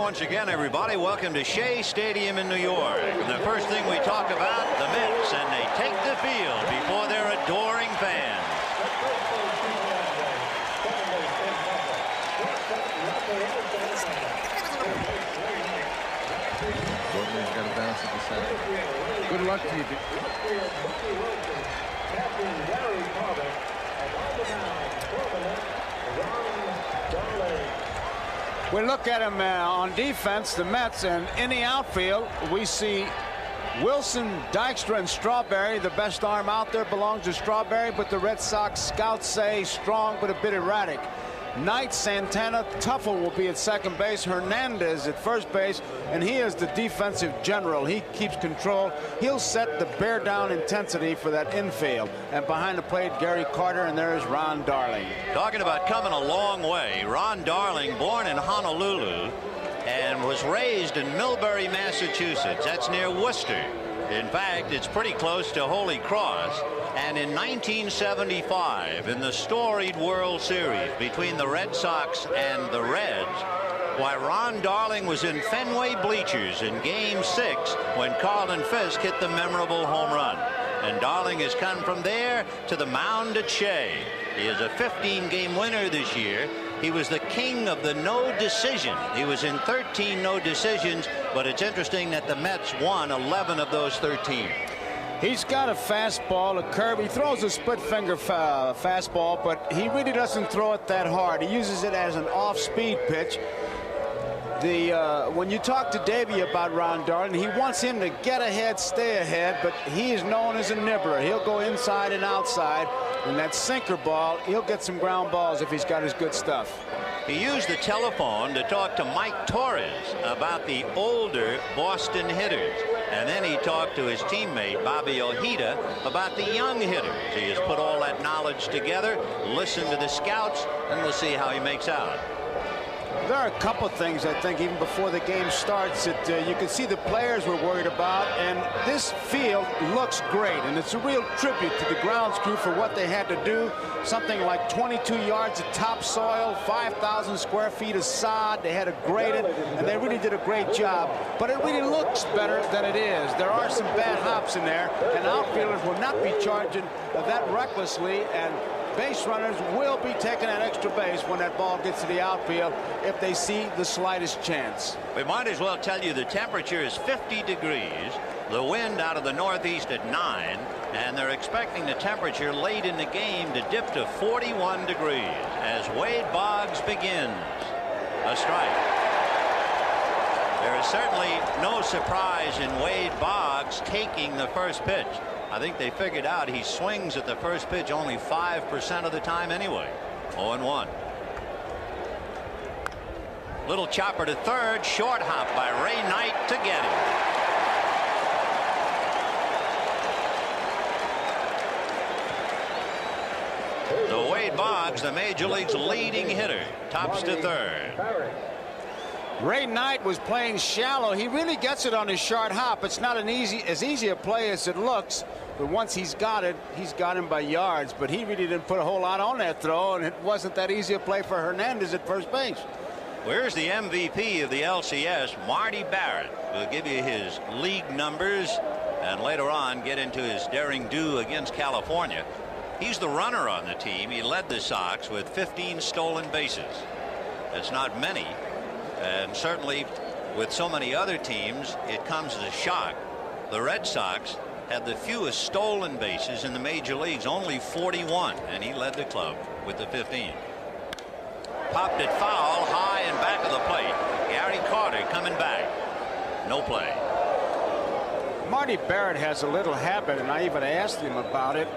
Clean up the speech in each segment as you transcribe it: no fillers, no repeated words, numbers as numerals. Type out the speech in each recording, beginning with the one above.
once again, everybody. Welcome to Shea Stadium in New York. And the first thing we talk about, the Mets, and they take the field before their adoring fans. Gordon's got to bounce at the center. Good luck to you. We look at him on defense, the Mets, and in the outfield, we see Wilson, Dykstra, and Strawberry. The best arm out there belongs to Strawberry, but the Red Sox scouts say strong but a bit erratic. Knight, Santana, Tuffle will be at second base, Hernandez at first base, and he is the defensive general. He keeps control. He'll set the bear down intensity for that infield. And behind the plate, Gary Carter, and there's Ron Darling. Talking about coming a long way, Ron Darling, born in Honolulu and was raised in Millbury, Massachusetts. That's near Worcester. In fact, it's pretty close to Holy Cross. And in 1975, in the storied World Series between the Red Sox and the Reds, why, Ron Darling was in Fenway bleachers in Game 6 when Carlton Fisk hit the memorable home run. And Darling has come from there to the mound at Shea. He is a 15-game winner this year. He was the king of the no decision. He was in 13 no decisions, but it's interesting that the Mets won 11 of those 13. He's got a fastball, a curve. He throws a split finger fastball, but he really doesn't throw it that hard. He uses it as an off-speed pitch. When you talk to Davey about Ron Darling, he wants him to get ahead, stay ahead, but he is known as a nibbler. He'll go inside and outside, and that sinker ball, he'll get some ground balls if he's got his good stuff. He used the telephone to talk to Mike Torres about the older Boston hitters. And then he talked to his teammate, Bobby Ojeda, about the young hitters. He has put all that knowledge together, listened to the scouts, and we'll see how he makes out. There are a couple things, I think, even before the game starts, that you can see the players were worried about. And this field looks great, and it's a real tribute to the grounds crew for what they had to do. Something like 22 yards of topsoil, 5,000 square feet of sod. They had to grade it, and they really did a great job. But it really looks better than it is. There are some bad hops in there, and outfielders will not be charging that recklessly, and base runners will be taking that extra base when that ball gets to the outfield if they see the slightest chance. We might as well tell you the temperature is 50 degrees, the wind out of the northeast at 9, and they're expecting the temperature late in the game to dip to 41 degrees as Wade Boggs begins. A strike. There is certainly no surprise in Wade Boggs taking the first pitch. I think they figured out he swings at the first pitch only 5% of the time anyway. 0-1. Little chopper to third, short hop by Ray Knight to get him. So Wade Boggs, the Major League's leading hitter, tops to third. Ray Knight was playing shallow. He really gets it on his short hop. It's not as easy a play as it looks, but once he's got it, he's got him by yards. But he really didn't put a whole lot on that throw, and it wasn't that easy a play for Hernandez at first base. Where's the MVP of the LCS, Marty Barrett? We'll give you his league numbers and later on get into his daring do against California. He's the runner on the team. He led the Sox with 15 stolen bases. That's not many. And certainly with so many other teams, it comes as a shock. The Red Sox had the fewest stolen bases in the major leagues, only 41, and he led the club with the 15. Popped it foul, high and back of the plate. Gary Carter coming back. No play. Marty Barrett has a little habit, and I even asked him about it.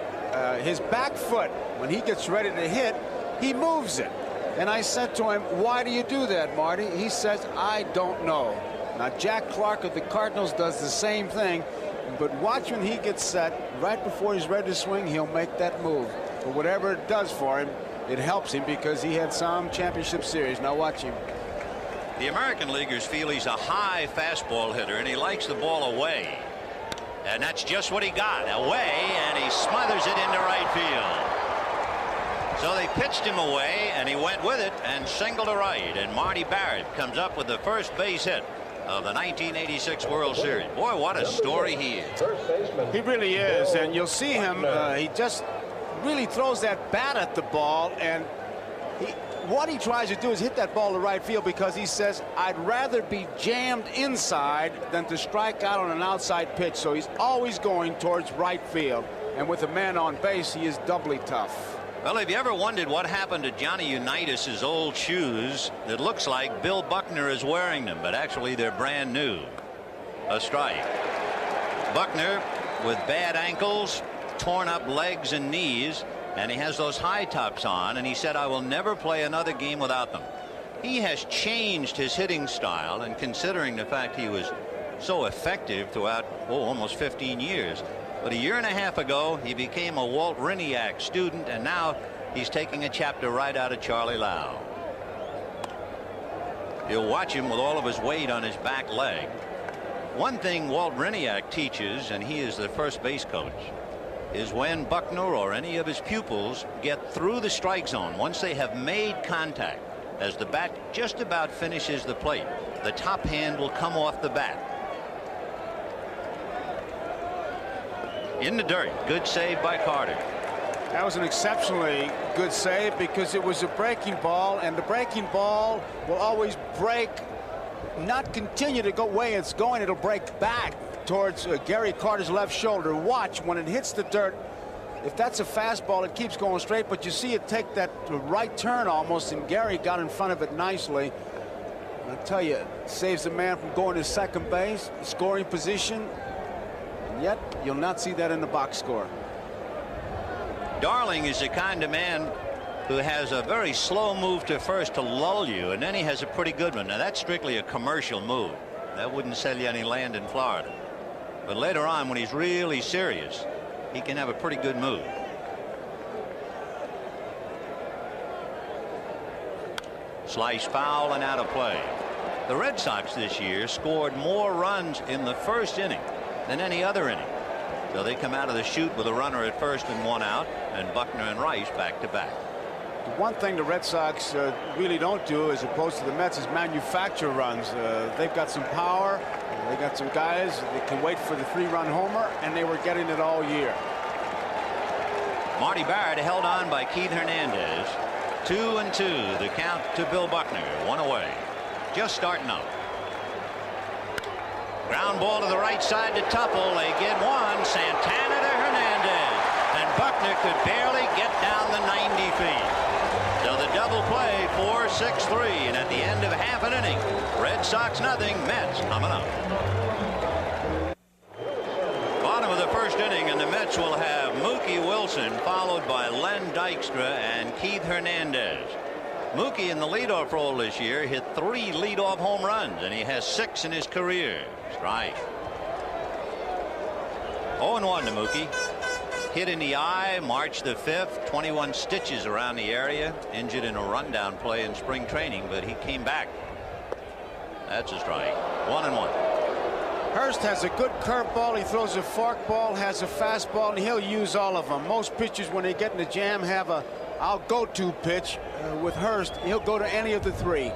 His back foot, when he gets ready to hit, he moves it. And I said to him, why do you do that, Marty? He says, I don't know. Now, Jack Clark of the Cardinals does the same thing, but watch when he gets set, right before he's ready to swing, he'll make that move. But whatever it does for him, it helps him because he had some championship series. Now watch him. The American leaguers feel he's a high fastball hitter, and he likes the ball away. And that's just what he got, away, and he smothers it into right field. So they pitched him away, and he went with it and singled to right. And Marty Barrett comes up with the first base hit of the 1986 World Series. Boy, what a story he is. He really is, and you'll see him. He just really throws that bat at the ball, and what he tries to do is hit that ball to right field, because he says, I'd rather be jammed inside than to strike out on an outside pitch. So he's always going towards right field, and with a man on base, he is doubly tough. Well, have you ever wondered what happened to Johnny Unitas's old shoes? It looks like Bill Buckner is wearing them, but actually they're brand new. A strike. Buckner with bad ankles, torn up legs and knees, and he has those high tops on, and he said, I will never play another game without them. He has changed his hitting style, and considering the fact he was so effective throughout almost 15 years. But a year and a half ago, he became a Walt Riniak student, and now he's taking a chapter right out of Charlie Lau. You'll watch him with all of his weight on his back leg. One thing Walt Riniak teaches, and he is the first base coach, is when Buckner or any of his pupils get through the strike zone, once they have made contact, as the bat just about finishes the plate, the top hand will come off the bat. In the dirt. Good save by Carter. That was an exceptionally good save, because it was a breaking ball, and the breaking ball will always break, not continue to go way it's going. It'll break back towards Gary Carter's left shoulder. Watch when it hits the dirt. If that's a fastball, it keeps going straight, but you see it take that right turn almost, and Gary got in front of it nicely. And I tell you, it saves the man from going to second base, scoring position. Yet you'll not see that in the box score. Darling is the kind of man who has a very slow move to first to lull you, and then he has a pretty good one. Now that's strictly a commercial move. That wouldn't sell you any land in Florida. But later on, when he's really serious, he can have a pretty good move. Slice foul and out of play. The Red Sox this year scored more runs in the first inning than any other inning. So they come out of the chute with a runner at first and one out, and Buckner and Rice back to back. The one thing the Red Sox really don't do, as opposed to the Mets, is manufacture runs. They've got some power. They got some guys that can wait for the 3-run homer, and they were getting it all year. Marty Barrett held on by Keith Hernandez. 2-2 the count to Bill Buckner. One away. Just starting out. Ground ball to the right side to Tupple. They get one. Santana to Hernandez. And Buckner could barely get down the 90 feet. So the double play, 4-6-3. And at the end of half an inning, Red Sox nothing, Mets coming up. Bottom of the first inning, and the Mets will have Mookie Wilson, followed by Len Dykstra and Keith Hernandez. Mookie in the leadoff role this year hit 3 leadoff home runs, and he has 6 in his career. Strike. 0-1 to Mookie. Hit in the eye March the 5th. 21 stitches around the area. Injured in a rundown play in spring training, but he came back. That's a strike. 1-1. Hurst has a good curveball. He throws a forkball, has a fastball, and he'll use all of them. Most pitchers, when they get in the jam, have a I'll go to pitch. With Hurst, he'll go to any of the 3.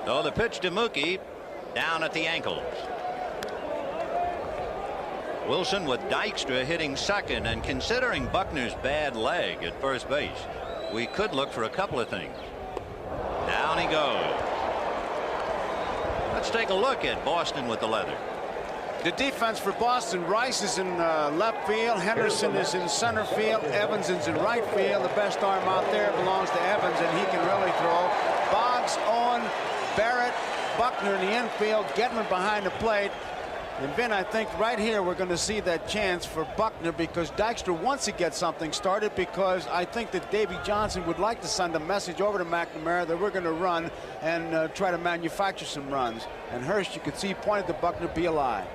So the pitch to Mookie, down at the ankles. Wilson with Dykstra hitting second, and considering Buckner's bad leg at first base, we could look for a couple of things. Down he goes. Let's take a look at Boston with the leather. The defense for Boston: Rice is in left field, Henderson is in center field, Evans is in right field. The best arm out there belongs to Evans, and he can really throw. Boggs, Owen, Barrett, Buckner in the infield, getting him behind the plate. And Vin, I think right here we're going to see that chance for Buckner, because Dykstra wants to get something started, because I think that Davey Johnson would like to send a message over to McNamara that we're going to run and try to manufacture some runs. And Hurst, you could see, pointed to Buckner, be alive.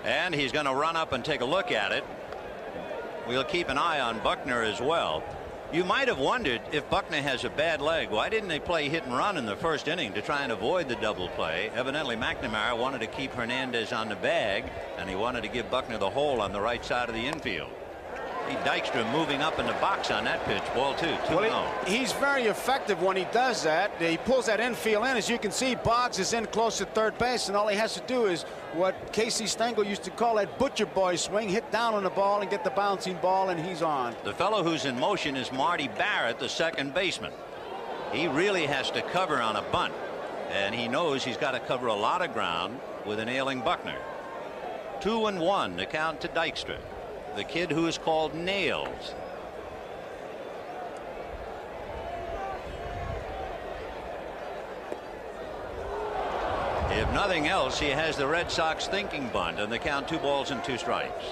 And he's going to run up and take a look at it. We'll keep an eye on Buckner as well. You might have wondered, if Buckner has a bad leg, why didn't they play hit and run in the first inning to try and avoid the double play? Evidently McNamara wanted to keep Hernandez on the bag, and he wanted to give Buckner the hole on the right side of the infield. Dykstra moving up in the box on that pitch. Ball 2, 2-0. He's very effective when he does that. He pulls that infield in. As you can see, Boggs is in close to third base, and all he has to do is what Casey Stengel used to call that butcher boy swing, hit down on the ball and get the bouncing ball, and he's on. The fellow who's in motion is Marty Barrett, the second baseman. He really has to cover on a bunt, and he knows he's got to cover a lot of ground with an ailing Buckner. 2-1 to count to Dykstra, the kid who is called Nails. If nothing else, he has the Red Sox thinking bunt, and the count 2 balls and 2 strikes.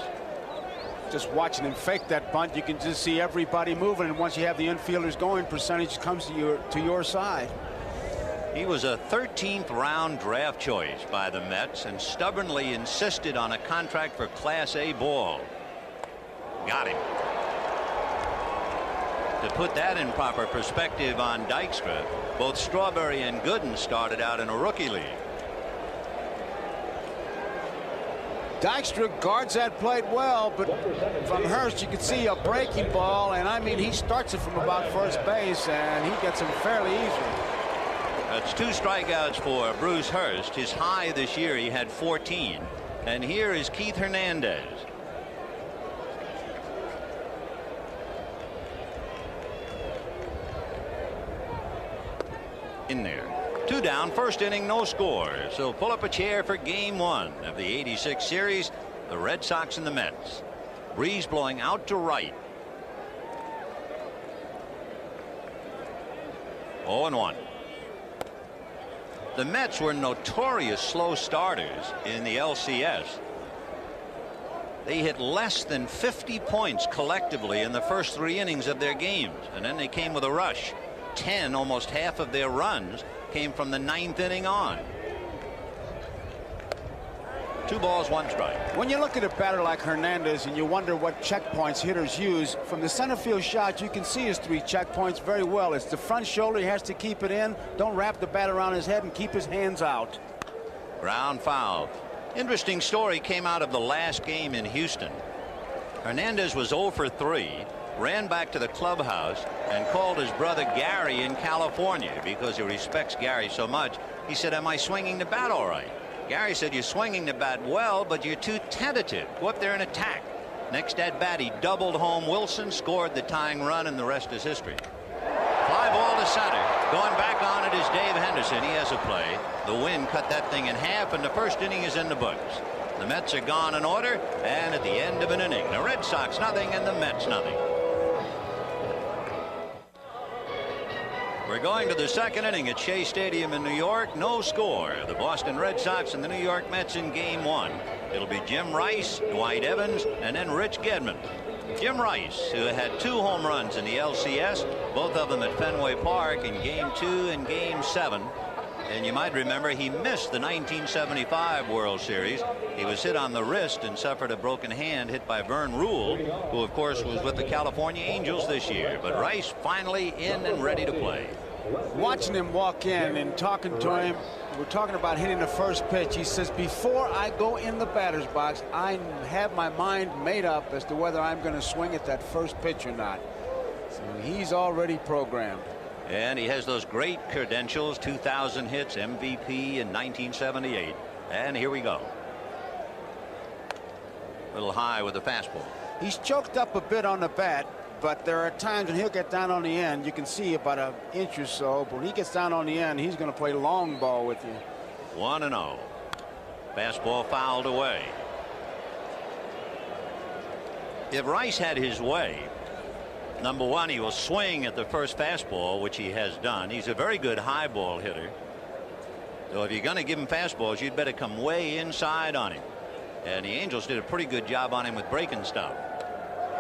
Just watching him fake that bunt, you can just see everybody moving, and once you have the infielders going, percentage comes to your side. He was a 13th round draft choice by the Mets and stubbornly insisted on a contract for Class A ball. Got him. To put that in proper perspective on Dykstra, both Strawberry and Gooden started out in a rookie league. Dykstra guards that plate well, but from Hurst you can see a breaking ball, and I mean he starts it from about first base and he gets him fairly easily. That's 2 strikeouts for Bruce Hurst. His high this year, he had 14. And here is Keith Hernandez. In there. 2 down, first inning, no score. So pull up a chair for game 1 of the '86 series. The Red Sox and the Mets. Breeze blowing out to right. 0-1. The Mets were notorious slow starters in the LCS. They hit less than 50 points collectively in the first 3 innings of their games, and then they came with a rush. 10, almost half of their runs, came from the 9th inning on. 2 balls, 1 strike. When you look at a batter like Hernandez and you wonder what checkpoints hitters use, from the center field shot you can see his 3 checkpoints very well. It's the front shoulder, he has to keep it in, don't wrap the bat around his head, and keep his hands out. Ground foul. Interesting story came out of the last game in Houston. Hernandez was 0 for 3, ran back to the clubhouse and called his brother Gary in California because he respects Gary so much. He said, "Am I swinging the bat all right?" Gary said, "You're swinging the bat well, but you're too tentative. Go up there and attack." Next at bat, he doubled home Wilson, scored the tying run, and the rest is history. Fly ball to center. Going back on it is Dave Henderson. He has a play. The wind cut that thing in half, and the first inning is in the books. The Mets are gone in order, and at the end of an inning, the Red Sox nothing and the Mets nothing. We're going to the second inning at Shea Stadium in New York. No score. The Boston Red Sox and the New York Mets in game 1. It'll be Jim Rice, Dwight Evans, and then Rich Gedman. Jim Rice, who had 2 home runs in the LCS, both of them at Fenway Park in game 2 and game 7. And you might remember he missed the 1975 World Series. He was hit on the wrist and suffered a broken hand hit by Vern Rule, who of course was with the California Angels this year. But Rice finally in and ready to play. Watching him walk in and talking to him, we're talking about hitting the first pitch. He says, "Before I go in the batter's box, I have my mind made up as to whether I'm going to swing at that first pitch or not." So he's already programmed. And he has those great credentials, 2,000 hits, MVP in 1978. And here we go. A little high with the fastball. He's choked up a bit on the bat, but there are times when he'll get down on the end. You can see about an inch or so, but when he gets down on the end, he's going to play long ball with you. 1-0. Fastball fouled away. If Rice had his way, number one, he will swing at the first fastball, which he has done. He's a very good high ball hitter. So if you're going to give him fastballs, you'd better come way inside on him. And the Angels did a pretty good job on him with breaking stuff.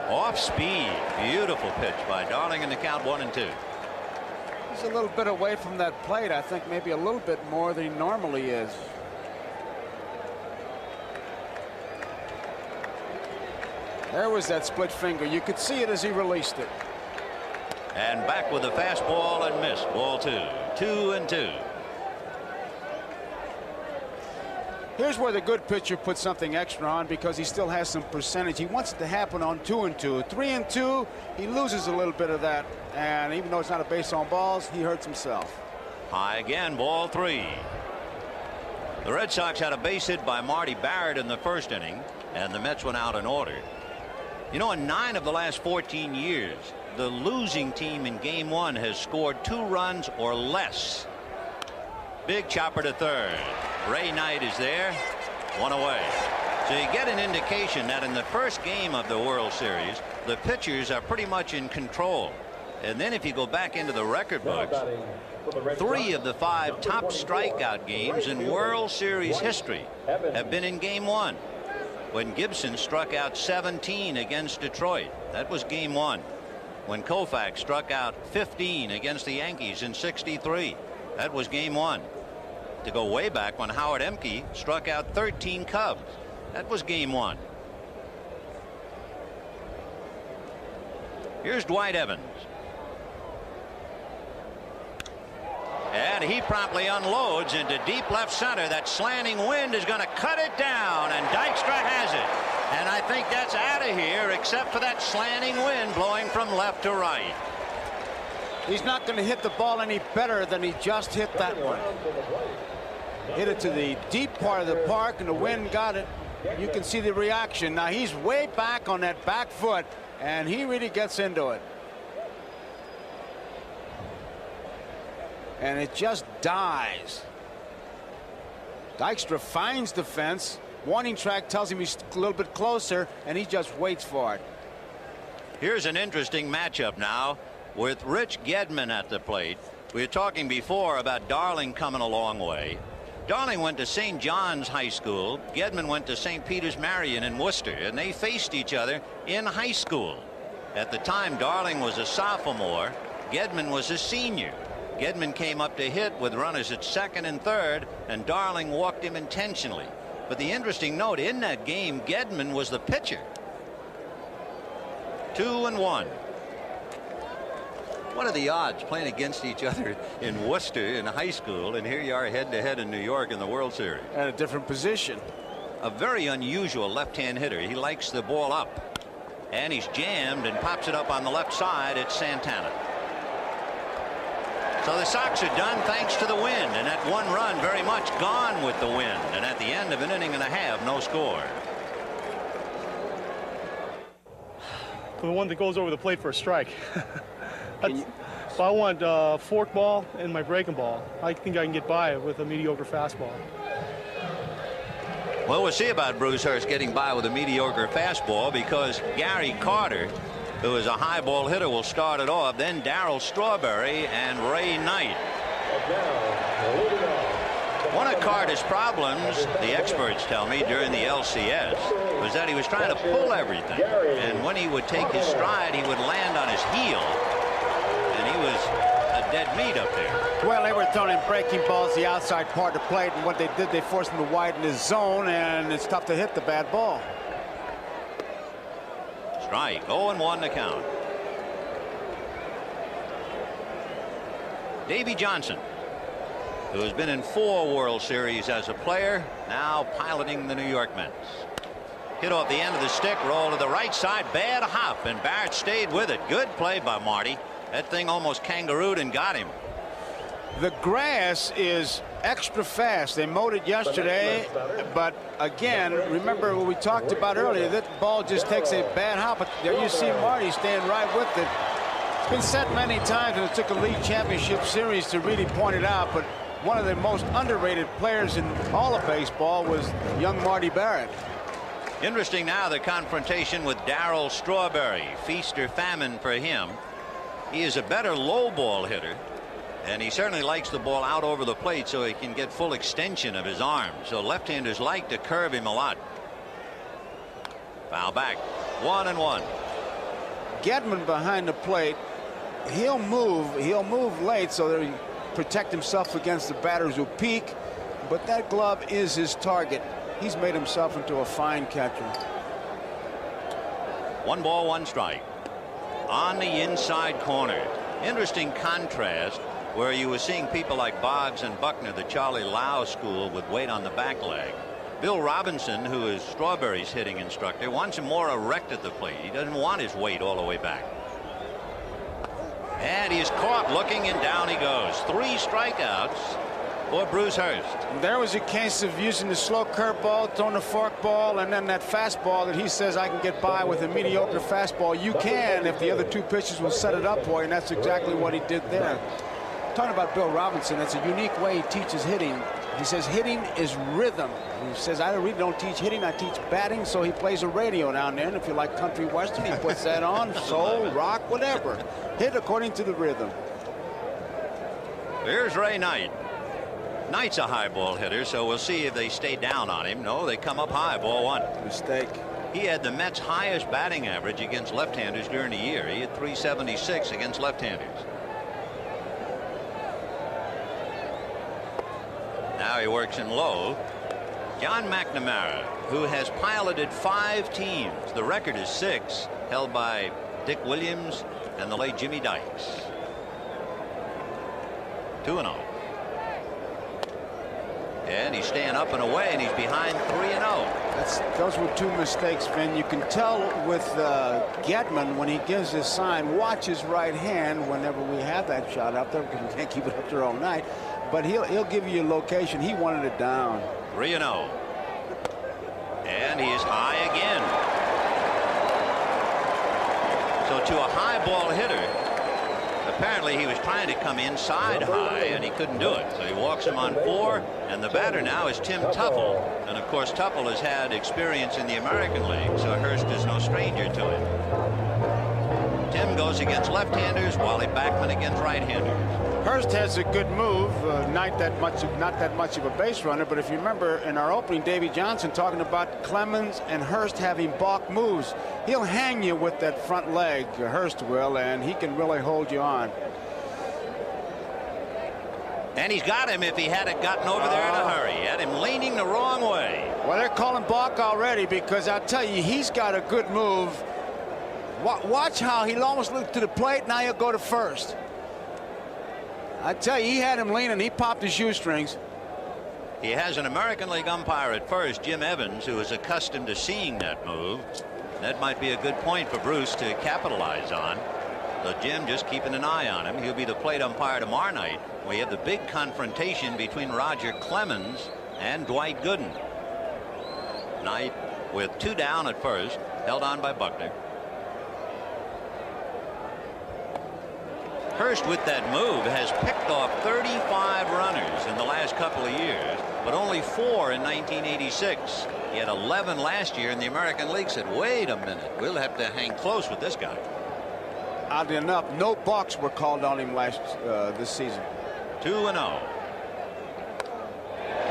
Off speed. Beautiful pitch by Darling, in the count 1-2. He's a little bit away from that plate. I think maybe a little bit more than he normally is. There was that split finger. You could see it as he released it. And back with the fastball and missed. Ball 2. 2-2. Here's where the good pitcher puts something extra on because he still has some percentage. He wants it to happen on 2-2. 3-2, he loses a little bit of that. And even though it's not a base on balls, he hurts himself. High again, ball 3. The Red Sox had a base hit by Marty Barrett in the first inning, and the Mets went out in order. You know, in 9 of the last 14 years, the losing team in game 1 has scored 2 runs or less. Big chopper to third. Ray Knight is there. 1 away. So you get an indication that in the first game of the World Series, the pitchers are pretty much in control. And then if you go back into the record books, 3 of the 5 top strikeout games in World Series history have been in game 1. When Gibson struck out 17 against Detroit, that was game 1. When Koufax struck out 15 against the Yankees in '63, that was game 1. To go way back, when Howard Emke struck out 13 Cubs, that was game 1. Here's Dwight Evans. And he promptly unloads into deep left center. That slanting wind is going to cut it down, and Dykstra has it. And I think that's out of here, except for that slanting wind blowing from left to right. He's not going to hit the ball any better than he just hit that one. Hit it to the deep part of the park, and the wind got it. You can see the reaction. Now he's way back on that back foot, and he really gets into it. And it just dies. Dykstra finds the fence. Warning track tells him he's a little bit closer, and he just waits for it. Here's an interesting matchup now with Rich Gedman at the plate. We were talking before about Darling coming a long way. Darling went to St. John's High School. Gedman went to St. Peter's Marion in Worcester, and they faced each other in high school. At the time, Darling was a sophomore. Gedman was a senior. Gedman came up to hit with runners at second and third, and Darling walked him intentionally. But the interesting note, in that game, Gedman was the pitcher. 2-1. What are the odds playing against each other in Worcester in high school, and here you are head-to-head in New York in the World Series? At a different position. A very unusual left-hand hitter. He likes the ball up, and he's jammed and pops it up on the left side. It's Santana. So the Sox are done thanks to the wind, and that 1 run very much gone with the wind, and at the end of an inning and a half, no score. The one that goes over the plate for a strike. So I want a fork ball and my breaking ball. I think I can get by with a mediocre fastball. Well, we'll see about Bruce Hurst getting by with a mediocre fastball, because Gary Carter, who is a high ball hitter, will start it off. Then Darryl Strawberry and Ray Knight. One of Carter's problems, the experts tell me, during the LCS was that he was trying to pull everything, and when he would take his stride, he would land on his heel, and he was a dead meat up there. Well, they were throwing breaking balls the outside part of the plate, and what they did, they forced him to widen his zone, and it's tough to hit the bad ball. Strike. 0-1 to count. Davy Johnson, who has been in 4 World Series as a player, now piloting the New York Mets. Hit off the end of the stick, roll to the right side, bad hop, and Barrett stayed with it. Good play by Marty. That thing almost kangarooed and got him. The grass is extra fast. They mowed it yesterday, but again, remember what we talked about earlier, that ball just takes a bad hop, but there you see Marty staying right with it. It's been said many times, and it took a league championship series to really point it out, but one of the most underrated players in all of baseball was young Marty Barrett. Interesting now, the confrontation with Darryl Strawberry. Feast or famine for him. He is a better low ball hitter, and he certainly likes the ball out over the plate so he can get full extension of his arm. So left-handers like to curve him a lot. Foul back. 1-1. Gedman behind the plate. He'll move late so that he protect himself against the batters who peak, but that glove is his target. He's made himself into a fine catcher. 1 ball, 1 strike. On the inside corner. Interesting contrast where you were seeing people like Boggs and Buckner, the Charlie Lau school, with weight on the back leg. Bill Robinson, who is Strawberry's hitting instructor, wants him more erect at the plate. He doesn't want his weight all the way back. And he's caught looking, and down he goes. 3 strikeouts for Bruce Hurst. There was a case of using the slow curveball, throwing the forkball, and then that fastball that he says I can get by with a mediocre fastball. You can if the other 2 pitches will set it up for you, and that's exactly what he did there. Talking about Bill Robinson, that's a unique way he teaches hitting. He says hitting is rhythm. He says I really don't teach hitting, I teach batting. So he plays a radio down there, and if you like country western, he puts that on. Soul, rock, whatever. Hit according to the rhythm. Here's Ray Knight. Knight's a high ball hitter, so we'll see if they stay down on him. No, they come up high. Ball 1. Mistake. He had the Mets' highest batting average against left-handers during the year. He had 376 against left-handers. Now he works in low. John McNamara, who has piloted 5 teams. The record is 6, held by Dick Williams and the late Jimmy Dykes. 2-0. And he's staying up and away, and he's behind 3-0. Those were 2 mistakes, Vin. You can tell with Gedman when he gives his sign, watch his right hand whenever we have that shot up there, because we can't keep it up there all night. But he'll give you a location. He wanted it down. 3-0. And he is high again. So to a high ball hitter, apparently he was trying to come inside high, and he couldn't do it. So he walks him on 4, and the batter now is Tim Tuffle. And of course Tuffle has had experience in the American League, so Hurst is no stranger to him. Tim goes against left-handers, Wally Backman against right-handers. Hurst has a good move, not that much of a base runner, but if you remember in our opening, Davey Johnson talking about Clemens and Hurst having balk moves. He'll hang you with that front leg, Hurst will, and he can really hold you on. And he's got him if he hadn't gotten over there in a hurry. He had him leaning the wrong way. Well, they're calling balk already, because I'll tell you, he's got a good move. Watch how he'll almost look to the plate, now he'll go to first. I tell you, he had him leaning. He popped his shoestrings. He has an American League umpire at first, Jim Evans, who is accustomed to seeing that move. That might be a good point for Bruce to capitalize on. So Jim just keeping an eye on him. He'll be the plate umpire tomorrow night. We have the big confrontation between Roger Clemens and Dwight Gooden. Knight with 2 down at first, held on by Buckner. Hurst with that move has picked off 35 runners in the last couple of years, but only 4 in 1986. He had 11 last year in the American League. Said, wait a minute, we'll have to hang close with this guy. Oddly enough, no balks were called on him this season. 2-0.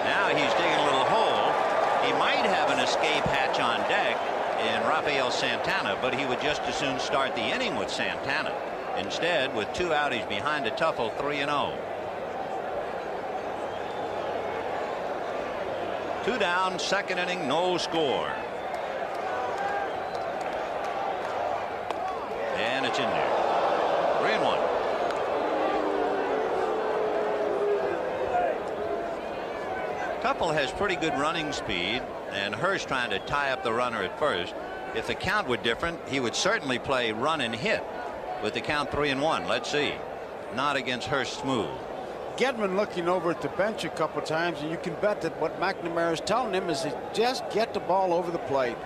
Now he's digging a little hole. He might have an escape hatch on deck in Rafael Santana, but he would just as soon start the inning with Santana. Instead, with 2 out, he's behind a Tuffle, 3-0. 2 down, second inning, no score. And it's in there. 3-1. Tuffle has pretty good running speed, and Hurst trying to tie up the runner at first. If the count were different, he would certainly play run and hit. With the count 3-1, let's see. Not against Hurst's move. Gedman looking over at the bench a couple times, and you can bet that what McNamara is telling him is to just get the ball over the plate.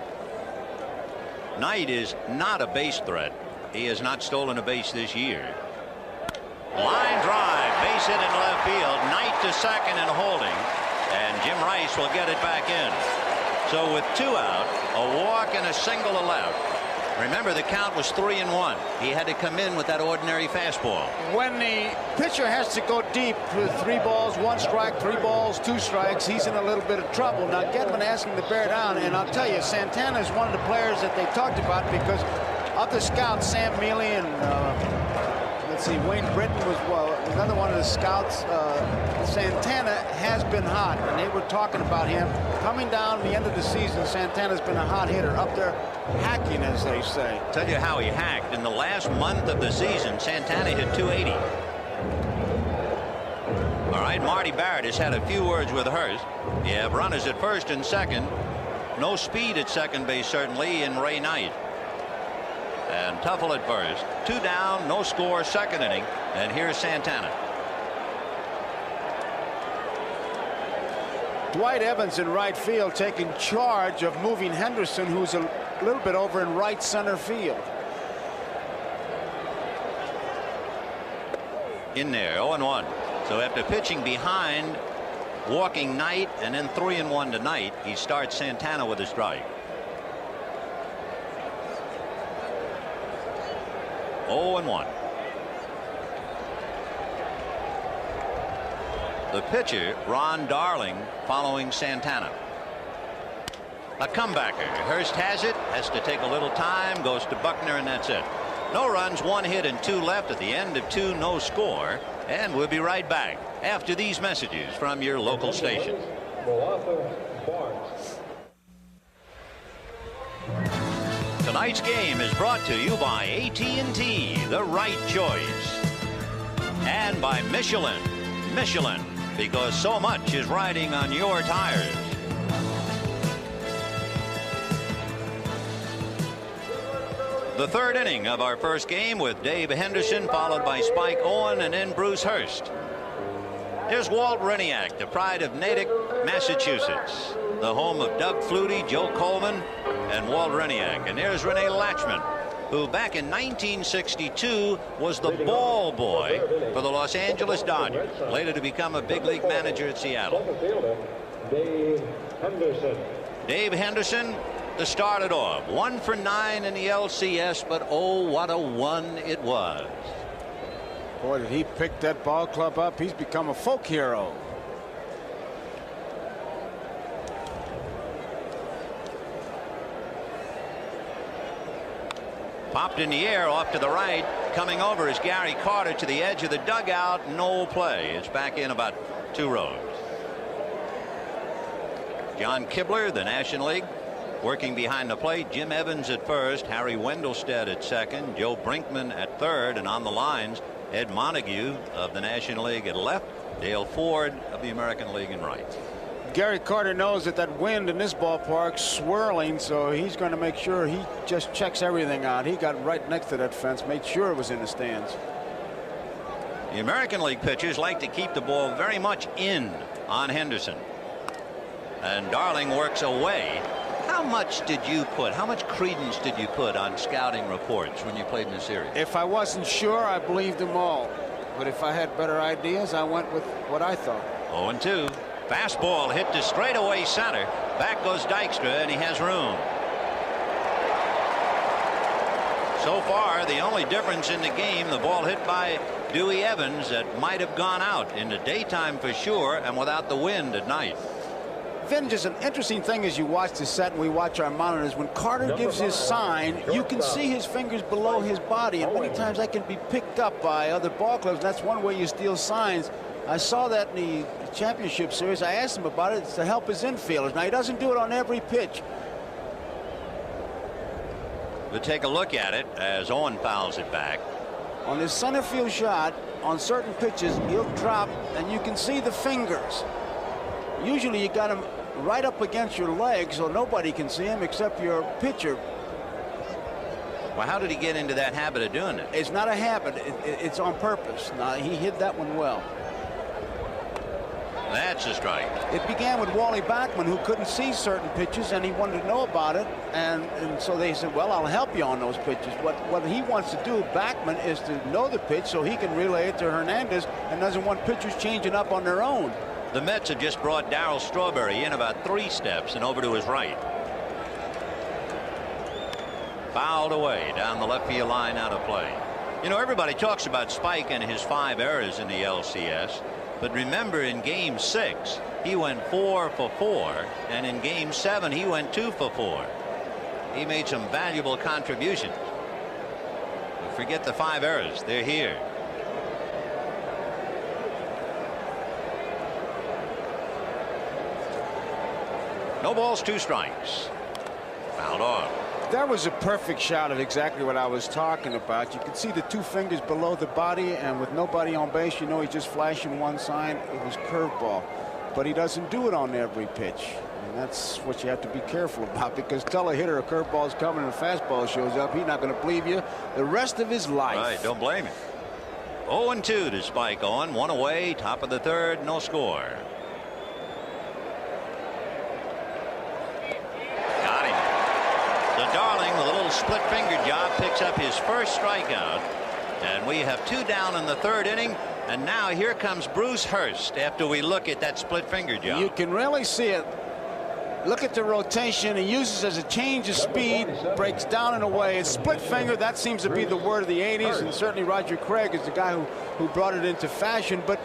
Knight is not a base threat. He has not stolen a base this year. Line drive, base hit in left field. Knight to second and holding, and Jim Rice will get it back in. So with 2 out, a walk and a single allowed. Remember, the count was 3-1. He had to come in with that ordinary fastball. When the pitcher has to go deep with 3 balls, 1 strike, 3 balls, 2 strikes, he's in a little bit of trouble. Now, Gedman asked him to bear down, and I'll tell you, Santana is one of the players that they talked about because of the scouts, Sam Mealy and let's see, Wayne Britton was another one of the scouts. Santana has been hot, and they were talking about him coming down the end of the season. Santana's been a hot hitter up there, hacking, as they say. Tell you how he hacked. In the last month of the season, Santana hit 280. All right, Marty Barrett has had a few words with Hurst. You have runners at first and second. No speed at second base, certainly, in Ray Knight. And Tuffle at first. 2 down, no score, second inning. And here's Santana. Dwight Evans in right field taking charge of moving Henderson, who's a little bit over in right center field. In there, 0-1. So after pitching behind, walking Knight, and then 3-1 to Knight, he starts Santana with a strike. 0-1. The pitcher, Ron Darling, following Santana. A comebacker. Hurst has it, has to take a little time, goes to Buckner, and that's it. No runs, 1 hit, and 2 left at the end of 2, no score. And we'll be right back after these messages from your local station. Tonight's game is brought to you by AT&T, the right choice. And by Michelin. Michelin, because so much is riding on your tires. The third inning of our first game with Dave Henderson, followed by Spike Owen, and then Bruce Hurst. Here's Walt Reniak, the pride of Natick, Massachusetts, the home of Doug Flutie, Joe Coleman, and Walt Reniak. And there's Rene Latchman, who back in 1962 was the ball boy for the Los Angeles Dodgers, later to become a big league manager at Seattle. Dave Henderson, to start it off. 1 for 9 in the LCS, but oh, what a one it was. Boy, did he pick that ball club up. He's become a folk hero. Popped in the air off to the right. Coming over is Gary Carter to the edge of the dugout. No play. It's back in about 2 rows. John Kibler, the National League, working behind the plate. Jim Evans at first, Harry Wendelstedt at second, Joe Brinkman at third, and on the lines, Ed Montague of the National League at left, Dale Ford of the American League in right. Gary Carter knows that that wind in this ballpark swirling, so he's going to make sure he just checks everything out. He got right next to that fence, made sure it was in the stands. The American League pitchers like to keep the ball very much in on Henderson. And Darling works away. How much credence did you put on scouting reports when you played in the series? If I wasn't sure, I believed them all. But if I had better ideas, I went with what I thought. 0-2. Fastball hit to straightaway center. Back goes Dykstra, and he has room. So far, the only difference in the game, the ball hit by Dewey Evans that might have gone out in the daytime for sure, and without the wind at night. Vin, just an interesting thing as you watch the set and we watch our monitors, when Carter gives his sign, you can see his fingers below his body, and many times that can be picked up by other ball clubs. That's one way you steal signs. I saw that in the championship series. I asked him about it. It's to help his infielders. Now, he doesn't do it on every pitch. We'll take a look at it as Owen fouls it back. On his center field shot, on certain pitches, he'll drop, and you can see the fingers. Usually you got him right up against your leg, so nobody can see him except your pitcher. Well, how did he get into that habit of doing it? It's not a habit. It's on purpose. Now, he hit that one well. That's a strike. It began with Wally Backman, who couldn't see certain pitches, and he wanted to know about it. And so they said, well, I'll help you on those pitches. What he wants to do, Backman, is to know the pitch so he can relay it to Hernandez and doesn't want pitchers changing up on their own. The Mets have just brought Darryl Strawberry in about 3 steps and over to his right. Fouled away down the left field line, out of play. You know, everybody talks about Spike and his 5 errors in the LCS. But remember, in Game 6, he went 4 for 4, and in Game 7, he went 2 for 4. He made some valuable contributions. But forget the 5 errors. They're here. No balls, 2 strikes. Fouled off. That was a perfect shot of exactly what I was talking about. You can see the two fingers below the body, and with nobody on base, you know he's just flashing one sign. It was curveball. But he doesn't do it on every pitch. And that's what you have to be careful about, because tell a hitter a curveball's coming and a fastball shows up, he's not going to believe you the rest of his life. Right, don't blame him. 0-2 to Spike on, one away, top of the third, no score. Got him. So Darling, with a little split finger job, picks up his first strikeout. And we have 2 down in the third inning. And now here comes Bruce Hurst after we look at that split finger job. You can really see it. Look at the rotation. He uses it as a change of speed, breaks down and away. It's split finger. That seems to be the word of the 80s, and certainly Roger Craig is the guy who brought it into fashion. But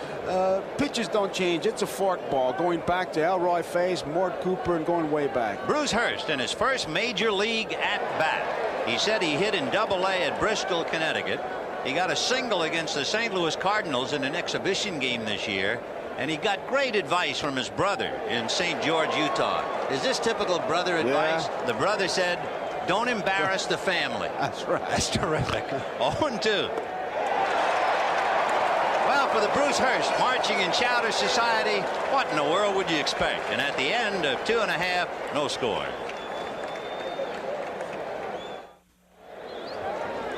pitches don't change. It's a fork ball, going back to Elroy Face, Mort Cooper, and going way back. Bruce Hurst in his first major league at bat. He said he hit in Double-A at Bristol, Connecticut. He got a single against the St. Louis Cardinals in an exhibition game this year. And he got great advice from his brother in St. George, Utah. Is this typical brother advice? Yeah. The brother said, don't embarrass the family. That's right. That's terrific. 0-2. Well, for the Bruce Hurst marching in Chowder Society, what in the world would you expect? And at the end of 2.5, no score.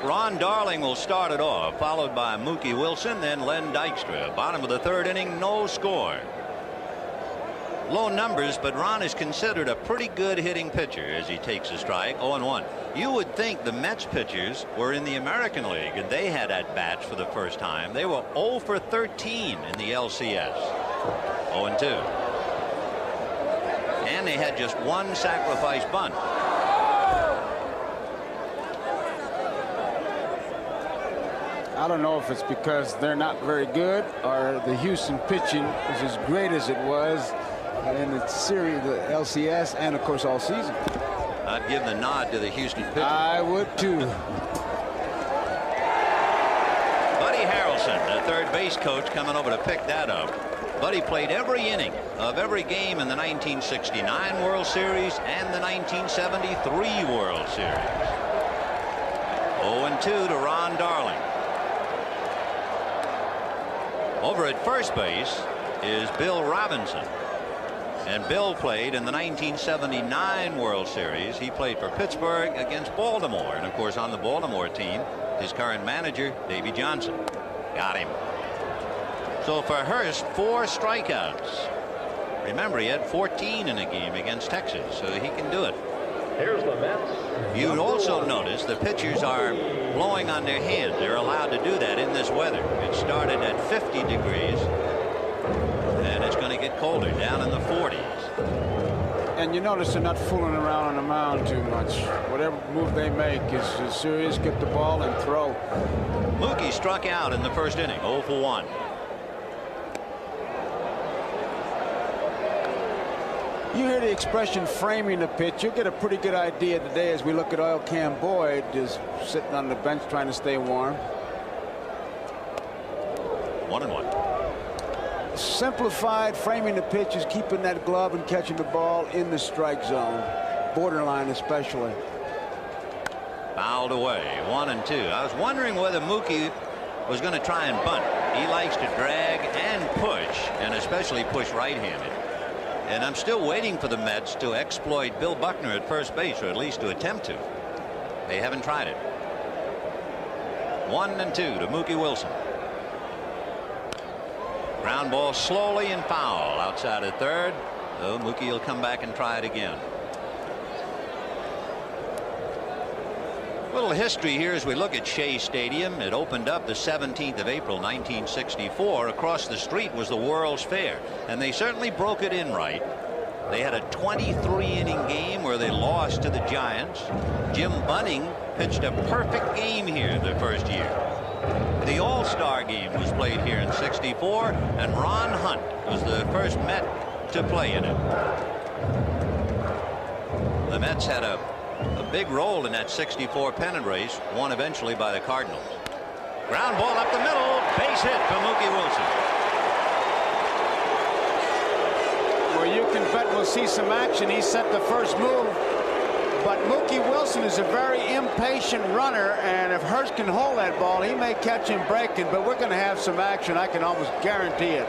Ron Darling will start it off, followed by Mookie Wilson, then Len Dykstra. Bottom of the third inning, no score. Low numbers, but Ron is considered a pretty good hitting pitcher as he takes a strike. 0-1. You would think the Mets pitchers were in the American League and they had at bats for the first time. They were 0 for 13 in the LCS. 0-2. And they had just one sacrifice bunt. I don't know if it's because they're not very good or the Houston pitching is as great as it was in the series, the LCS, and of course all season. I'd give the nod to the Houston pitching. I would too. Buddy Harrelson, the third base coach, coming over to pick that up. Buddy played every inning of every game in the 1969 World Series and the 1973 World Series. 0-2 to Ron Darling. Over at first base is Bill Robinson. And Bill played in the 1979 World Series. He played for Pittsburgh against Baltimore. And of course on the Baltimore team, his current manager, Davey Johnson. Got him. So for Hurst, 4 strikeouts. Remember, he had 14 in a game against Texas, so he can do it. Here's the Mets. You'd also notice the pitchers are blowing on their hands. They're allowed to do that in this weather. It started at 50 degrees, and it's going to get colder, down in the 40s. And you notice they're not fooling around on the mound too much. Whatever move they make is serious. Get the ball and throw. Mookie struck out in the first inning, 0 for 1. You hear the expression framing the pitch. You'll get a pretty good idea today as we look at Oil Can Boyd just sitting on the bench trying to stay warm. 1-1. Simplified framing the pitch is keeping that glove and catching the ball in the strike zone, borderline especially. Fouled away, 1-2. I was wondering whether Mookie was going to try and bunt. He likes to drag and push, and especially push right-handed. And I'm still waiting for the Mets to exploit Bill Buckner at first base, or at least to attempt to. They haven't tried it. 1-2 to Mookie Wilson. Ground ball slowly and foul outside of third. So Mookie will come back and try it again. A little history here as we look at Shea Stadium. It opened up the 17th of April 1964. Across the street was the World's Fair, and they certainly broke it in right. They had a 23-inning game where they lost to the Giants. Jim Bunning pitched a perfect game here the first year. The All-Star game was played here in '64, and Ron Hunt was the first Met to play in it. The Mets had a big role in that '64 pennant race, won eventually by the Cardinals. Ground ball up the middle, base hit for Mookie Wilson. Well, you can bet we'll see some action. He set the first move. But Mookie Wilson is a very impatient runner, and if Hurst can hold that ball, he may catch him breaking, but we're going to have some action. I can almost guarantee it.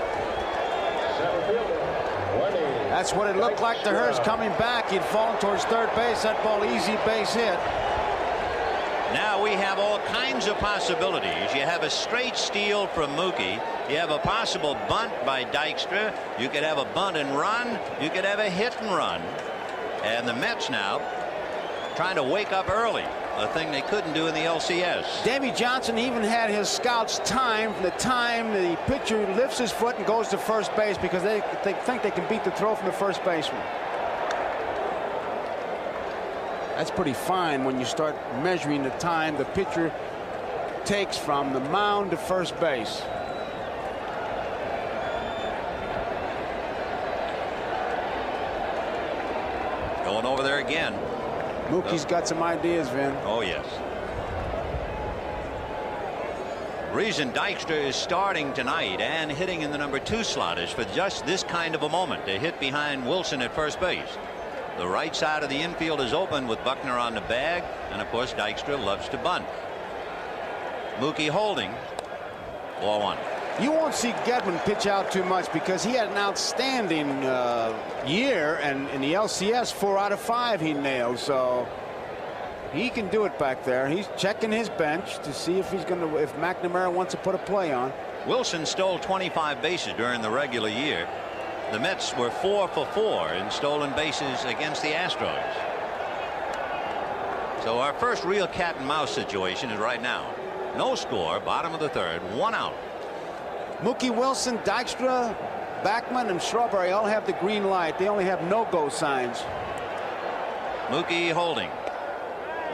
That's what it looked like to Hurst coming back. He'd fallen towards third base. That ball, easy base hit. Now we have all kinds of possibilities. You have a straight steal from Mookie. You have a possible bunt by Dykstra. You could have a bunt and run. You could have a hit and run. And the Mets now trying to wake up early, a thing they couldn't do in the LCS. Davey Johnson even had his scouts time from the time the pitcher lifts his foot and goes to first base, because they think they can beat the throw from the first baseman. That's pretty fine when you start measuring the time the pitcher takes from the mound to first base. Going over there again. Mookie's got some ideas, Vin. Oh, yes. Reason Dykstra is starting tonight and hitting in the #2 slot is for just this kind of a moment, to hit behind Wilson at first base. The right side of the infield is open with Buckner on the bag, and of course Dykstra loves to bunt. Mookie holding. Ball one. You won't see Gedman pitch out too much because he had an outstanding year, and in the LCS 4 out of 5 he nailed, so he can do it back there. He's checking his bench to see if if McNamara wants to put a play on. Wilson stole 25 bases during the regular year. The Mets were 4 for 4 in stolen bases against the Astros. So our first real cat and mouse situation is right now. No score, bottom of the third, 1 out. Mookie Wilson, Dykstra, Backman, and Strawberry all have the green light. They only have no-go signs. Mookie holding.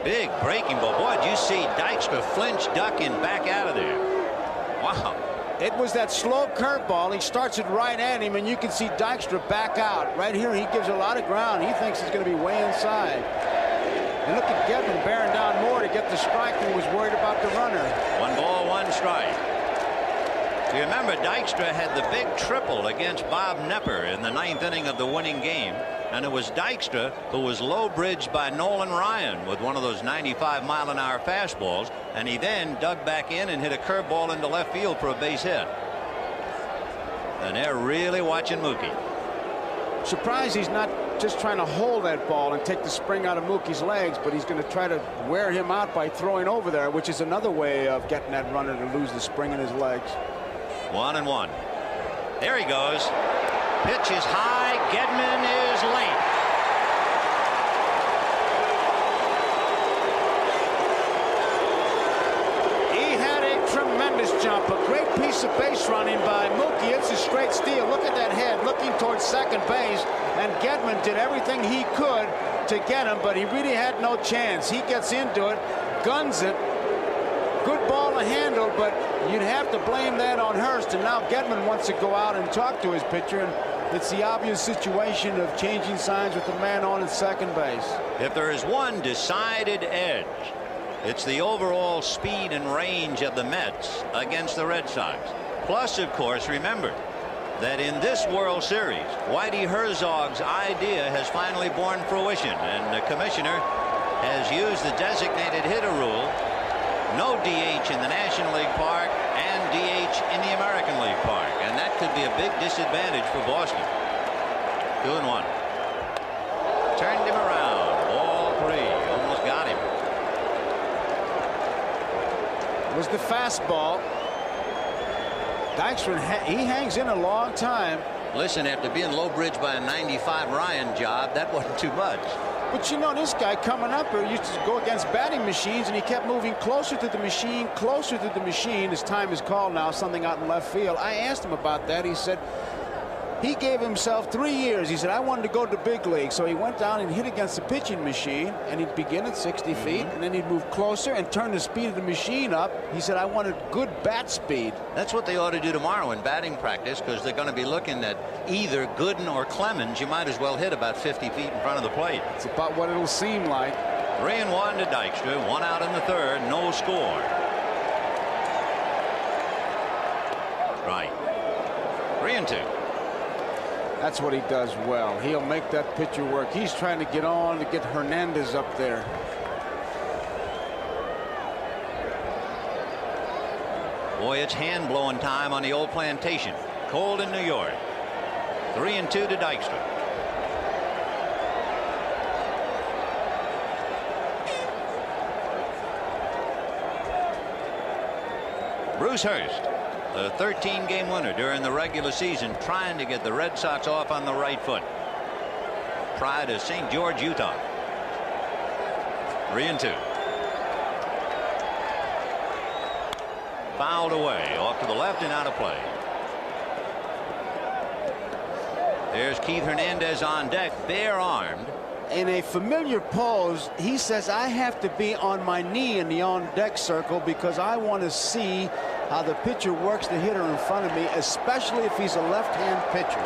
Big breaking ball. Boy, did you see Dykstra flinch, duck, and back out of there. Wow. It was that slow curveball. He starts it right at him, and you can see Dykstra back out. Right here, he gives a lot of ground. He thinks he's going to be way inside. And look at Gedman bearing down more to get the strike, and he was worried about the runner. 1 ball, 1 strike. You remember Dykstra had the big triple against Bob Nepper in the 9th inning of the winning game, and it was Dykstra who was low bridged by Nolan Ryan with one of those 95-mile-an-hour fastballs, and he then dug back in and hit a curveball into left field for a base hit. And they're really watching Mookie. Surprised he's not just trying to hold that ball and take the spring out of Mookie's legs, but he's going to try to wear him out by throwing over there, which is another way of getting that runner to lose the spring in his legs. 1-1. There he goes. Pitch is high. Gedman is late. He had a tremendous jump. A great piece of base running by Mookie. It's a straight steal. Look at that head looking towards second base. And Gedman did everything he could to get him, but he really had no chance. He gets into it, guns it. Good ball to handle, but you'd have to blame that on Hurst. And now Gedman wants to go out and talk to his pitcher, and it's the obvious situation of changing signs with the man on at second base. If there is one decided edge, it's the overall speed and range of the Mets against the Red Sox. Plus, of course, remember that in this World Series, Whitey Herzog's idea has finally borne fruition, and the commissioner has used the designated hitter rule. No DH in the National League Park and DH in the American League Park, and that could be a big disadvantage for Boston. 2-1. Turned him around. Ball 3. Almost got him. It was the fastball. Dykstra, he hangs in a long time. Listen, after being low bridged by a 95 Ryan job, that wasn't too much. But you know, this guy coming up here used to go against batting machines, and he kept moving closer to the machine, closer to the machine. His time is called now, something out in left field. I asked him about that. He said he gave himself 3 years. He said, I wanted to go to the big league. So he went down and hit against the pitching machine, and he'd begin at 60 feet, and then he'd move closer and turn the speed of the machine up. He said, I wanted good bat speed. That's what they ought to do tomorrow in batting practice, because they're going to be looking at either Gooden or Clemens. You might as well hit about 50 feet in front of the plate. It's about what it'll seem like. 3-1 to Dykstra. 1 out in the third. No score. Right. 3-2. That's what he does well. He'll make that pitcher work. He's trying to get on to get Hernandez up there. Boy, it's hand-blowing time on the old plantation. Cold in New York. 3-2 to Dykstra. Bruce Hurst, the 13-game winner during the regular season, trying to get the Red Sox off on the right foot. Pride of St. George, Utah. 3-2. Fouled away, off to the left and out of play. There's Keith Hernandez on deck, bare-armed. In a familiar pose, he says, I have to be on my knee in the on-deck circle because I want to see how the pitcher works the hitter in front of me, especially if he's a left-hand pitcher.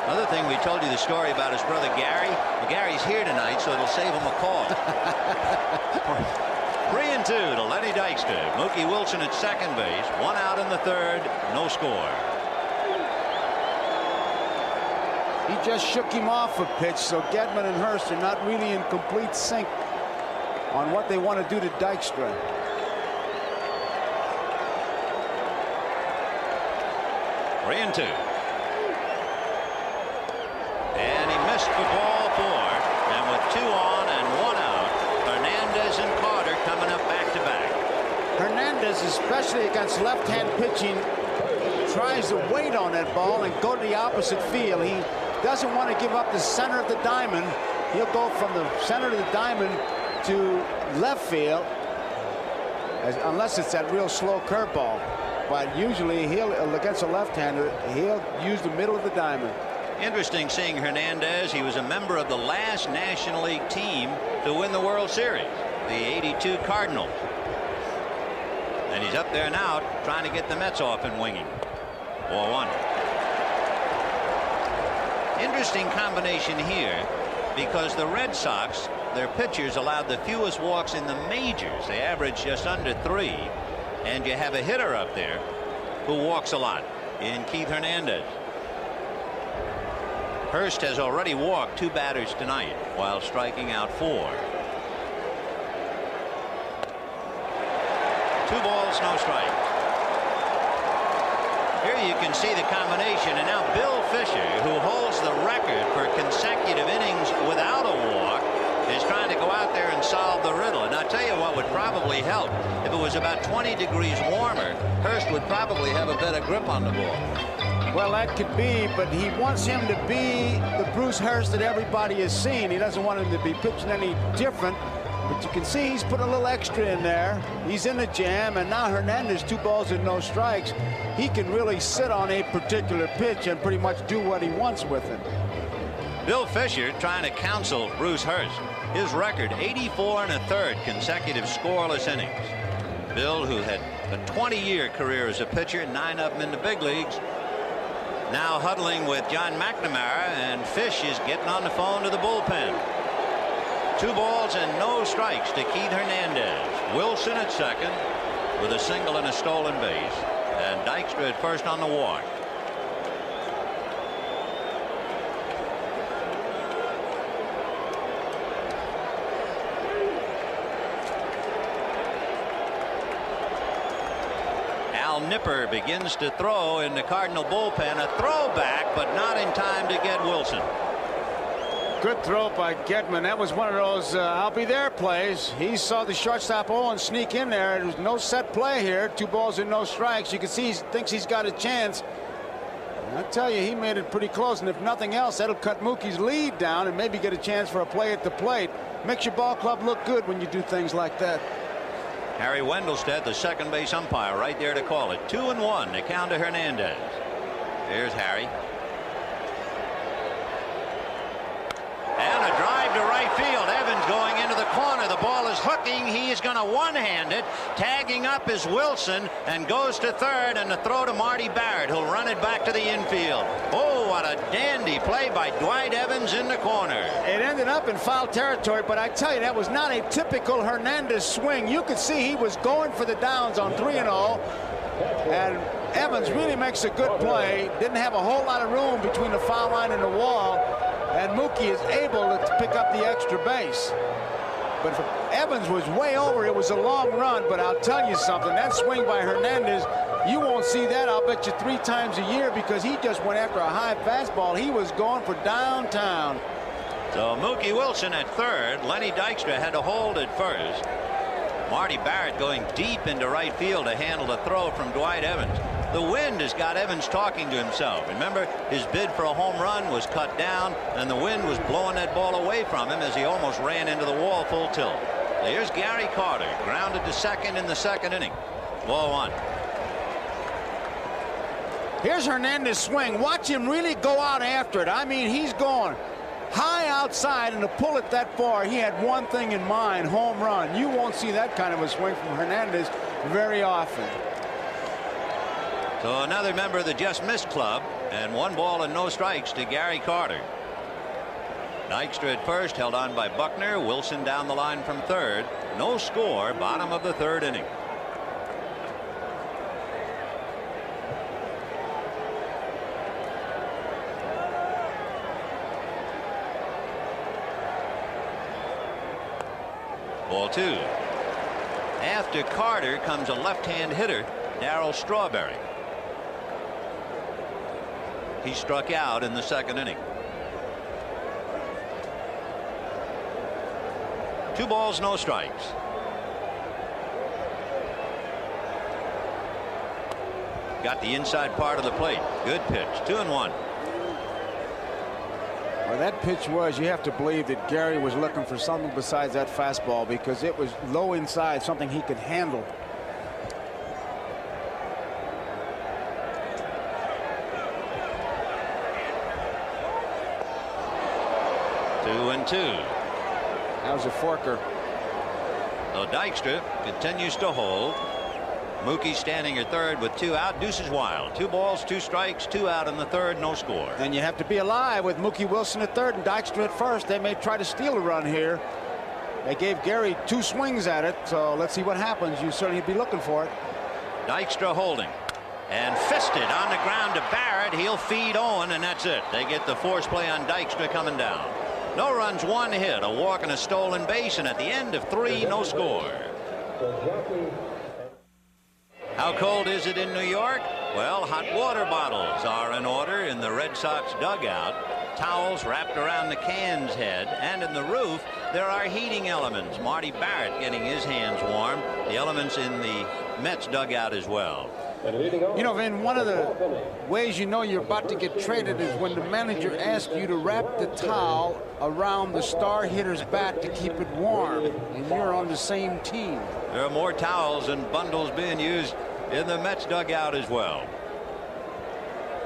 Another thing, we told you the story about his brother Gary. Well, Gary's here tonight, so it'll save him a call. 3-2 to Lenny Dykstra. Mookie Wilson at second base. 1 out in the third. No score. He just shook him off a pitch, so Gedman and Hurst are not really in complete sync on what they want to do to Dykstra. Three and 2. And he missed for ball 4. And with 2 on and 1 out, Hernandez and Carter coming up back-to-back. Hernandez, especially against left-hand pitching, tries to wait on that ball and go to the opposite field. He doesn't want to give up the center of the diamond. He'll go from the center of the diamond to left field, unless it's that real slow curveball. But usually he'll, against a left-hander, he'll use the middle of the diamond. Interesting seeing Hernandez. He was a member of the last National League team to win the World Series, the '82 Cardinals. And he's up there now trying to get the Mets off and winging. 4-1. Interesting combination here, because the Red Sox, their pitchers allowed the fewest walks in the majors. They average just under 3. And you have a hitter up there who walks a lot in Keith Hernandez. Hurst has already walked 2 batters tonight while striking out 4. 2 balls, no strike. Here you can see the combination, and now Bill Fisher, who holds the record for consecutive innings without a walk, is trying to go out there and solve the riddle. And I'll tell you what would probably help. If it was about 20 degrees warmer, Hurst would probably have a better grip on the ball. Well, that could be, but he wants him to be the Bruce Hurst that everybody has seen. He doesn't want him to be pitching any different. But you can see he's put a little extra in there. He's in the jam, and now Hernandez, 2 balls and no strikes. He can really sit on a particular pitch and pretty much do what he wants with it. Bill Fisher trying to counsel Bruce Hurst. His record, 84 1/3 consecutive scoreless innings. Bill, who had a 20-year career as a pitcher, 9 of them in the big leagues, now huddling with John McNamara, and Fish is getting on the phone to the bullpen. 2 balls and no strikes to Keith Hernandez. Wilson at second with a single and a stolen base, and Dykstra at first on the walk. Nipper begins to throw in the Cardinal bullpen. A throwback, but not in time to get Wilson. Good throw by Gedman. That was one of those I'll be there plays. He saw the shortstop Owen sneak in there. There was no set play here. 2 balls and no strikes. You can see he thinks he's got a chance. And I tell you, he made it pretty close, and if nothing else, that'll cut Mookie's lead down and maybe get a chance for a play at the plate. Makes your ball club look good when you do things like that. Harry Wendelstedt, the second base umpire, right there to call it. 2-1 to count to Hernandez. Here's Harry. And a drive to right field. Evans going into the corner. The ball is hooking. He is going to one-hand it. Tagging up is Wilson, and goes to third, and the throw to Marty Barrett, who'll run it back to the infield. Oh, what a dandy play by Dwight Evans in the corner. It ended up in foul territory, but I tell you, that was not a typical Hernandez swing. You could see he was going for the downs on 3-0. And Evans really makes a good play. Didn't have a whole lot of room between the foul line and the wall. And Mookie is able to pick up the extra base. But Evans was way over. It was a long run, but I'll tell you something. That swing by Hernandez, you won't see that, I'll bet you, 3 times a year, because he just went after a high fastball. He was going for downtown. So Mookie Wilson at third. Lenny Dykstra had to hold at first. Marty Barrett going deep into right field to handle the throw from Dwight Evans. The wind has got Evans talking to himself. Remember, his bid for a home run was cut down, and the wind was blowing that ball away from him as he almost ran into the wall full tilt. So here's Gary Carter, grounded to second in the second inning. Ball 1. Here's Hernandez swing. Watch him really go out after it. I mean, he's going high outside, and to pull it that far, he had one thing in mind: home run. You won't see that kind of a swing from Hernandez very often. So another member of the Just Missed Club, and 1 ball and no strikes to Gary Carter. Dykstra at first, held on by Buckner. Wilson down the line from third. No score, bottom of the 3rd inning. Ball 2. After Carter comes a left-hand hitter, Darryl Strawberry. He struck out in the 2nd inning. 2 balls, no strikes. Got the inside part of the plate. Good pitch. 2-1. Well, that pitch was, you have to believe that Gary was looking for something besides that fastball, because it was low inside, something he could handle. 2-2. That was a forker. So Dykstra continues to hold. Mookie standing at third with 2 out. Deuces wild. 2 balls, 2 strikes, 2 out in the 3rd, no score. And you have to be alive with Mookie Wilson at third and Dykstra at first. They may try to steal a run here. They gave Gary 2 swings at it, so let's see what happens. You certainly be looking for it. Dykstra holding and fisted on the ground to Barrett. He'll feed Owen, and that's it. They get the force play on Dykstra coming down. No runs, 1 hit, a walk and a stolen base, and at the end of 3, no score. How cold is it in New York? Well, hot water bottles are in order in the Red Sox dugout. Towels wrapped around the can's head, and in the roof there are heating elements. Marty Barrett getting his hands warm. The elements in the Mets dugout as well. You know, Vin, one of the ways you know you're about to get traded is when the manager asks you to wrap the towel around the star hitter's bat to keep it warm, and you're on the same team. There are more towels and bundles being used in the Mets dugout as well.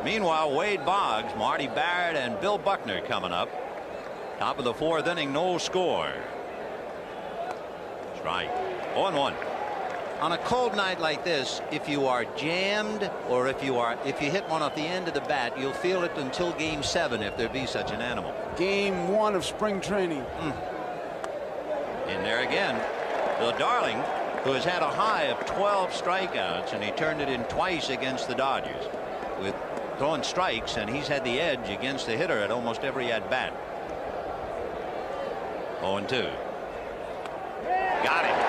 Meanwhile, Wade Boggs, Marty Barrett, and Bill Buckner coming up. Top of the 4th inning, no score. Strike. 0-1. On a cold night like this, if you are jammed or if you hit one off the end of the bat, you'll feel it until Game 7 if there be such an animal. Game 1 of spring training. In there again. Bill Darling, who has had a high of 12 strikeouts, and he turned it in twice against the Dodgers with throwing strikes, and he's had the edge against the hitter at almost every at bat. 0-2. Got him.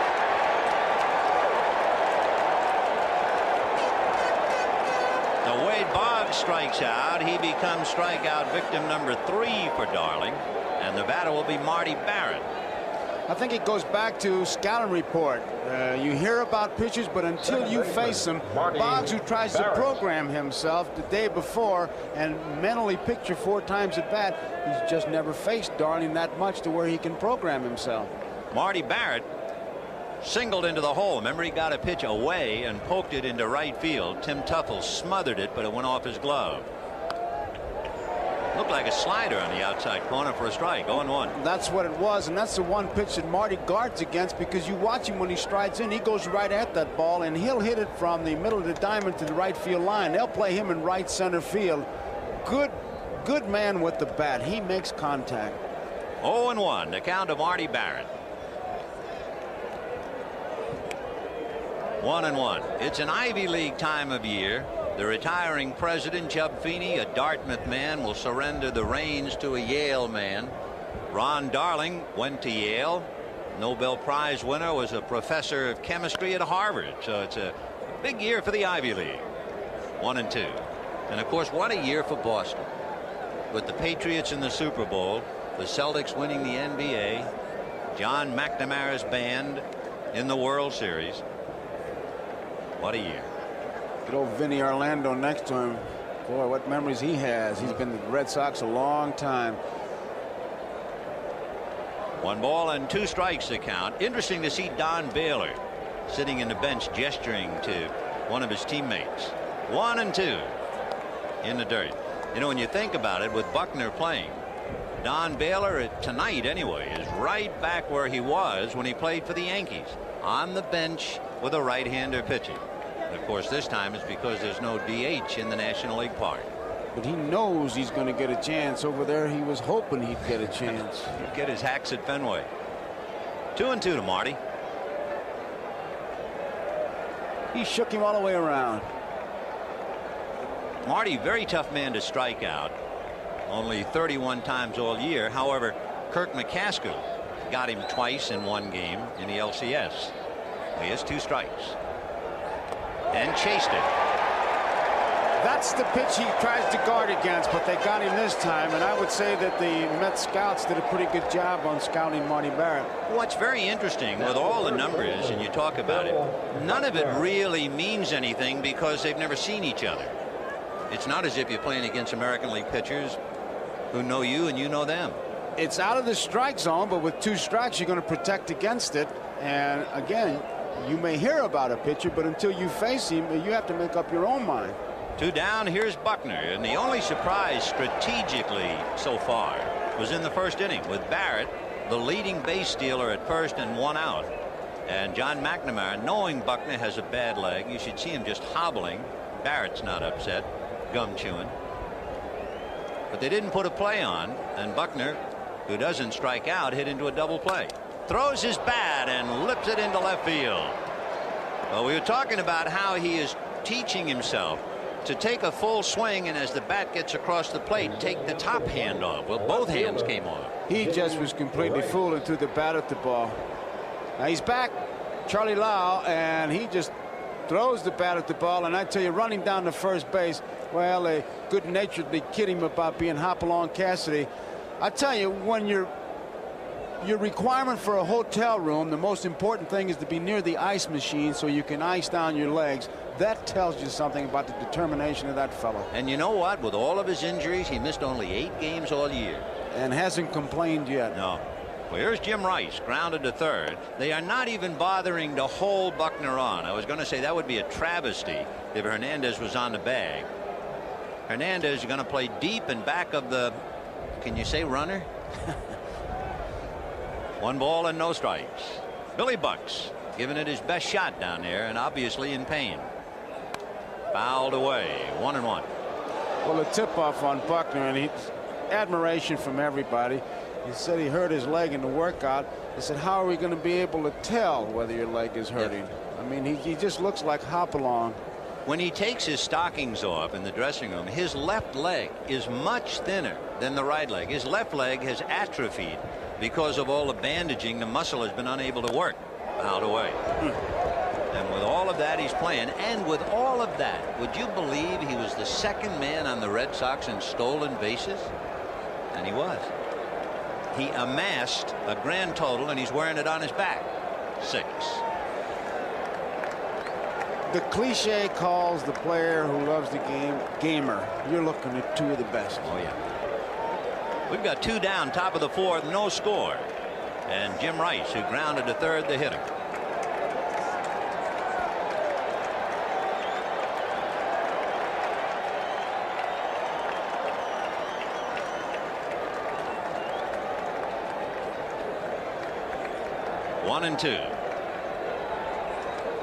So Wade Boggs strikes out. He becomes strikeout victim number 3 for Darling, and the batter will be Marty Barrett. I think it goes back to scouting report. You hear about pitchers, but until you face them, Boggs, who tries to program himself the day before and mentally picture 4 times at bat, he's just never faced Darling that much to where he can program himself. Marty Barrett singled into the hole. Remember, he got a pitch away and poked it into right field. Tim Tuffle smothered it, but it went off his glove. Looked like a slider on the outside corner for a strike. 0-1. That's what it was, and that's the one pitch that Marty guards against, because you watch him when he strides in, he goes right at that ball, and he'll hit it from the middle of the diamond to the right field line. They'll play him in right center field. Good man with the bat. He makes contact. 0-1, the count of Marty Barrett. 1-1. It's an Ivy League time of year. The retiring president, Chub Feeney, a Dartmouth man, will surrender the reins to a Yale man. Ron Darling went to Yale. Nobel Prize winner, was a professor of chemistry at Harvard. So it's a big year for the Ivy League. 1-2. And of course, what a year for Boston. With the Patriots in the Super Bowl, the Celtics winning the NBA, John McNamara's band in the World Series. What a year. Good old Vinny Orlando next to him. Boy, what memories he has. He's been with the Red Sox a long time. 1 ball and 2 strikes to count. Interesting to see Don Baylor sitting in the bench gesturing to one of his teammates. 1-2 in the dirt. You know, when you think about it, with Buckner playing, Don Baylor tonight anyway is right back where he was when he played for the Yankees, on the bench with a right-hander pitching. And of course, this time it's because there's no DH in the National League Park. But he knows he's going to get a chance. Over there, he was hoping he'd get a chance. He'd get his hacks at Fenway. 2-2 to Marty. He shook him all the way around. Marty, very tough man to strike out. Only 31 times all year. However, Kirk McCaskill got him twice in one game in the LCS. He has 2 strikes. And chased it. That's the pitch he tries to guard against, but they got him this time, and I would say that the Mets scouts did a pretty good job on scouting Marty Barrett. What's very interesting with all the numbers, and you talk about it, none of it really means anything because they've never seen each other. It's not as if you're playing against American League pitchers who know you and you know them. It's out of the strike zone, but with 2 strikes, you're going to protect against it. And again, you may hear about a pitcher, but until you face him, you have to make up your own mind. 2 down. Here's Buckner, and the only surprise strategically so far was in the first inning with Barrett, the leading base stealer at first and 1 out. And John McNamara, knowing Buckner has a bad leg, you should see him just hobbling. Barrett's not upset, gum chewing. But they didn't put a play on, and Buckner, who doesn't strike out, hit into a double play. Throws his bat and lips it into left field. Well, we were talking about how he is teaching himself to take a full swing, and as the bat gets across the plate, take the top hand off. Well, both hands came off. He just was completely fooled and threw the bat at the ball. Now he's back, Charlie Lau, and he just throws the bat at the ball, and I tell you, running down to first base, well, they good-naturedly kid him about being Hopalong Cassidy. I tell you, when your requirement for a hotel room, the most important thing is to be near the ice machine so you can ice down your legs. That tells you something about the determination of that fellow. And you know what? With all of his injuries, he missed only 8 games all year. And hasn't complained yet. No. Well, here's Jim Rice, grounded to third. They are not even bothering to hold Buckner on. I was going to say that would be a travesty if Hernandez was on the bag. Hernandez is going to play deep in back of the, can you say runner? 1 ball and no strikes. Billy Bucks giving it his best shot down there, and obviously in pain. Fouled away. 1-1. Well, a tip-off on Buckner, and admiration from everybody. He said he hurt his leg in the workout. He said, how are we going to be able to tell whether your leg is hurting? Yep. I mean, he just looks like Hopalong. When he takes his stockings off in the dressing room, his left leg is much thinner than the right leg. His left leg has atrophied because of all the bandaging. The muscle has been unable to work. Fouled away. And with all of that, he's playing. And with all of that, would you believe he was the second man on the Red Sox in stolen bases? And he was. He amassed a grand total, and he's wearing it on his back. 6. The cliche calls the player who loves the game gamer. You're looking at 2 of the best. Oh, yeah. We've got 2 down, top of the 4th, no score. And Jim Rice, who grounded to third, the hitter. One and 2.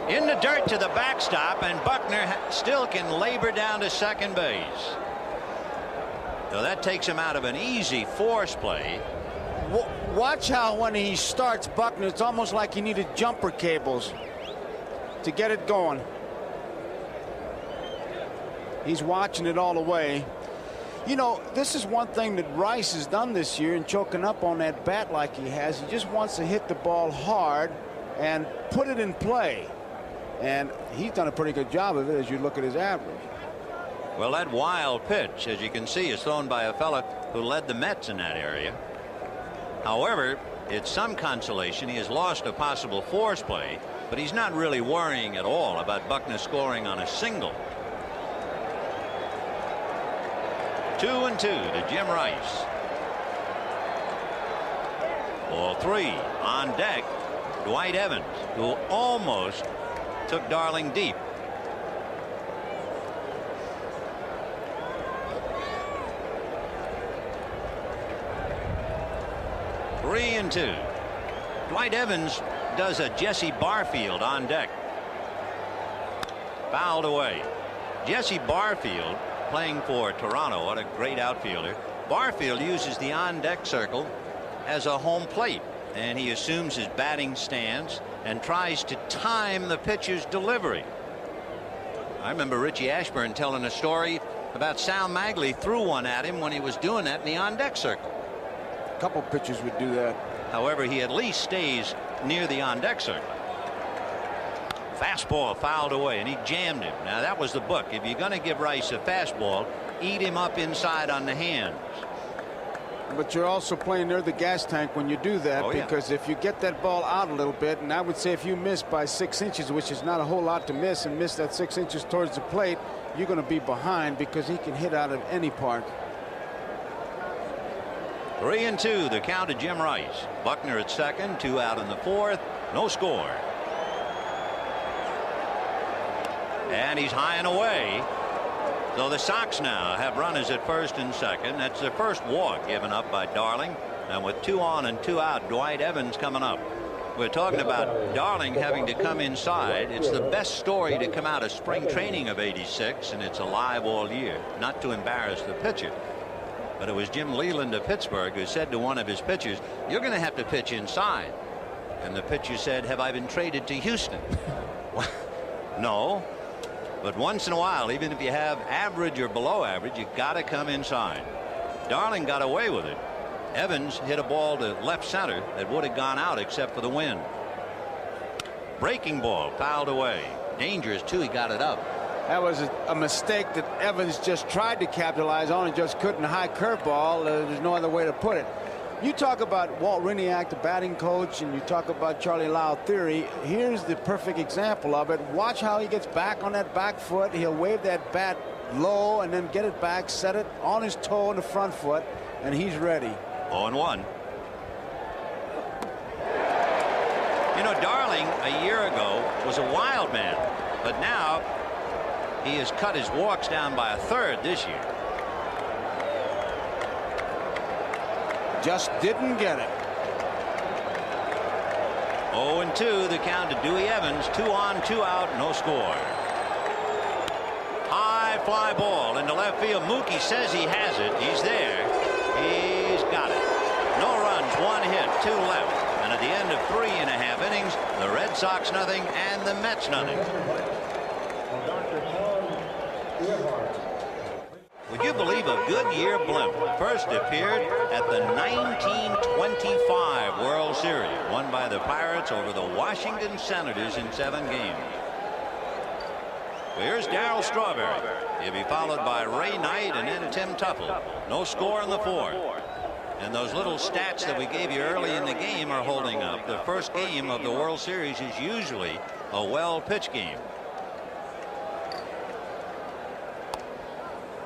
In the dirt to the backstop, and Buckner still can labor down to second base. So that takes him out of an easy force play. Watch how when he starts, Buckner, it's almost like he needed jumper cables. to get it going. He's watching it all the way. You know, this is one thing that Rice has done this year in choking up on that bat like he has. He just wants to hit the ball hard and put it in play. And he's done a pretty good job of it as you look at his average. Well, that wild pitch, as you can see, is thrown by a fella who led the Mets in that area. However, it's some consolation he has lost a possible force play, but he's not really worrying at all about Buckner scoring on a single. 2-2 to Jim Rice. Ball 3 on deck. Dwight Evans, who almost took Darling deep. Three and 2. Dwight Evans does a Jesse Barfield on deck. Fouled away. Jesse Barfield, playing for Toronto, what a great outfielder. Barfield uses the on-deck circle as a home plate, and he assumes his batting stance and tries to time the pitcher's delivery. I remember Richie Ashburn telling a story about Sal Magley threw one at him when he was doing that in the on-deck circle. A couple pitchers would do that. However, he at least stays near the on-deck circle. Fastball fouled away, and he jammed him. Now, that was the book. If you're going to give Rice a fastball, eat him up inside on the hands. But you're also playing near the gas tank when you do that, because if you get that ball out a little bit, and I would say if you miss by 6 inches, which is not a whole lot to miss, and miss that 6 inches towards the plate, you're going to be behind because he can hit out of any park. 3-2 the count to Jim Rice. Buckner at second, 2 out in the 4th, no score. And he's high and away. So the Sox now have runners at first and second. That's the first walk given up by Darling. And with 2 on and 2 out, Dwight Evans coming up. We're talking about Darling having to come inside. It's the best story to come out of spring training of '86, and it's alive all year. Not to embarrass the pitcher, but it was Jim Leland of Pittsburgh who said to one of his pitchers, "You're going to have to pitch inside." And the pitcher said, "Have I been traded to Houston?" No. But once in a while, even if you have average or below average, you got to come inside. Darling got away with it. Evans hit a ball to left center that would have gone out except for the wind. Breaking ball fouled away. Dangerous too. He got it up. That was a mistake that Evans just tried to capitalize on and just couldn't. High curveball. There's no other way to put it. You talk about Walt Riniak, the batting coach, and you talk about Charlie Lau theory. Here's the perfect example of it. Watch how he gets back on that back foot. He'll wave that bat low and then get it back, set it on his toe in the front foot, and he's ready. 0-1. You know, Darling a year ago was a wild man, but now he has cut his walks down by a third this year. Just didn't get it. 0-2 the count to Dewey Evans. 2 on, 2 out, no score. High fly ball into left field. Mookie says he has it. He's there. He's got it. No runs, 1 hit, 2 left. And at the end of 3.5 innings, the Red Sox nothing and the Mets nothing. Would you believe a Goodyear blimp first appeared at the 1925 World Series, won by the Pirates over the Washington Senators in 7 games? Here's Darryl Strawberry. He'll be followed by Ray Knight and then Tim Tuffle. No score in the 4th. And those little stats that we gave you early in the game are holding up. The first game of the World Series is usually a well-pitched game.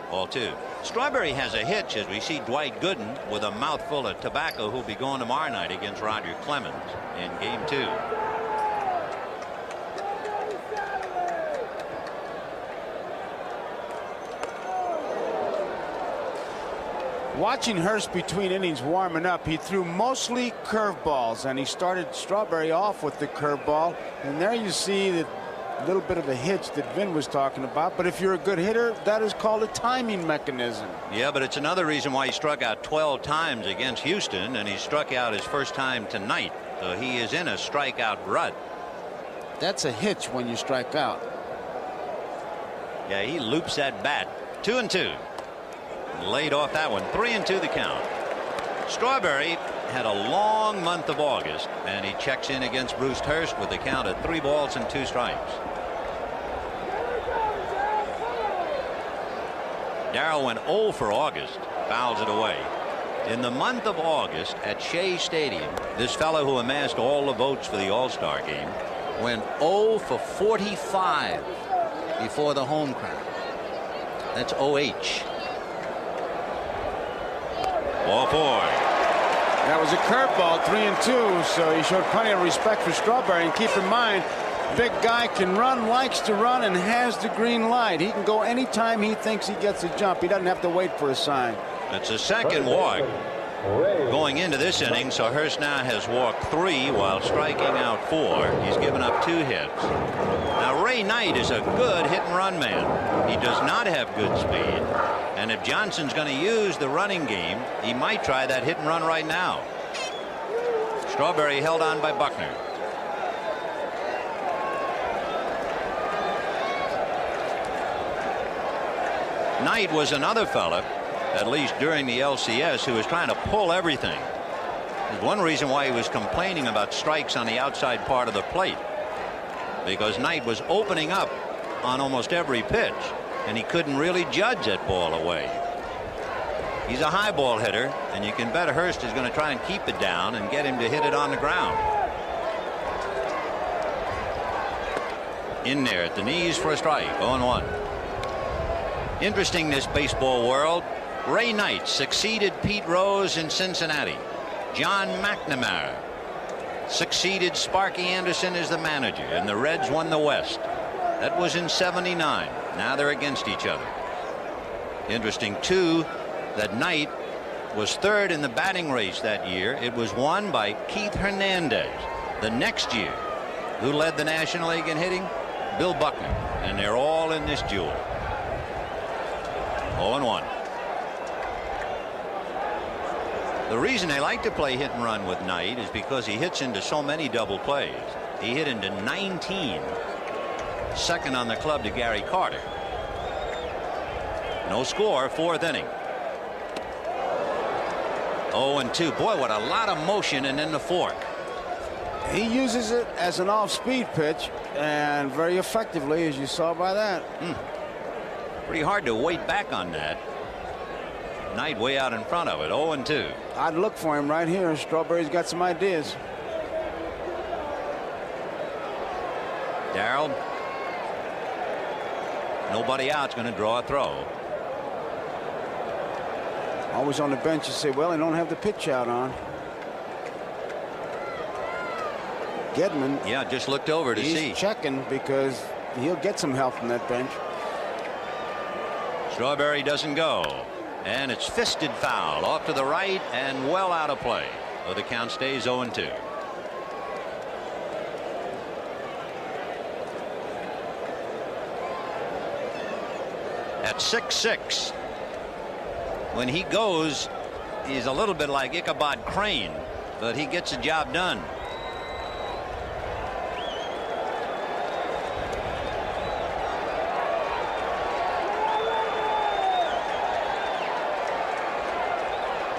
0-2. Strawberry has a hitch as we see Dwight Gooden with a mouthful of tobacco, who'll be going tomorrow night against Roger Clemens in game 2. Watching Hurst between innings warming up, he threw mostly curveballs, and he started Strawberry off with the curveball, and there you see that little bit of a hitch that Vin was talking about. But if you're a good hitter, that is called a timing mechanism. Yeah, but it's another reason why he struck out 12 times against Houston, and he struck out his first time tonight. So he is in a strikeout rut. That's a hitch when you strike out. Yeah, he loops that bat. 2-2. Laid off that one. 3-2 the count. Strawberry had a long month of August, and he checks in against Bruce Hurst with a count of 3 balls and 2 strikes. Darrell went 0 for August, fouls it away. In the month of August at Shea Stadium, this fellow who amassed all the votes for the All-Star game went 0 for 45 before the home crowd. That's OH. Ball 4. That was a curveball, 3-2, so he showed plenty of respect for Strawberry. And keep in mind, big guy can run, likes to run, and has the green light. He can go anytime he thinks he gets a jump. He doesn't have to wait for a sign. That's a second walk going into this inning, so Hurst now has walked 3 while striking out 4. He's given up 2 hits. Now Ray Knight is a good hit-and-run man. He does not have good speed, and if Johnson's going to use the running game, he might try that hit-and-run right now. Strawberry held on by Buckner. Knight was another fella, at least during the LCS, who was trying to pull everything. There's one reason why he was complaining about strikes on the outside part of the plate, because Knight was opening up on almost every pitch, and he couldn't really judge that ball away. He's a high ball hitter, and you can bet Hurst is going to try and keep it down and get him to hit it on the ground. In there at the knees for a strike. 0-1. Interesting, this baseball world. Ray Knight succeeded Pete Rose in Cincinnati. John McNamara succeeded Sparky Anderson as the manager, and the Reds won the West. That was in '79. Now they're against each other. Interesting, too, that Knight was 3rd in the batting race that year. It was won by Keith Hernandez. The next year, who led the National League in hitting? Bill Buckner. And they're all in this duel. 0-1. The reason they like to play hit and run with Knight is because he hits into so many double plays. He hit into 19, second on the club to Gary Carter. No score, 4th inning. 0-2. Boy, what a lot of motion, and then the fork. He uses it as an off-speed pitch, and very effectively, as you saw by that. Pretty hard to wait back on that. Knight way out in front of it. 0-2. I'd look for him right here. Strawberry's got some ideas. Darrell. Nobody out's going to draw a throw. Always on the bench, you say, well, they don't have the pitch out on. Gedman. Yeah, just looked over to see. He's checking because he'll get some help from that bench. Strawberry doesn't go. And it's fisted foul off to the right and well out of play. So the count stays 0-2. At 6-6. When he goes, he's a little bit like Ichabod Crane, but he gets the job done.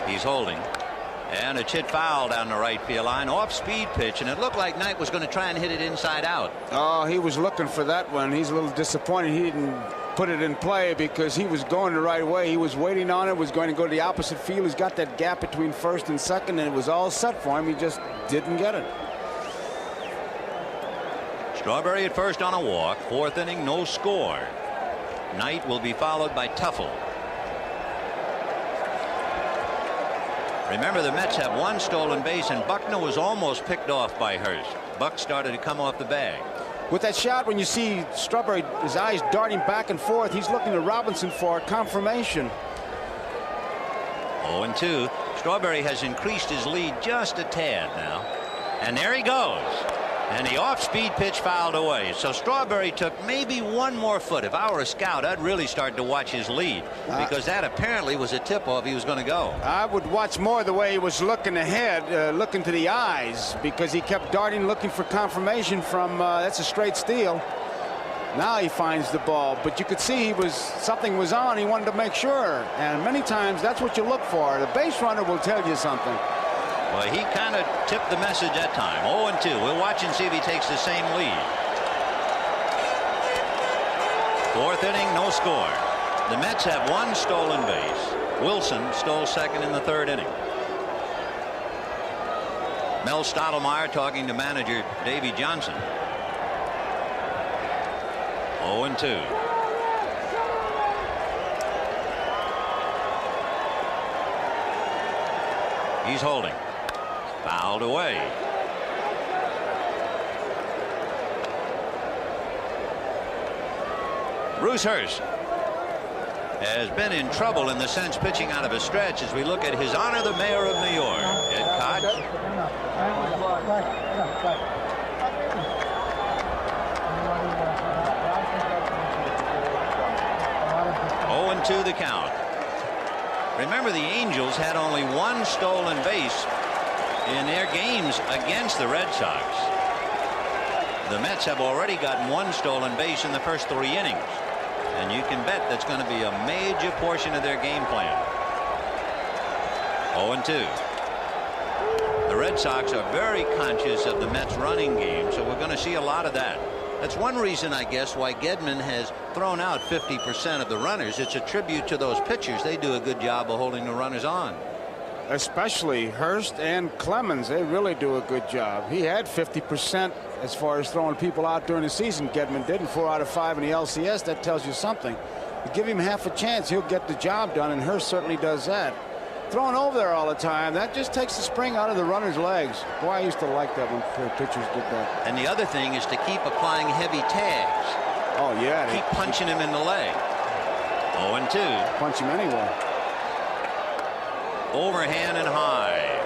He's holding, and it's hit foul down the right field line, off speed pitch, and it looked like Knight was going to try and hit it inside out. Oh, he was looking for that one. He's a little disappointed he didn't put it in play because he was going the right way. He was waiting on it, was going to go to the opposite field. He's got that gap between first and second, and it was all set for him. He just didn't get it. Strawberry at first on a walk. 4th inning, no score. Knight will be followed by Tuffle. Remember, the Mets have 1 stolen base, and Buckner was almost picked off by Hurst. Buck started to come off the bag. With that shot, when you see Strawberry, his eyes darting back and forth, he's looking to Robinson for confirmation. 0-2. Strawberry has increased his lead just a tad now. And there he goes. And the off-speed pitch fouled away. So Strawberry took maybe one more foot. If I were a scout, I'd really start to watch his lead, because that apparently was a tip-off he was going to go. I would watch more the way he was looking ahead, looking to the eyes, because he kept darting, looking for confirmation from that's a straight steal. Now he finds the ball, but you could see something was on. He wanted to make sure, and many times that's what you look for. The base runner will tell you something. Well, he kind of tipped the message that time. 0-2. We'll watch and see if he takes the same lead. Fourth inning, no score. The Mets have one stolen base. Wilson stole second in the third inning. Mel Stottlemyre talking to manager Davey Johnson. 0-2. He's holding. Fouled away. Bruce Hurst has been in trouble in the sense pitching out of a stretch as we look at his honor the mayor of New York. Ed Koch. 0-2 the count. Remember, the Angels had only one stolen base in their games against the Red Sox. The Mets have already gotten one stolen base in the first 3 innings, and you can bet that's going to be a major portion of their game plan. 0-2. The Red Sox are very conscious of the Mets running game, so we're going to see a lot of that. That's one reason, I guess, why Gedman has thrown out 50% of the runners. It's a tribute to those pitchers. They do a good job of holding the runners on. Especially Hurst and Clemens. They really do a good job. He had 50% as far as throwing people out during the season. Gedman didn't. 4 out of 5 in the LCS. That tells you something. You give him half a chance, he'll get the job done, and Hurst certainly does that. Throwing over there all the time, that just takes the spring out of the runner's legs. Boy, I used to like that when pitchers did that. And the other thing is to keep applying heavy tags. Oh, yeah. Keep punching him in the leg. 0-2. Punch him anywhere. Overhand and high.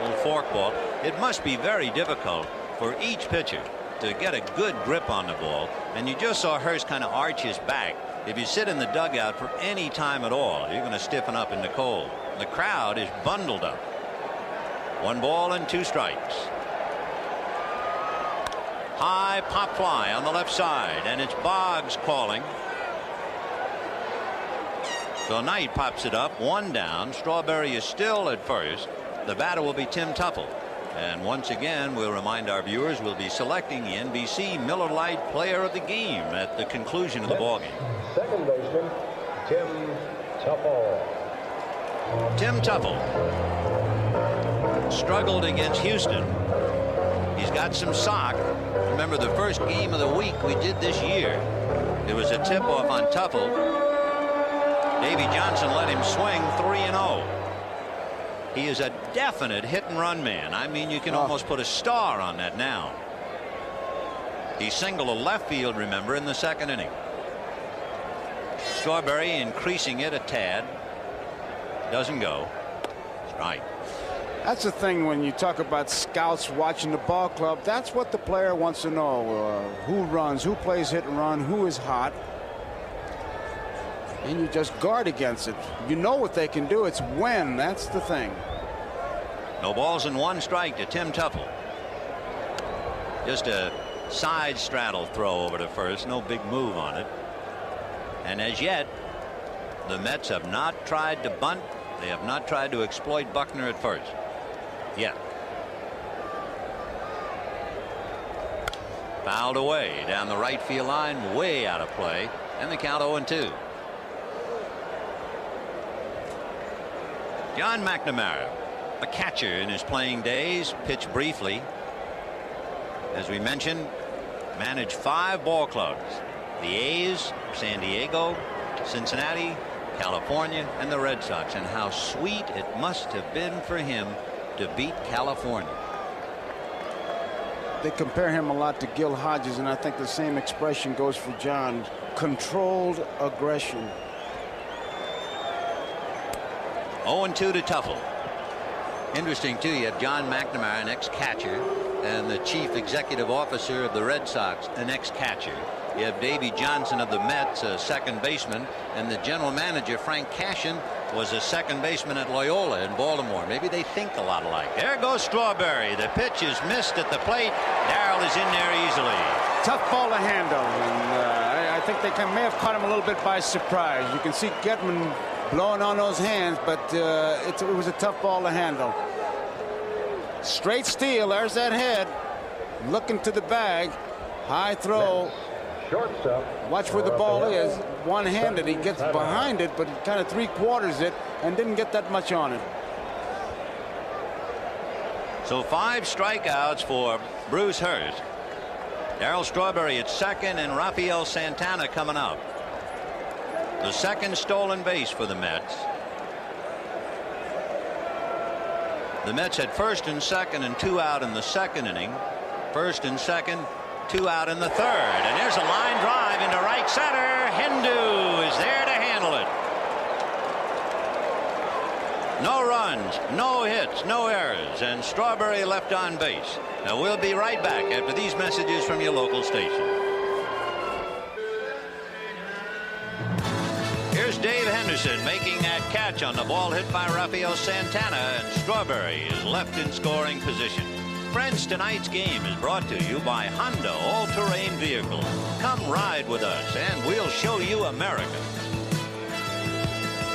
Little forkball. It must be very difficult for each pitcher to get a good grip on the ball. And you just saw Hurst kind of arch his back. If you sit in the dugout for any time at all, you're going to stiffen up in the cold. The crowd is bundled up. 1 ball and 2 strikes. High pop fly on the left side, and it's Boggs calling. So Knight pops it up, 1 down. Strawberry is still at first. The batter will be Tim Tuffle. And once again, we'll remind our viewers we'll be selecting the NBC Miller Lite Player of the Game at the conclusion of the ballgame. Second baseman, Tim Tuffle. Tim Tuffle struggled against Houston. He's got some sock. Remember, the first game of the week we did this year, it was a tip-off on Tuffle. Davey Johnson let him swing 3-0. He is a definite hit-and-run man. I mean, you can almost put a star on that now. He singled a left field, remember, in the second inning. Strawberry increasing it a tad. Doesn't go. Strike. That's the thing when you talk about scouts watching the ball club. That's what the player wants to know. Who runs, who plays hit and run, who is hot. And you just guard against it. You know what they can do. It's when. That's the thing. No balls and 1 strike to Tim Tuffle. Just a side straddle throw over to first. No big move on it. And as yet, the Mets have not tried to bunt. They have not tried to exploit Buckner at first. Yet. Fouled away down the right field line, way out of play, and the count 0-2. John McNamara, a catcher in his playing days, pitched briefly. As we mentioned, managed 5 ball clubs: the A's, San Diego, Cincinnati, California, and the Red Sox. And how sweet it must have been for him to beat California. They compare him a lot to Gil Hodges, and I think the same expression goes for John. Controlled aggression. 0-2 to Tuffle. Interesting, too. You have John McNamara, an ex-catcher, and the chief executive officer of the Red Sox, an ex-catcher. You have Davey Johnson of the Mets, a second baseman, and the general manager, Frank Cashin, was a second baseman at Loyola in Baltimore. Maybe they think a lot alike. There goes Strawberry. The pitch is missed at the plate. Darrell is in there easily. Tough ball to handle, and I think they may have caught him a little bit by surprise. You can see Gedman blowing on those hands, but it was a tough ball to handle. Straight steal. There's that head. Looking to the bag. High throw. Shortstop. Watch where the ball is. One-handed. He gets behind it, but he kind of three-quarters it and didn't get that much on it. So 5 strikeouts for Bruce Hurst. Darrell Strawberry at second, and Rafael Santana coming up. The second stolen base for the Mets. The Mets had first and second and 2 out in the second inning. First and second, 2 out in the third. And there's a line drive into right center. Hindu is there to handle it. No runs, no hits, no errors, and Strawberry left on base. Now we'll be right back after these messages from your local station. Here's Dave Henderson making that catch on the ball hit by Rafael Santana, and Strawberry is left in scoring position. Friends, tonight's game is brought to you by Honda All-Terrain Vehicles. Come ride with us and we'll show you America.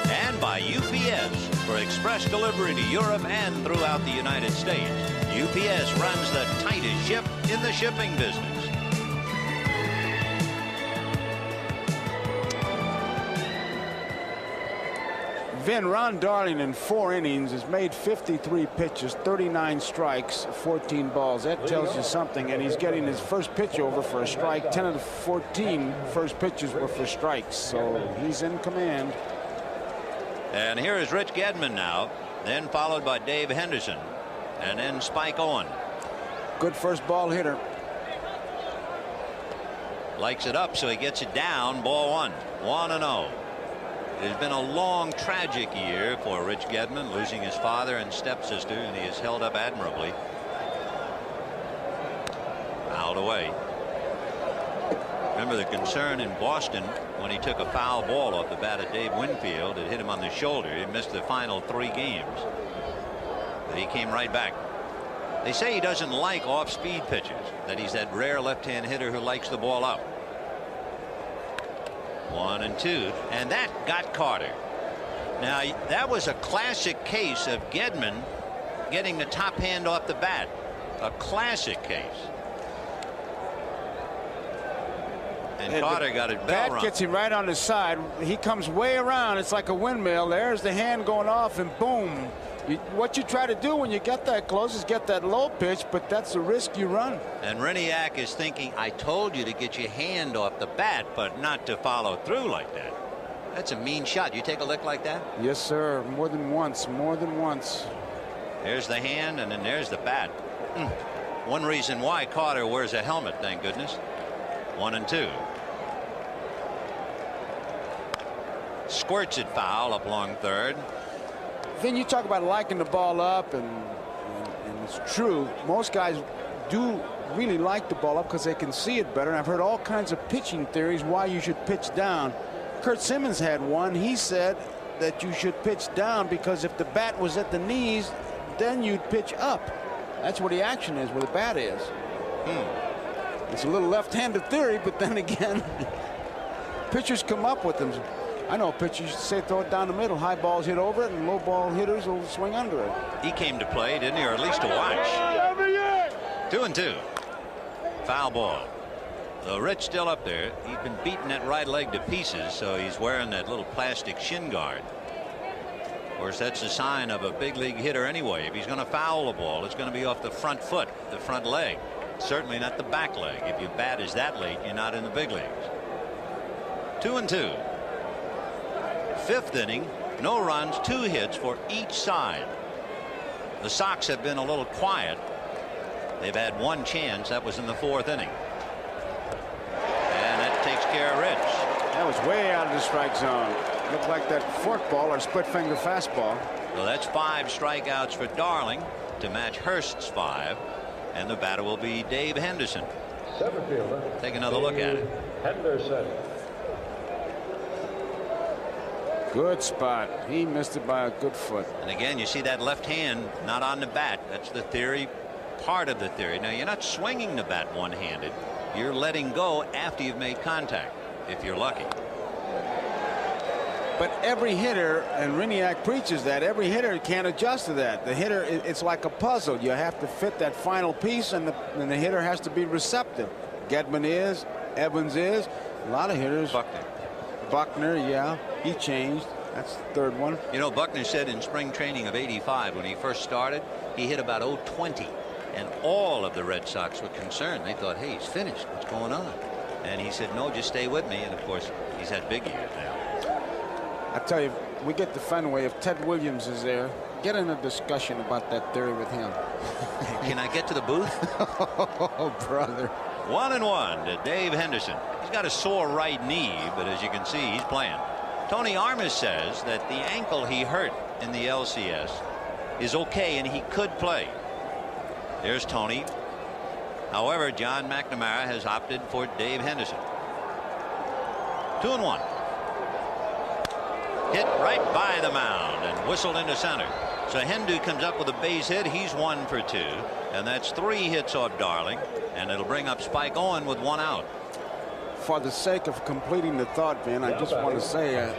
And by UPS for express delivery to Europe and throughout the United States. UPS runs the tightest ship in the shipping business. Vin, Ron Darling in 4 innings has made 53 pitches, 39 strikes, 14 balls. That tells you something. And he's getting his first pitch over for a strike. 10 of the 14 first pitches were for strikes. So he's in command. And here is Rich Gedman now, then followed by Dave Henderson, and then Spike Owen. Good first ball hitter. Likes it up, so he gets it down. Ball 1, 1-0. It has been a long, tragic year for Rich Gedman, losing his father and stepsister, and he has held up admirably. Fouled away. Remember the concern in Boston when he took a foul ball off the bat of Dave Winfield. It hit him on the shoulder. He missed the final 3 games. But he came right back. They say he doesn't like off-speed pitches, that he's that rare left-hand hitter who likes the ball up. 1-2, and that got Carter. Now that was a classic case of Gedman getting the top hand off the bat. A classic case. And Carter got it bell rung. Bat gets him right on the side. He comes way around. It's like a windmill. There's the hand going off, and boom. What you try to do when you get that close is get that low pitch, but that's the risk you run. And Reniak is thinking, I told you to get your hand off the bat, but not to follow through like that. That's a mean shot. You take a lick like that? Yes, sir. More than once. More than once. There's the hand, and then there's the bat. One reason why Carter wears a helmet, thank goodness. 1-2. Squirts it foul up along third. Vin, you talk about liking the ball up, and it's true. Most guys do really like the ball up because they can see it better. And I've heard all kinds of pitching theories why you should pitch down. Kurt Simmons had one. He said that you should pitch down because if the bat was at the knees, then you'd pitch up. That's where the action is, where the bat is. It's a little left-handed theory, but then again, pitchers come up with them. I know pitchers say throw it down the middle. High balls hit over it, and low ball hitters will swing under it. He came to play, didn't he, or at least to watch. 2-2. Foul ball. So Rich still up there. He's been beating that right leg to pieces, so he's wearing that little plastic shin guard. Of course, that's a sign of a big league hitter anyway. If he's going to foul a ball, it's going to be off the front foot, the front leg. Certainly not the back leg. If your bat is that late, you're not in the big leagues. 2-2. 5th inning, no runs, 2 hits for each side. The Sox have been a little quiet. They've had 1 chance. That was in the 4th inning. And that takes care of Rich. That was way out of the strike zone. Looked like that forkball or split finger fastball. So that's 5 strikeouts for Darling to match Hurst's 5. And the batter will be Dave Henderson. Center fielder. Take another look at it. Henderson. Good spot. He missed it by a good foot. And again, you see that left hand not on the bat. That's the theory, part of the theory. Now, you're not swinging the bat one-handed. You're letting go after you've made contact, if you're lucky. But every hitter, and Riniak preaches that, every hitter can't adjust to that. The hitter, it's like a puzzle. You have to fit that final piece, and the hitter has to be receptive. Gedman is, Evans is, a lot of hitters. Buckner, yeah, he changed. That's the third one. You know, Buckner said in spring training of '85, when he first started, he hit about 0-20, and all of the Red Sox were concerned. They thought, hey, he's finished. What's going on? And he said, no, just stay with me. And of course, he's had big years now. I tell you, we get to Fenway. If Ted Williams is there, get in a discussion about that theory with him. Can I get to the booth? Oh, brother. 1-1 to Dave Henderson. He's got a sore right knee, but as you can see, he's playing. Tony Armas says that the ankle he hurt in the LCS is okay and he could play. There's Tony. However, John McNamara has opted for Dave Henderson. 2-1. Hit right by the mound and whistled into center. So Hendu comes up with a base hit. He's 1 for 2, and that's 3 hits off Darling, and it'll bring up Spike Owen with 1 out. For the sake of completing the thought, Vin, I just want to say,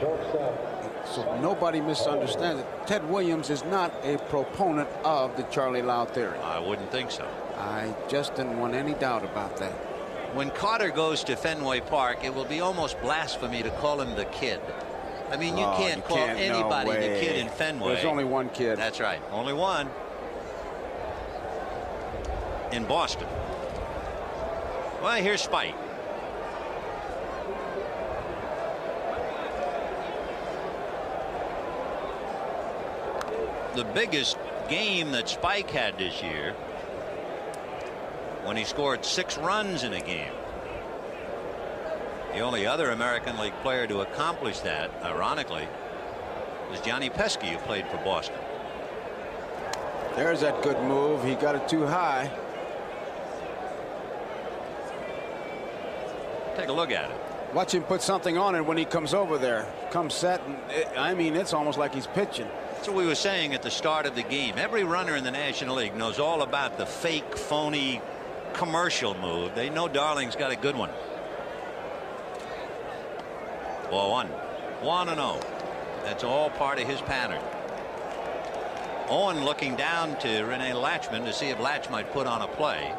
so nobody misunderstands it, Ted Williams is not a proponent of the Charlie Lau theory. I wouldn't think so. I just didn't want any doubt about that. When Carter goes to Fenway Park, it will be almost blasphemy to call him the kid. I mean, you can't call anybody the kid in Fenway. There's only one kid. That's right. Only one. In Boston. Well, here's Spike. The biggest game that Spike had this year, when he scored 6 runs in a game. The only other American League player to accomplish that, ironically, was Johnny Pesky, who played for Boston. There's that good move. He got it too high. Take a look at it. Watch him put something on it when he comes over there. Comes set, and I mean, it's almost like he's pitching. That's what we were saying at the start of the game. Every runner in the National League knows all about the fake, phony, commercial move. They know Darling's got a good one. Ball 1. 1-0. That's all part of his pattern. Owen looking down to Rene Latchman to see if Latch might put on a play.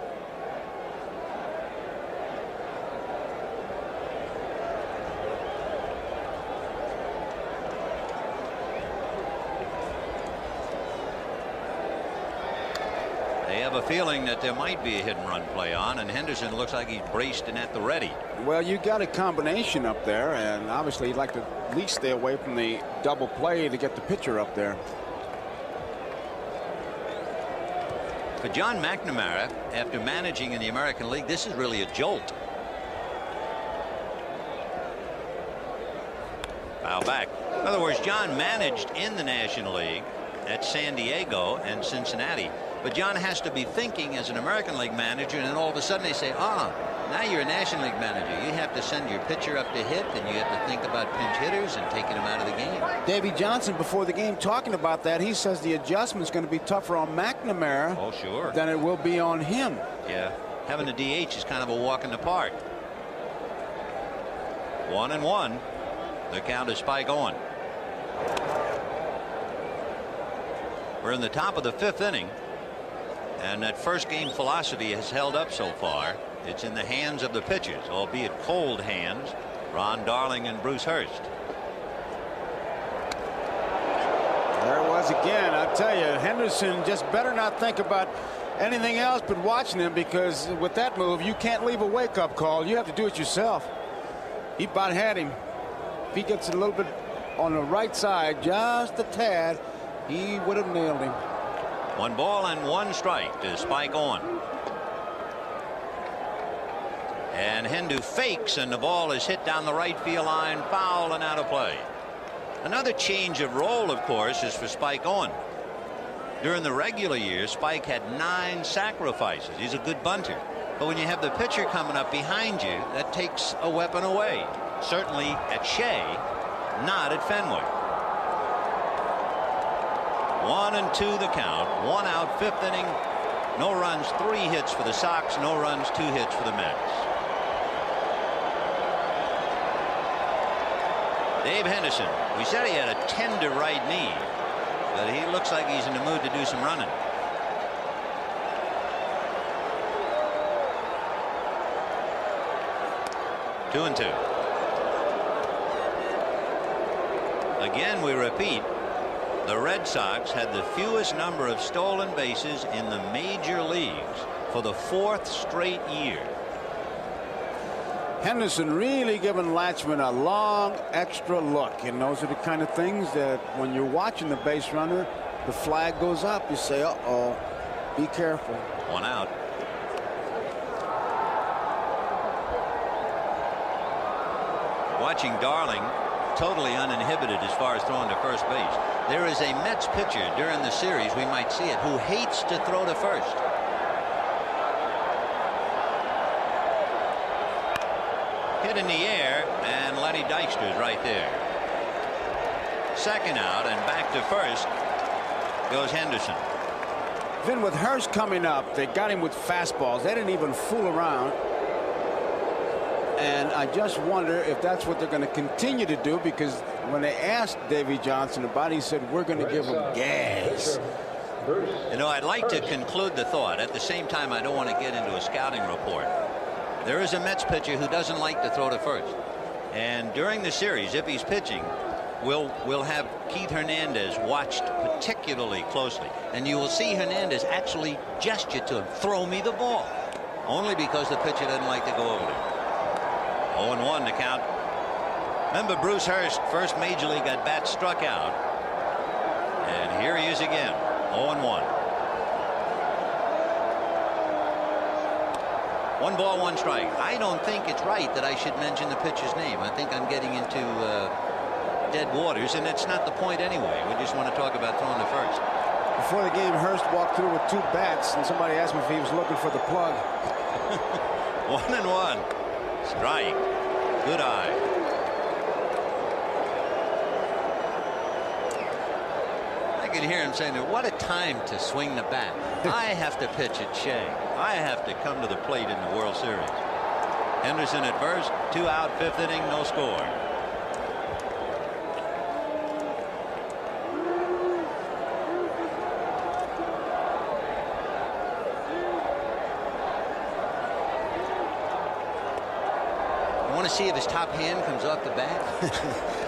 They have a feeling that there might be a hit and run play on, and Henderson looks like he's braced and at the ready. Well, you got a combination up there, and obviously he'd like to at least stay away from the double play to get the pitcher up there. For John McNamara, after managing in the American League, this is really a jolt. Foul back. In other words, John managed in the National League at San Diego and Cincinnati. But John has to be thinking as an American League manager, and then all of a sudden they say, now you're a National League manager. You have to send your pitcher up to hit, and you have to think about pinch hitters and taking them out of the game. Davey Johnson, before the game, talking about that, he says the adjustment's going to be tougher on McNamara than it will be on him. Yeah, having a DH is kind of a walk in the park. 1-1. The count is Spike Owen. We're in the top of the 5th inning. And that first game philosophy has held up so far. It's in the hands of the pitchers, albeit cold hands, Ron Darling and Bruce Hurst. There it was again. I tell you, Henderson just better not think about anything else but watching him, because with that move, you can't leave a wake-up call. You have to do it yourself. He about had him. If he gets a little bit on the right side, just a tad, he would have nailed him. 1 ball and 1 strike to Spike Owen. And Hendu fakes, and the ball is hit down the right field line, foul and out of play. Another change of role, of course, is for Spike Owen. During the regular year, Spike had 9 sacrifices. He's a good bunter. But when you have the pitcher coming up behind you, that takes a weapon away. Certainly at Shea, not at Fenway. 1-2 the count. 1 out, 5th inning. No runs, 3 hits for the Sox. No runs, 2 hits for the Mets. Dave Henderson. We said he had a tender right knee, but he looks like he's in the mood to do some running. Two and 2. Again, we repeat, the Red Sox had the fewest number of stolen bases in the major leagues for the 4th straight year. Henderson really giving Latchman a long extra look, and those are the kind of things that when you're watching the base runner, the flag goes up. You say, uh-oh, be careful. 1 out. Watching Darling totally uninhibited as far as throwing to first base. There is a Mets pitcher during the series, we might see it, who hates to throw to first. Hit in the air, and Lenny Dykstra's right there. 2nd out, and back to first goes Henderson. Then with Hurst coming up, they got him with fastballs. They didn't even fool around. And I just wonder if that's what they're going to continue to do, because when they asked Davey Johnson about it, he said, we're going to give him gas. You know, I'd like to conclude the thought. At the same time, I don't want to get into a scouting report. There is a Mets pitcher who doesn't like to throw to first. And during the series, if he's pitching, we'll have Keith Hernandez watched particularly closely. And you will see Hernandez actually gesture to him, throw me the ball. Only because the pitcher doesn't like to go over there. 0-1 to count. Remember Bruce Hurst, first major league at bat, struck out. And here he is again. 0-1. 1 ball, 1 strike. I don't think it's right that I should mention the pitcher's name. I think I'm getting into dead waters, and it's not the point anyway. We just want to talk about throwing to first. Before the game, Hurst walked through with 2 bats, and somebody asked me if he was looking for the plug. 1-1. Strike. Good eye. I can hear him saying, what a time to swing the bat. I have to pitch at Shea. I have to come to the plate in the World Series. Henderson at first, 2 out, 5th inning, no score. See if his top hand comes off the bat.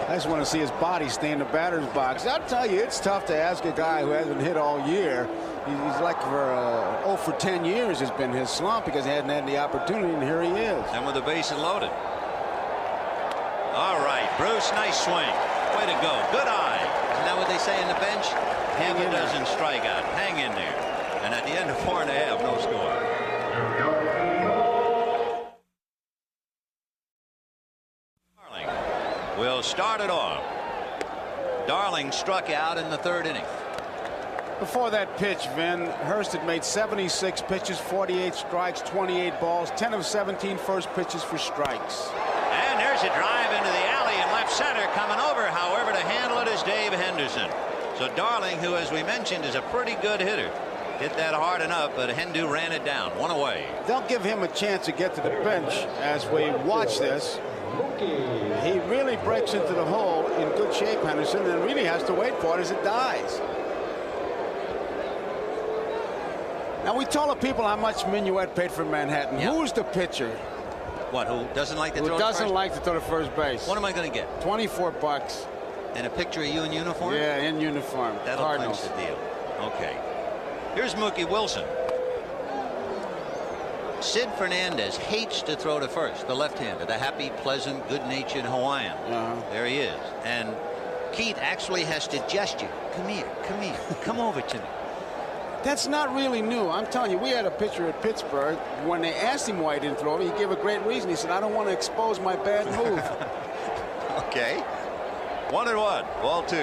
I just want to see his body stay in the batter's box. I'll tell you, it's tough to ask a guy who hasn't hit all year. He's like for 0 for 10 years has been his slump because he hadn't had the opportunity, and here he is. And with the bases loaded. All right, Bruce, nice swing. Way to go. Good eye. Isn't that what they say in the bench? Hang a dozen strikeout. Hang in there. And at the end of 4 1/2, no score. Will start it off. Darling struck out in the 3rd inning. Before that pitch, Vin, Hurst had made 76 pitches, 48 strikes, 28 balls, 10 of 17 first pitches for strikes. And there's a drive into the alley in left center. Coming over, however, to handle it is Dave Henderson. So Darling, who, as we mentioned, is a pretty good hitter, hit that hard enough, but Hendu ran it down. 1 away. They'll give him a chance to get to the bench as we watch this. He really breaks into the hole in good shape, Henderson, and really has to wait for it as it dies. Now, we told the people how much Minuet paid for Manhattan. Yep. Who's the pitcher? What, who doesn't like to throw Who to doesn't first? like to throw to first base? What am I going to get? $24. And a picture of you in uniform? Yeah, in uniform. That'll Cardinals. clinch the deal. Okay. Here's Mookie Wilson. Sid Fernandez hates to throw to first, the left-hander, the happy, pleasant, good-natured Hawaiian. There he is. And Keith actually has to gesture. Come here, come over to me. That's not really new. I'm telling you, we had a pitcher at Pittsburgh. When they asked him why he didn't throw it, he gave a great reason. He said, I don't want to expose my bad move. Okay. 1-1, ball 2.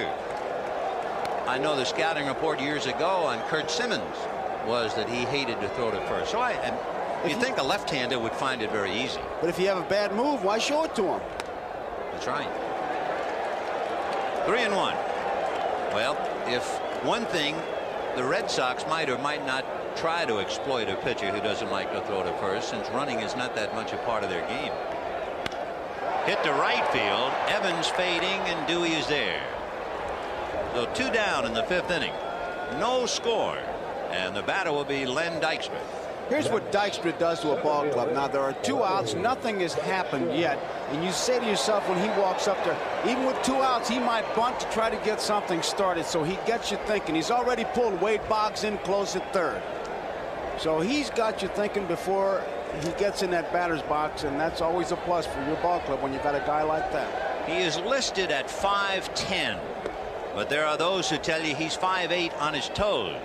I know the scouting report years ago on Kurt Simmons was that he hated to throw to first. So you'd think a left-hander would find it very easy. But if you have a bad move, why show it to him? That's right. 3-1. Well, if one thing, the Red Sox might or might not try to exploit a pitcher who doesn't like to throw to first, since running is not that much a part of their game. Hit to right field. Evans fading, and Dewey is there. So 2 down in the 5th inning. No score, and the batter will be Len Dykstra. Here's what Dykstra does to a ball club. Now, there are 2 outs. Nothing has happened yet. And you say to yourself when he walks up there, even with 2 outs, he might bunt to try to get something started. So he gets you thinking. He's already pulled Wade Boggs in close at 3rd. So he's got you thinking before he gets in that batter's box, and that's always a plus for your ball club when you got a guy like that. He is listed at 5'10", but there are those who tell you he's 5'8" on his toes.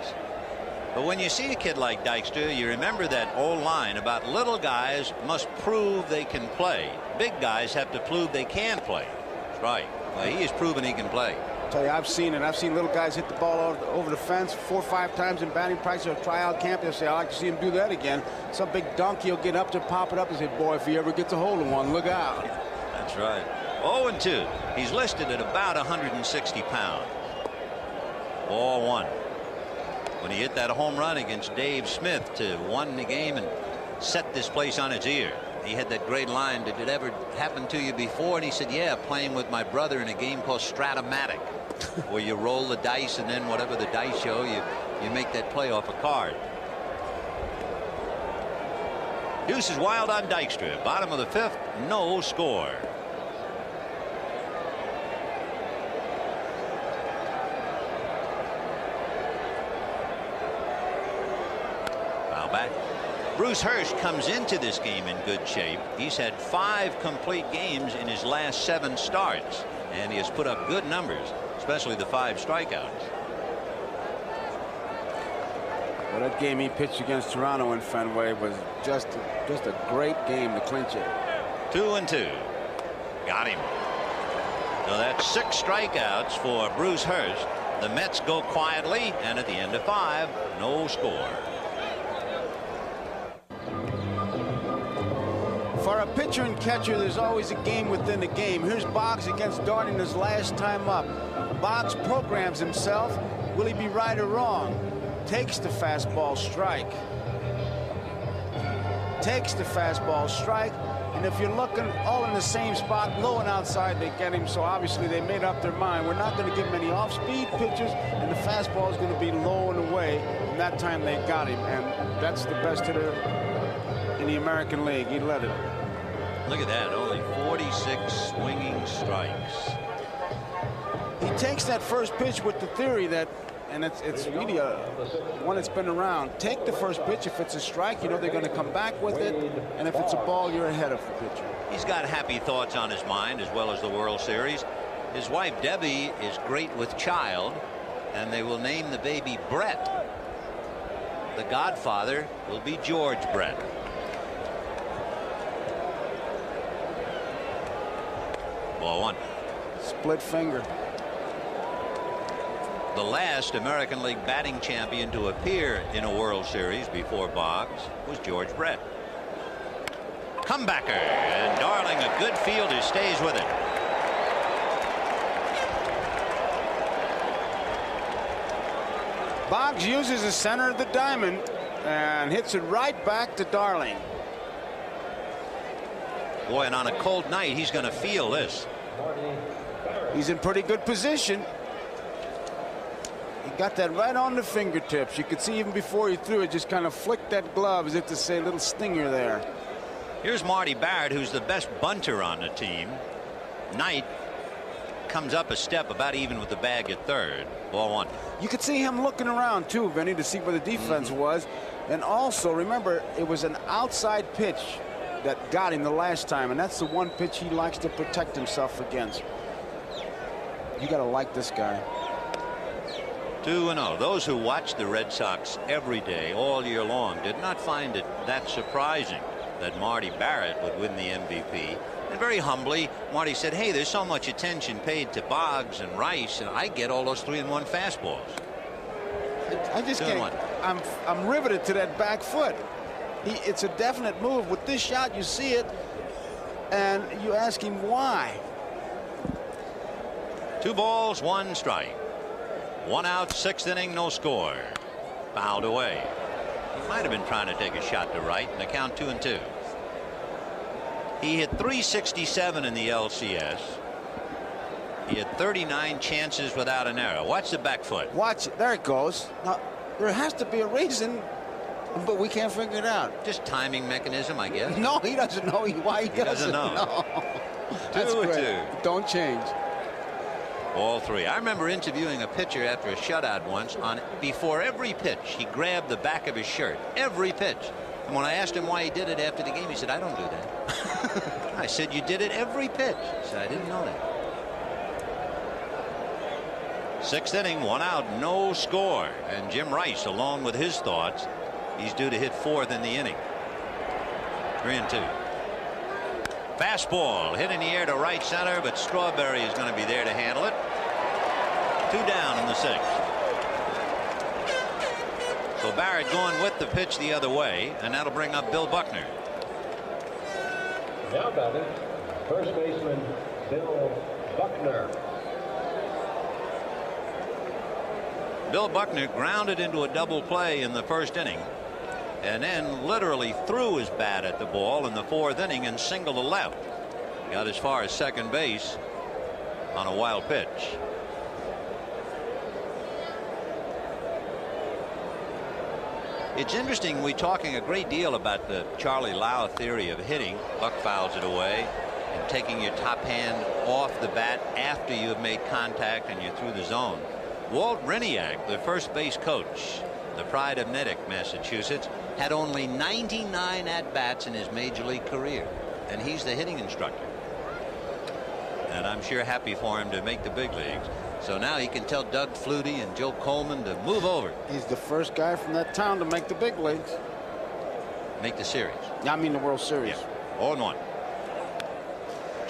But when you see a kid like Dykstra, you remember that old line about little guys must prove they can play. Big guys have to prove they can play. That's right. Well, he has proven he can play. I tell you, I've seen it. I've seen little guys hit the ball over the fence 4 or 5 times in batting practice or tryout camp. They'll say, I'd like to see him do that again. Some big donkey will get up to pop it up and say, boy, if he ever gets a hold of one, look out. That's right. 0-2. He's listed at about 160 pounds. Ball 1. When he hit that home run against Dave Smith to win the game and set this place on its ear. He had that great line, did it ever happen to you before? And he said, yeah, playing with my brother in a game called Stratomatic, where you roll the dice and then whatever the dice show, you make that play off a card. Deuce is wild on Dykstra. Bottom of the 5th, no score. Foul back. Bruce Hurst comes into this game in good shape. He's had 5 complete games in his last 7 starts, and he has put up good numbers, especially the 5 strikeouts. Well, that game he pitched against Toronto in Fenway was just a great game to clinch it. 2-2. Got him. So that's 6 strikeouts for Bruce Hurst. The Mets go quietly, and at the end of 5, no score. For a pitcher and catcher, there's always a game within a game. Here's Boggs against Darden his last time up. Boggs programs himself. Will he be right or wrong? Takes the fastball strike. Takes the fastball strike. And if you're looking all in the same spot, low and outside, they get him. So obviously they made up their mind. We're not going to give him any off-speed pitches, and the fastball is going to be low and away. And that time they got him. And that's the best hitter in the American League. He led it. Look at that, only 46 swinging strikes. He takes that first pitch with the theory that, and it's really one that's been around. Take the first pitch. If it's a strike, you know they're going to come back with it. And if it's a ball, you're ahead of the pitcher. He's got happy thoughts on his mind, as well as the World Series. His wife, Debbie, is great with child, and they will name the baby Brett. The godfather will be George Brett. Ball 1. Split finger. The last American League batting champion to appear in a World Series before Boggs was George Brett. Comebacker, and Darling, a good fielder, stays with it. Boggs uses the center of the diamond and hits it right back to Darling. Boy, and on a cold night, he's going to feel this. He's in pretty good position. He got that right on the fingertips. You could see even before he threw it, just kind of flicked that glove as if to say a little stinger there. Here's Marty Barrett, who's the best bunter on the team. Knight comes up a step about even with the bag at 3rd. Ball 1. You could see him looking around too, Vinny, to see where the defense was. And also, remember, it was an outside pitch that got him the last time, and that's the one pitch he likes to protect himself against. You got to like this guy. 2-0. Those who watch the Red Sox every day, all year long, did not find it that surprising that Marty Barrett would win the MVP. And very humbly, Marty said, hey, there's so much attention paid to Boggs and Rice, and I get all those 3-1 fastballs. I just can't. I'm riveted to that back foot. It's a definite move. With this shot, you see it, and you ask him why. 2 balls, 1 strike. 1 out, 6th inning, no score. Fouled away. He might have been trying to take a shot to right, and the count 2-2. He hit .367 in the LCS. He had 39 chances without an error. Watch the back foot. Watch it. There it goes. Now, there has to be a reason, but we can't figure it out. Just timing mechanism, I guess. No, he doesn't know why he doesn't know. No. That's 2-2. great. Don't change. All 3. I remember interviewing a pitcher after a shutout once. Before every pitch, he grabbed the back of his shirt. Every pitch. And when I asked him why he did it after the game, he said, I don't do that. I said, you did it every pitch. He said, I didn't know that. 6th inning, 1 out, no score. And Jim Rice, along with his thoughts, he's due to hit 4th in the inning. 3-2. Fastball hit in the air to right center, but Strawberry is going to be there to handle it. 2 down in the 6th. So Barrett going with the pitch the other way, and that'll bring up Bill Buckner. Now batting, first baseman Bill Buckner. Bill Buckner grounded into a double play in the 1st inning, and then literally threw his bat at the ball in the 4th inning and singled to left. Got as far as second base on a wild pitch. It's interesting, we're talking a great deal about the Charlie Lau theory of hitting. Buck fouls it away and taking your top hand off the bat after you have made contact and you're through the zone. Walt Reniak, the first base coach, the pride of Natick, Massachusetts, had only 99 at-bats in his major league career, and he's the hitting instructor. And I'm sure happy for him to make the big leagues. So now he can tell Doug Flutie and Joe Coleman to move over. He's the first guy from that town to make the big leagues. Make the series. I mean the World Series. Yeah. 0-1.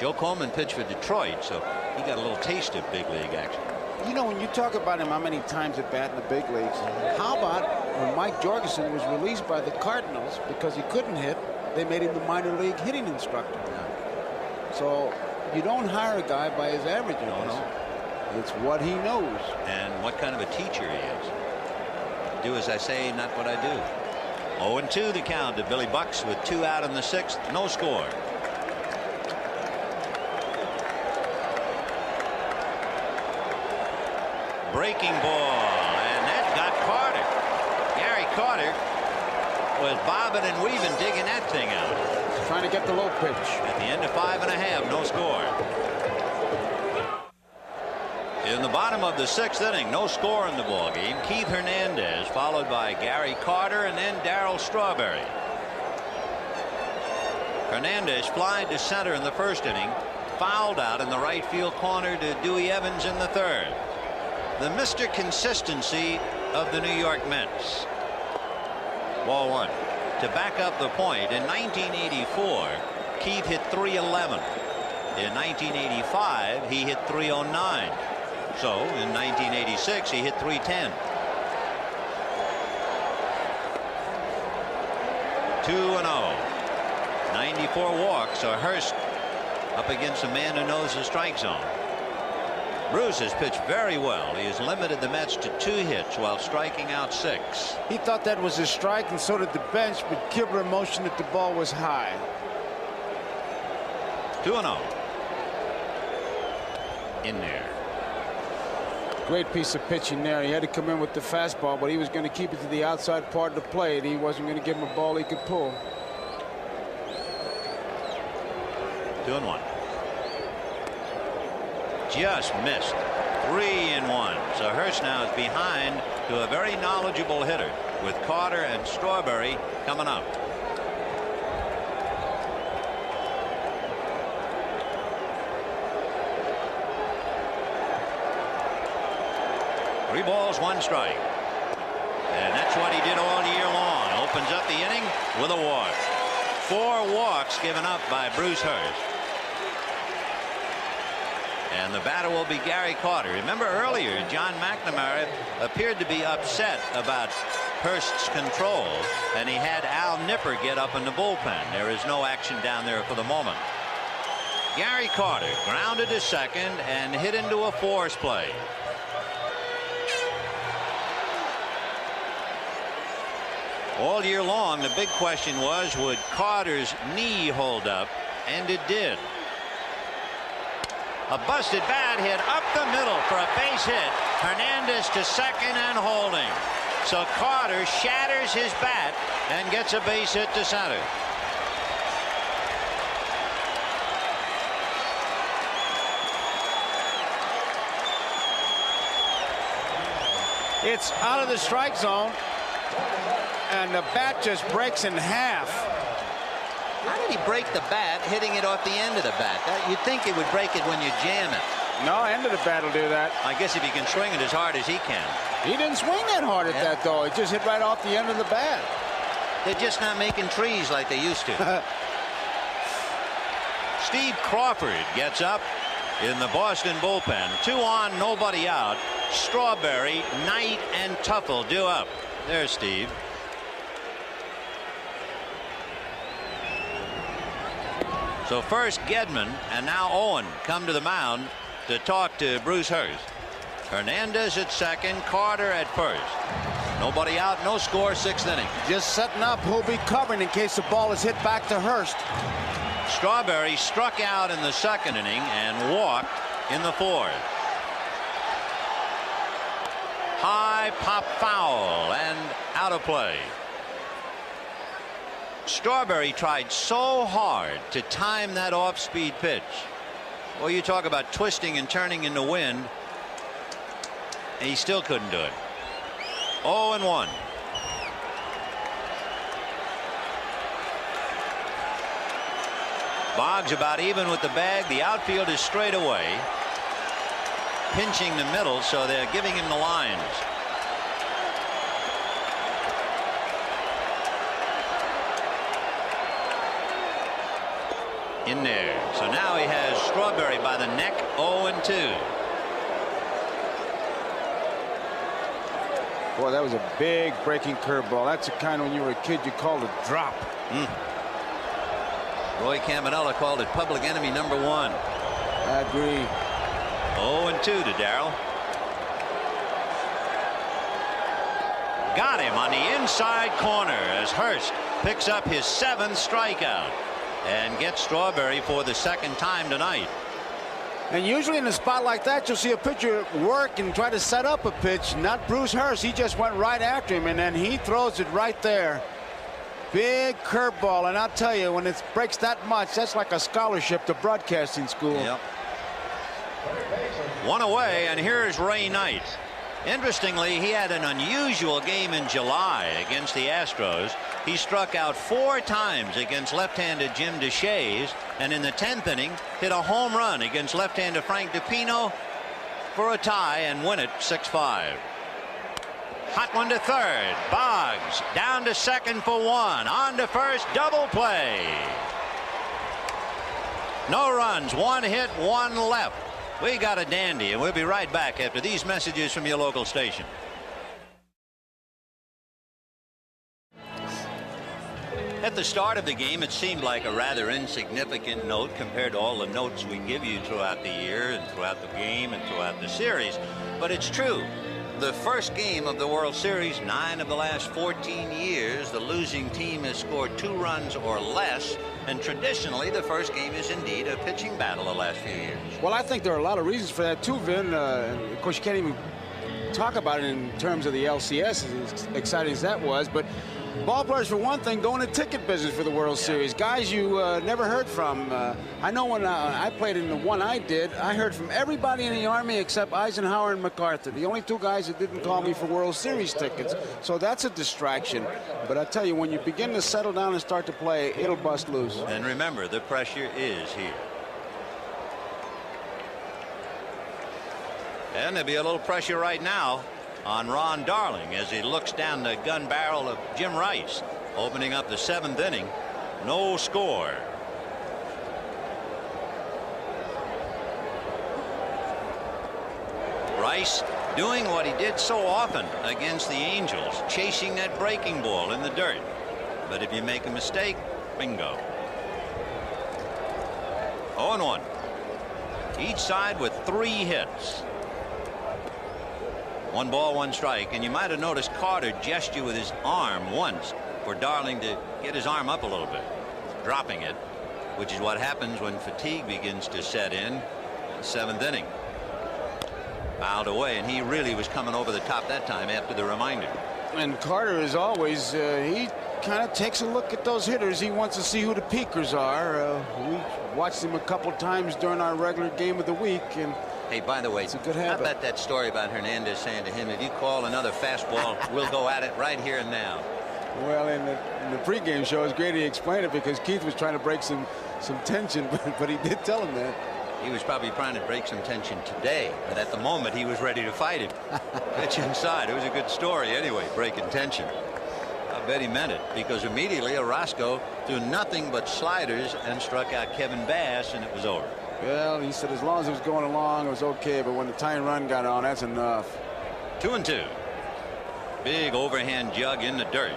Joe Coleman pitched for Detroit, so he got a little taste of big league action. You know, when you talk about him, how many times at bat in the big leagues, how about when Mike Jorgensen was released by the Cardinals because he couldn't hit, they made him the minor league hitting instructor. So you don't hire a guy by his averages. No. It's what he knows. And what kind of a teacher he is. Do as I say, not what I do. 0-2 the count to Billy Bucks with 2 out in the 6th. No score. Breaking ball, and that got Carter. Gary Carter was bobbing and weaving, digging that thing out. Trying to get the low pitch. At the end of 5.5, no score. In the bottom of the 6th inning, no score in the ball game. Keith Hernandez followed by Gary Carter and then Darryl Strawberry. Hernandez flied to center in the 1st inning, fouled out in the right field corner to Dewey Evans in the 3rd. The Mr. Consistency of the New York Mets. Ball 1. To back up the point, in 1984, Keith hit .311. In 1985, he hit .309. So in 1986, he hit .310. 2-0. 94 walks. So Hurst up against a man who knows the strike zone. Bruce has pitched very well. He has limited the Mets to 2 hits while striking out 6. He thought that was a strike, and so did the bench, but Kibler motioned that the ball was high. 2-0. In there. Great piece of pitching there. He had to come in with the fastball, but he was going to keep it to the outside part of the plate. He wasn't going to give him a ball he could pull. 2-1. Just missed. 3-1. So Hurst now is behind to a very knowledgeable hitter with Carter and Strawberry coming up. Three balls, 1 strike. And that's what he did all year long. Opens up the inning with a walk. 4 walks given up by Bruce Hurst. And the batter will be Gary Carter. Remember earlier, John McNamara appeared to be upset about Hurst's control, and he had Al Nipper get up in the bullpen. There is no action down there for the moment. Gary Carter grounded to second and hit into a force play. All year long, the big question was, would Carter's knee hold up? And it did. A busted bat hit up the middle for a base hit. Hernandez to second and holding. So Carter shatters his bat and gets a base hit to center. It's out of the strike zone, and the bat just breaks in half. How did he break the bat hitting it off the end of the bat? You'd think it would break it when you jam it. No, end of the bat will do that. I guess if he can swing it as hard as he can. He didn't swing that hard at that, though. It just hit right off the end of the bat. They're just not making trees like they used to. Steve Crawford gets up in the Boston bullpen. 2 on, nobody out. Strawberry, Knight, and Tuffle due up. There's Steve. So first Gedman and now Owen come to the mound to talk to Bruce Hurst. Hernandez at second, Carter at first. Nobody out, no score, 6th inning. Just setting up who'll be covering in case the ball is hit back to Hurst. Strawberry struck out in the 2nd inning and walked in the 4th. High pop foul and out of play. Strawberry tried so hard to time that off-speed pitch. Well, you talk about twisting and turning in the wind, and he still couldn't do it. 0-1. Boggs about even with the bag. The outfield is straight away, pinching the middle, so they're giving him the lines. In there. So now he has Strawberry by the neck. 0-2. Boy, that was a big breaking curveball. That's the kind when you were a kid you called a drop. Roy Campanella called it public enemy number 1. I agree. 0-2 to Darrell. Got him on the inside corner as Hurst picks up his 7th strikeout and gets Strawberry for the 2nd time tonight. And usually in a spot like that, you'll see a pitcher work and try to set up a pitch. Not Bruce Hurst. He just went right after him, and then he throws it right there. Big curveball, and I'll tell you, when it breaks that much, that's like a scholarship to broadcasting school. Yep. 1 away, and here's Ray Knight. Interestingly, he had an unusual game in July against the Astros. He struck out 4 times against left-handed Jim DeShays, and in the 10th inning hit a home run against left-handed Frank DePino for a tie and win it 6-5. Hot one to third. Boggs down to 2nd for 1. On to 1st. Double play. No runs. 1 hit, 1 left. We got a dandy, and we'll be right back after these messages from your local station. At the start of the game, it seemed like a rather insignificant note compared to all the notes we give you throughout the year and throughout the game and throughout the series. But it's true. The first game of the World Series, 9 of the last 14 years, the losing team has scored 2 runs or less. And traditionally, the first game is indeed a pitching battle the last few years. Well, I think there are a lot of reasons for that, too, Vin. Of course, you can't even talk about it in terms of the LCS, as exciting as that was. But ball players, for one thing, go in the ticket business for the World Series. Guys you never heard from. I know when I played in the one I did, I heard from everybody in the Army except Eisenhower and MacArthur. The only 2 guys that didn't call me for World Series tickets. So that's a distraction. But I tell you, when you begin to settle down and start to play, it'll bust loose. And remember, the pressure is here. And there'll be a little pressure right now on Ron Darling as he looks down the gun barrel of Jim Rice, opening up the 7th inning. No score. Rice doing what he did so often against the Angels, chasing that breaking ball in the dirt. But if you make a mistake, bingo. 0-1. Each side with 3 hits. 1 ball, 1 strike. And you might have noticed Carter gesture with his arm once for Darling to get his arm up a little bit, dropping it, which is what happens when fatigue begins to set in. 7th inning. Fouled away, and he really was coming over the top that time after the reminder. And Carter, as always, he kind of takes a look at those hitters. He wants to see who the peakers are. We watched him a couple times during our regular game of the week. And hey, by the way, it's a good how habit. about that story about Hernandez saying to him, if you call another fastball, we'll go at it right here and now? Well, in the pregame show, it's great he explained it because Keith was trying to break some tension, but he did tell him that. He was probably trying to break some tension today, but at the moment he was ready to fight him. Pitch inside. It was a good story anyway, breaking tension. I bet he meant it, because immediately Orozco threw nothing but sliders and struck out Kevin Bass, and it was over. Well, he said as long as it was going along, it was okay, but when the tying run got on, that's enough. 2-2. Big overhand jug in the dirt.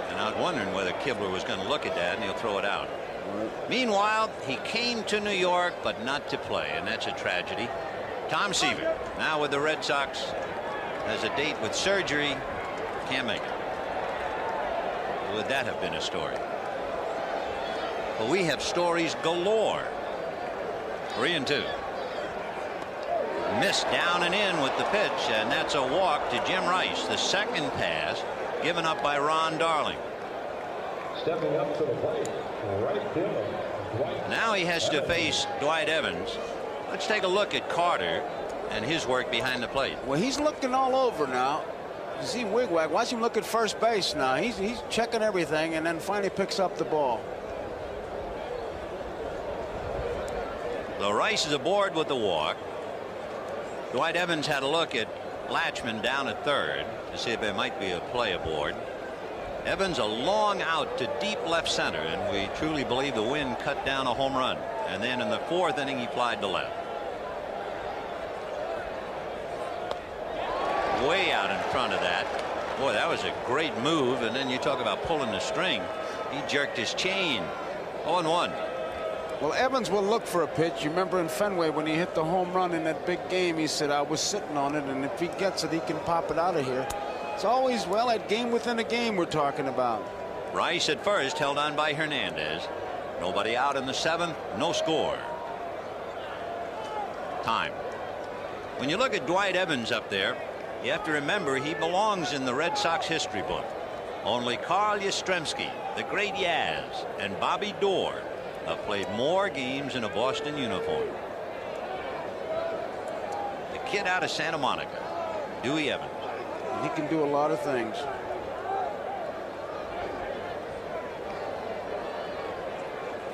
And I was wondering whether Kibler was going to look at that, and he'll throw it out. Meanwhile, he came to New York, but not to play, and that's a tragedy. Tom Seaver, now with the Red Sox, has a date with surgery. Can't make it. Would that have been a story? Well, we have stories galore. 3-2. Missed down and in with the pitch, and that's a walk to Jim Rice. The second pass given up by Ron Darling. Stepping up to the plate, right fielder, Dwight. Now he has to face Dwight Evans. Let's take a look at Carter and his work behind the plate. Well, he's looking all over now. You see Wigwag. Watch him look at first base now. He's checking everything and then finally picks up the ball. So Rice is aboard with the walk. Dwight Evans had a look at Latchman down at third to see if there might be a play aboard. Evans a long out to deep left center, and we truly believe the wind cut down a home run. And then in the 4th inning he flied to left. Way out in front of that. Boy, that was a great move. And then you talk about pulling the string. He jerked his chain. 0-1. Well, Evans will look for a pitch. You remember in Fenway when he hit the home run in that big game, he said, I was sitting on it, and if he gets it, he can pop it out of here. It's always, well, that game within a game we're talking about. Rice at first, held on by Hernandez. Nobody out in the 7th. No score. Time. When you look at Dwight Evans up there, you have to remember he belongs in the Red Sox history book. Only Carl Yastrzemski, the great Yaz, and Bobby Doerr have played more games in a Boston uniform. The kid out of Santa Monica, Dewey Evans. He can do a lot of things.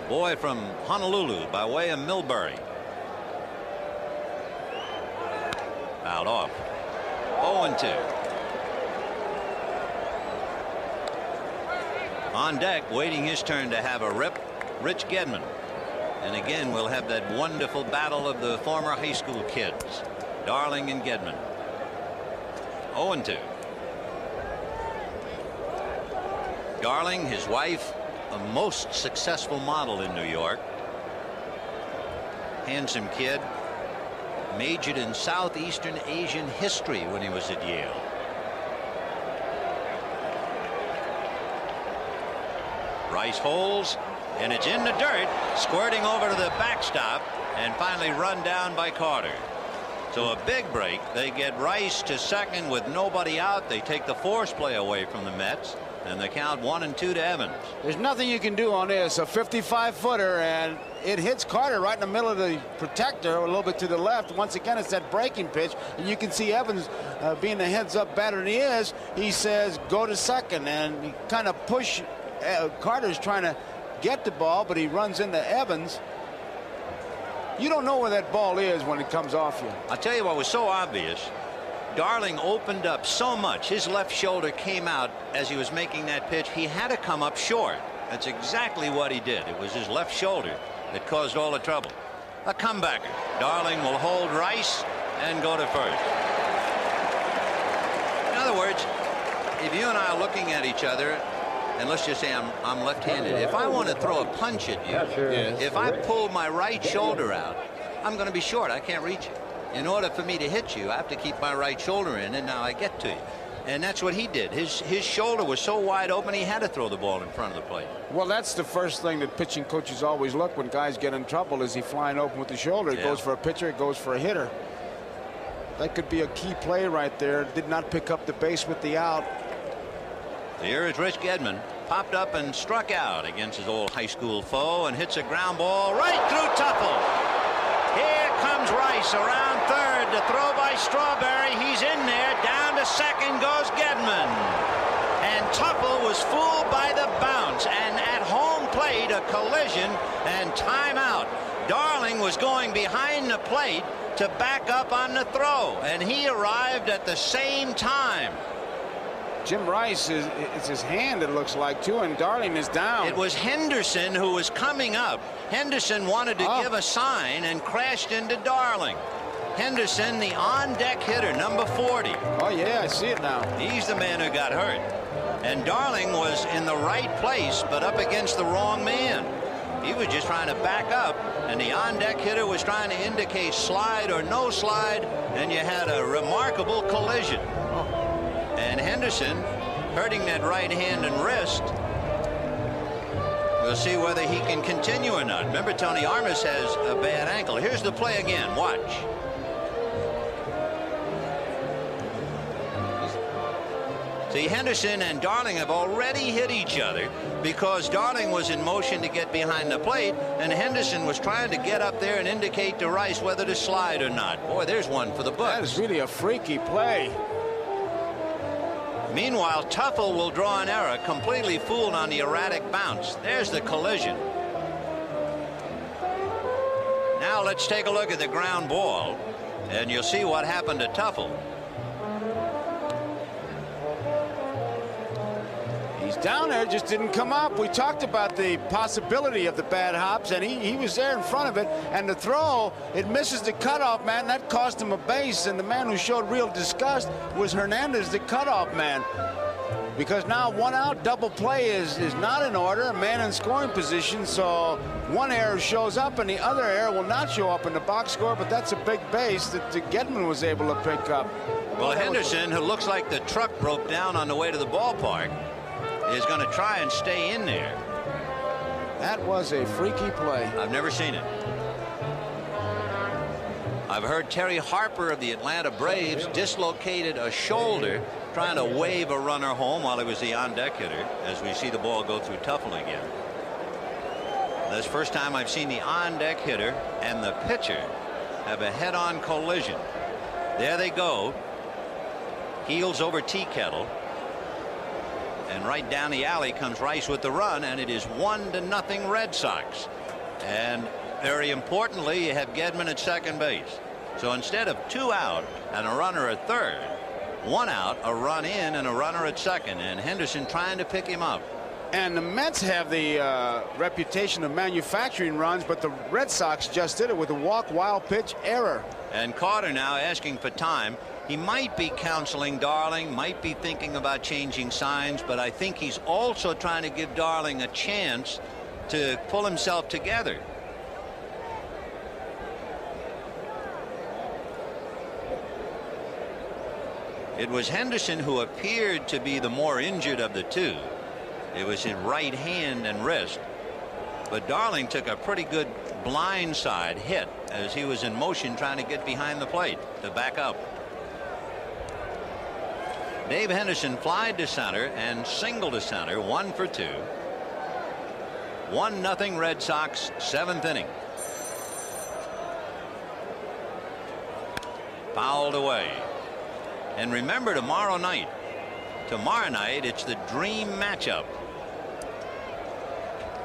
Boy from Honolulu by way of Millbury. Fouled off. 0-2. On deck, waiting his turn to have a rip, Rich Gedman. And again, we'll have that wonderful battle of the former high school kids, Darling and Gedman. 0-2. Darling, his wife, a most successful model in New York. Handsome kid. Majored in Southeastern Asian history when he was at Yale. Rice holds, and it's in the dirt, squirting over to the backstop, and finally run down by Carter. So a big break. They get Rice to second with nobody out. They take the force play away from the Mets, and they count 1-2 to Evans. There's nothing you can do on this. A 55-footer, and it hits Carter right in the middle of the protector, a little bit to the left. Once again, it's that breaking pitch, and you can see Evans being the heads-up batter than he is. He says, go to second, and he kind of push. Carter's trying to get the ball, but he runs into Evans. You don't know where that ball is when it comes off you. I'll tell you what was so obvious. Darling opened up so much. His left shoulder came out as he was making that pitch. He had to come up short. That's exactly what he did. It was his left shoulder that caused all the trouble. A comebacker. Darling will hold Rice, and go to first. In other words, if you and I are looking at each other, and let's just say I'm left-handed, if I want to throw a punch at you, if I pull my right shoulder out, I'm going to be short. I can't reach it. In order for me to hit you, I have to keep my right shoulder in, and now I get to you. And that's what he did. His shoulder was so wide open, he had to throw the ball in front of the plate. Well, that's the first thing that pitching coaches always look when guys get in trouble. Is he flying open with the shoulder? It goes for a pitcher, it goes for a hitter. That could be a key play right there. Did not pick up the base with the out. Here is Rich Gedman. Popped up and struck out against his old high school foe and hits a ground ball right through Tuffle. Here comes Rice around third to throw by Strawberry. He's in there. Down to second goes Gedman. And Tuffle was fooled by the bounce. And at home plate, a collision and timeout. Darling was going behind the plate to back up on the throw. And he arrived at the same time. Jim Rice, it's his hand, it looks like, too, and Darling is down. It was Henderson who was coming up. Henderson wanted to give a sign and crashed into Darling. Henderson, the on-deck hitter, number 40. Oh, yeah, I see it now. He's the man who got hurt. And Darling was in the right place, but up against the wrong man. He was just trying to back up, and the on-deck hitter was trying to indicate slide or no slide, and you had a remarkable collision. And Henderson hurting that right hand and wrist. We'll see whether he can continue or not. Remember, Tony Armas has a bad ankle. Here's the play again. Watch. See, Henderson and Darling have already hit each other because Darling was in motion to get behind the plate, and Henderson was trying to get up there and indicate to Rice whether to slide or not. Boy, there's one for the books. That is really a freaky play. Meanwhile, Tuffle will draw an error, completely fooled on the erratic bounce. There's the collision. Now let's take a look at the ground ball, and you'll see what happened to Tuffle. He's down there, just didn't come up. We talked about the possibility of the bad hops, and he was there in front of it. And the throw, it misses the cutoff man. That cost him a base, and the man who showed real disgust was Hernandez, the cutoff man. Because now 1 out, double play is not in order, a man in scoring position, so one error shows up and the other error will not show up in the box score, but that's a big base that Gedman was able to pick up. Well, Henderson, who looks like the truck broke down on the way to the ballpark, is going to try and stay in there. That was a freaky play. I've never seen it. I've heard Terry Harper of the Atlanta Braves dislocated a shoulder trying to wave a runner home while he was the on-deck hitter, as we see the ball go through Tuffle again. That's the first time I've seen the on-deck hitter and the pitcher have a head-on collision. There they go. Heels over tea kettle. And right down the alley comes Rice with the run, and it is 1-0 Red Sox. And very importantly, you have Gedman at second base. So instead of 2 out and a runner at third, 1 out, a run in, and a runner at second, and Henderson trying to pick him up. And the Mets have the reputation of manufacturing runs, but the Red Sox just did it with a walk, wild pitch, error. And Carter now asking for time. He might be counseling Darling, might be thinking about changing signs, but I think he's also trying to give Darling a chance to pull himself together. It was Henderson who appeared to be the more injured of the two. It was his right hand and wrist. But Darling took a pretty good blindside hit as he was in motion trying to get behind the plate to back up. Dave Henderson flied to center and singled to center, 1 for 2. 1-0 Red Sox, 7th inning. Fouled away. And remember, tomorrow night it's the dream matchup.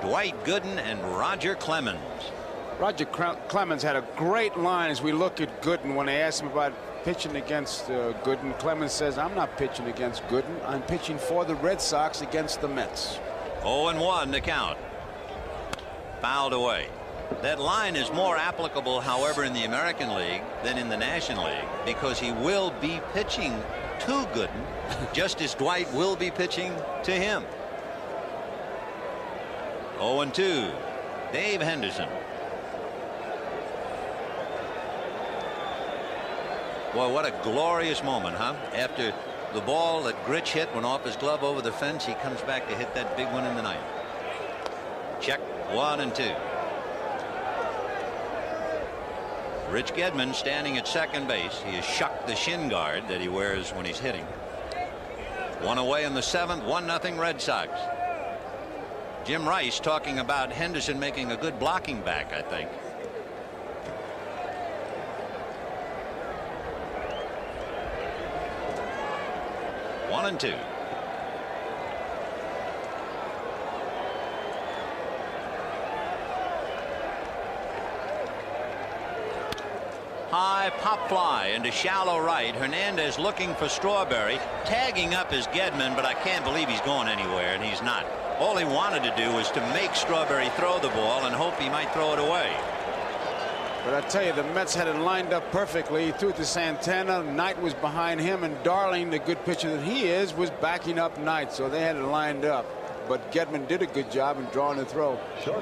Dwight Gooden and Roger Clemens. Roger Clemens had a great line as we look at Gooden when they asked him about pitching against Gooden. Clemens says, I'm not pitching against Gooden. I'm pitching for the Red Sox against the Mets. 0-1 to count. Fouled away. That line is more applicable, however, in the American League than in the National League, because he will be pitching to Gooden just as Dwight will be pitching to him. 0-2. Dave Henderson. Boy, what a glorious moment, huh? After the ball that Gritch hit went off his glove over the fence, he comes back to hit that big one in the ninth. Check 1-2. Rich Gedman standing at second base. He has shucked the shin guard that he wears when he's hitting. One away in the seventh. 1-0 Red Sox. Jim Rice talking about Henderson making a good blocking back, I think. One and two. High pop fly into shallow right. Hernandez looking for Strawberry, tagging up his Gedman, but I can't believe he's going anywhere, and he's not. All he wanted to do was to make Strawberry throw the ball and hope he might throw it away. But I tell you, the Mets had it lined up perfectly. He threw it to Santana. Knight was behind him, and Darling, the good pitcher that he is, was backing up Knight, so they had it lined up. But Gedman did a good job in drawing the throw.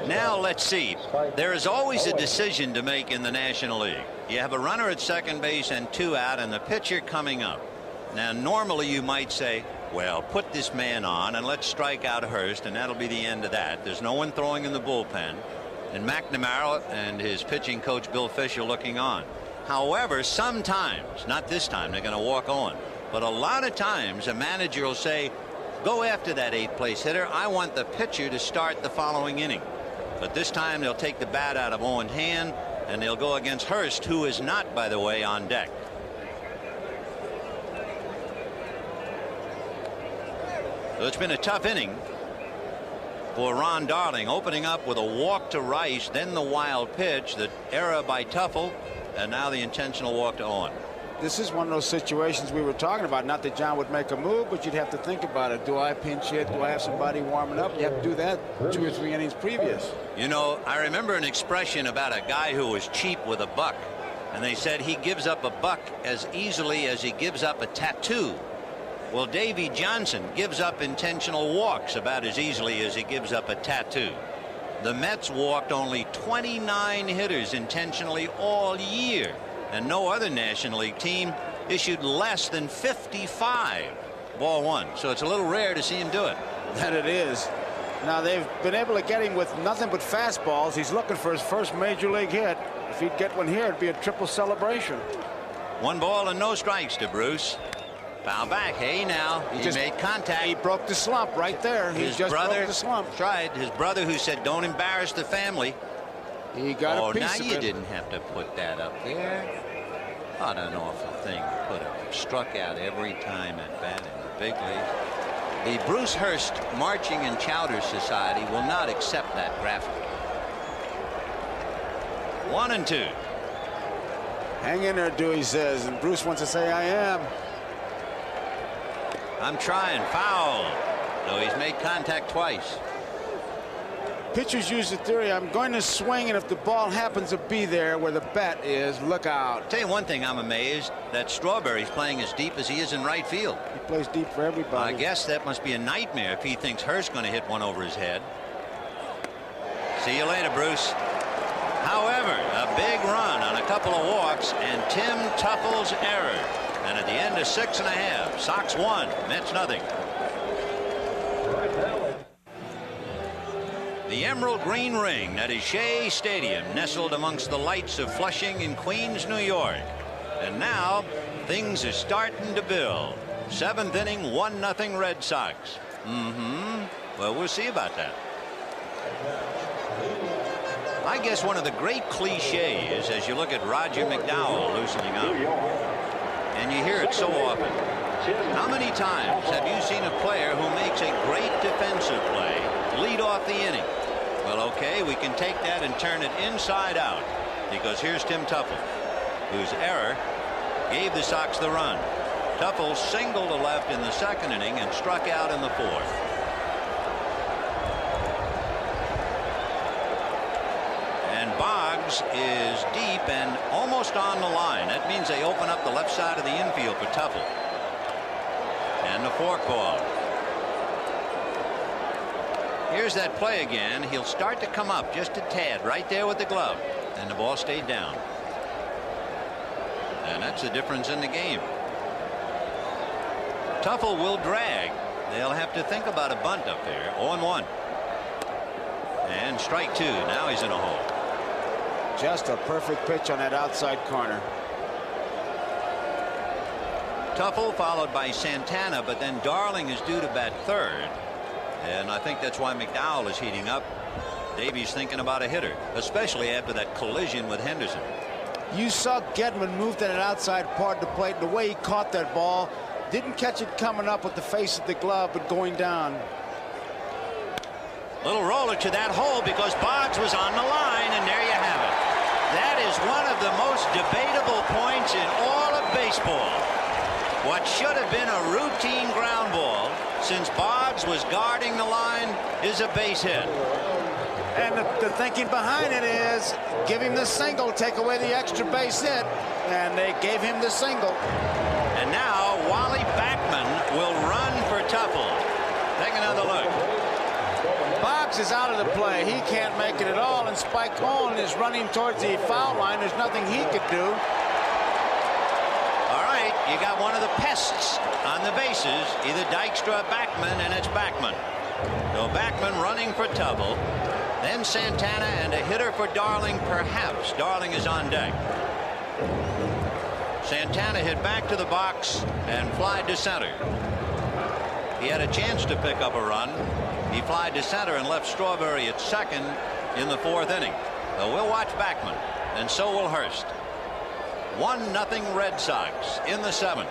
Now let's see. There is always a decision to make in the National League. You have a runner at second base and two out, and the pitcher coming up. Now normally you might say, well, put this man on and let's strike out Hurst, and that'll be the end of that. There's no one throwing in the bullpen, and McNamara and his pitching coach Bill Fisher looking on. However, sometimes, not this time, they're going to walk on, but a lot of times a manager will say, go after that 8th place hitter. I want the pitcher to start the following inning. But this time they'll take the bat out of Owen's hand, and they'll go against Hurst, who is not, by the way, on deck. So it's been a tough inning for Ron Darling, opening up with a walk to Rice, then the wild pitch, the error by Tuffle, and now the intentional walk to Owen. This is one of those situations we were talking about. Not that John would make a move, but you'd have to think about it. Do I pinch hit? Do I have somebody warming up? You have to do that 2 or 3 innings previous. You know, I remember an expression about a guy who was cheap with a buck, and they said he gives up a buck as easily as he gives up a tattoo. Well, Davey Johnson gives up intentional walks about as easily as he gives up a tattoo. The Mets walked only 29 hitters intentionally all year, and no other National League team issued less than 55. Ball one. So it's a little rare to see him do it. That it is. Now they've been able to get him with nothing but fastballs. He's looking for his first major league hit. If he'd get one here, it'd be a triple celebration. 1 ball and no strikes to Bruce. Foul back. Hey, now he made contact. He broke the slump right there. He just broke the slump. Tried. His brother, who said, "Don't embarrass the family." He got a piece now of you it. didn't have to put that up there. What an awful thing to put up. Struck out every time at bat in the big league. The Bruce Hurst Marching and Chowder Society will not accept that graphic. 1-2. Hang in there, Dewey says, and Bruce wants to say, I am. I'm trying. Foul. So he's made contact twice. Pitchers use the theory, I'm going to swing, and if the ball happens to be there where the bat is, look out. Tell you one thing, I'm amazed that Strawberry's playing as deep as he is in right field. He plays deep for everybody. I guess that must be a nightmare if he thinks Hurst's going to hit one over his head. See you later, Bruce. However, a big run on a couple of walks and Tim Tuffle's error. And at the end of 6½, Sox 1, Mets nothing. The emerald green ring that is Shea Stadium, nestled amongst the lights of Flushing in Queens, New York. And now things are starting to build. 7th inning, 1-0 Red Sox. Well, we'll see about that. I guess one of the great cliches as you look at Roger McDowell loosening up, and you hear it so often. How many times have you seen a player who makes a great defensive play lead off the inning? Well, okay, we can take that and turn it inside out, because here's Tim Tuffle, whose error gave the Sox the run. Tuffle singled to left in the 2nd inning and struck out in the 4th. Boggs is deep and almost on the line. That means they open up the left side of the infield for Tuffle. And the fork ball. Here's that play again. He'll start to come up just a tad right there with the glove, and the ball stayed down. And that's the difference in the game. Tuffle will drag. They'll have to think about a bunt up there. 0-1. And strike two. Now he's in a hole. Just a perfect pitch on that outside corner. Tuffle followed by Santana, but then Darling is due to bat third. And I think that's why McDowell is heating up. Davies thinking about a hitter, especially after that collision with Henderson. You saw Gedman move to that outside part of the plate. The way he caught that ball, didn't catch it coming up with the face of the glove, but going down. Little roller to that hole because Boggs was on the line, and there you have it. That is one of the most debatable points in all of baseball. What should have been a routine ground ball, since Boggs was guarding the line, is a base hit. And the thinking behind it is give him the single, take away the extra base hit, and they gave him the single. And now Wally Backman will run for Tuffle. Take another look. Boggs is out of the play. He can't make it at all, and Spike Cohen is running towards the foul line. There's nothing he could do. All right, you got one of the pests on the bases, either Dykstra or Backman, and it's Backman. So Backman running for Tuffle. Then Santana and a hitter for Darling, perhaps. Darling is on deck. Santana hit back to the box and flied to center. He had a chance to pick up a run. He flied to center and left Strawberry at second in the fourth inning. So we'll watch Backman, and so will Hurst. 1-0 Red Sox in the seventh.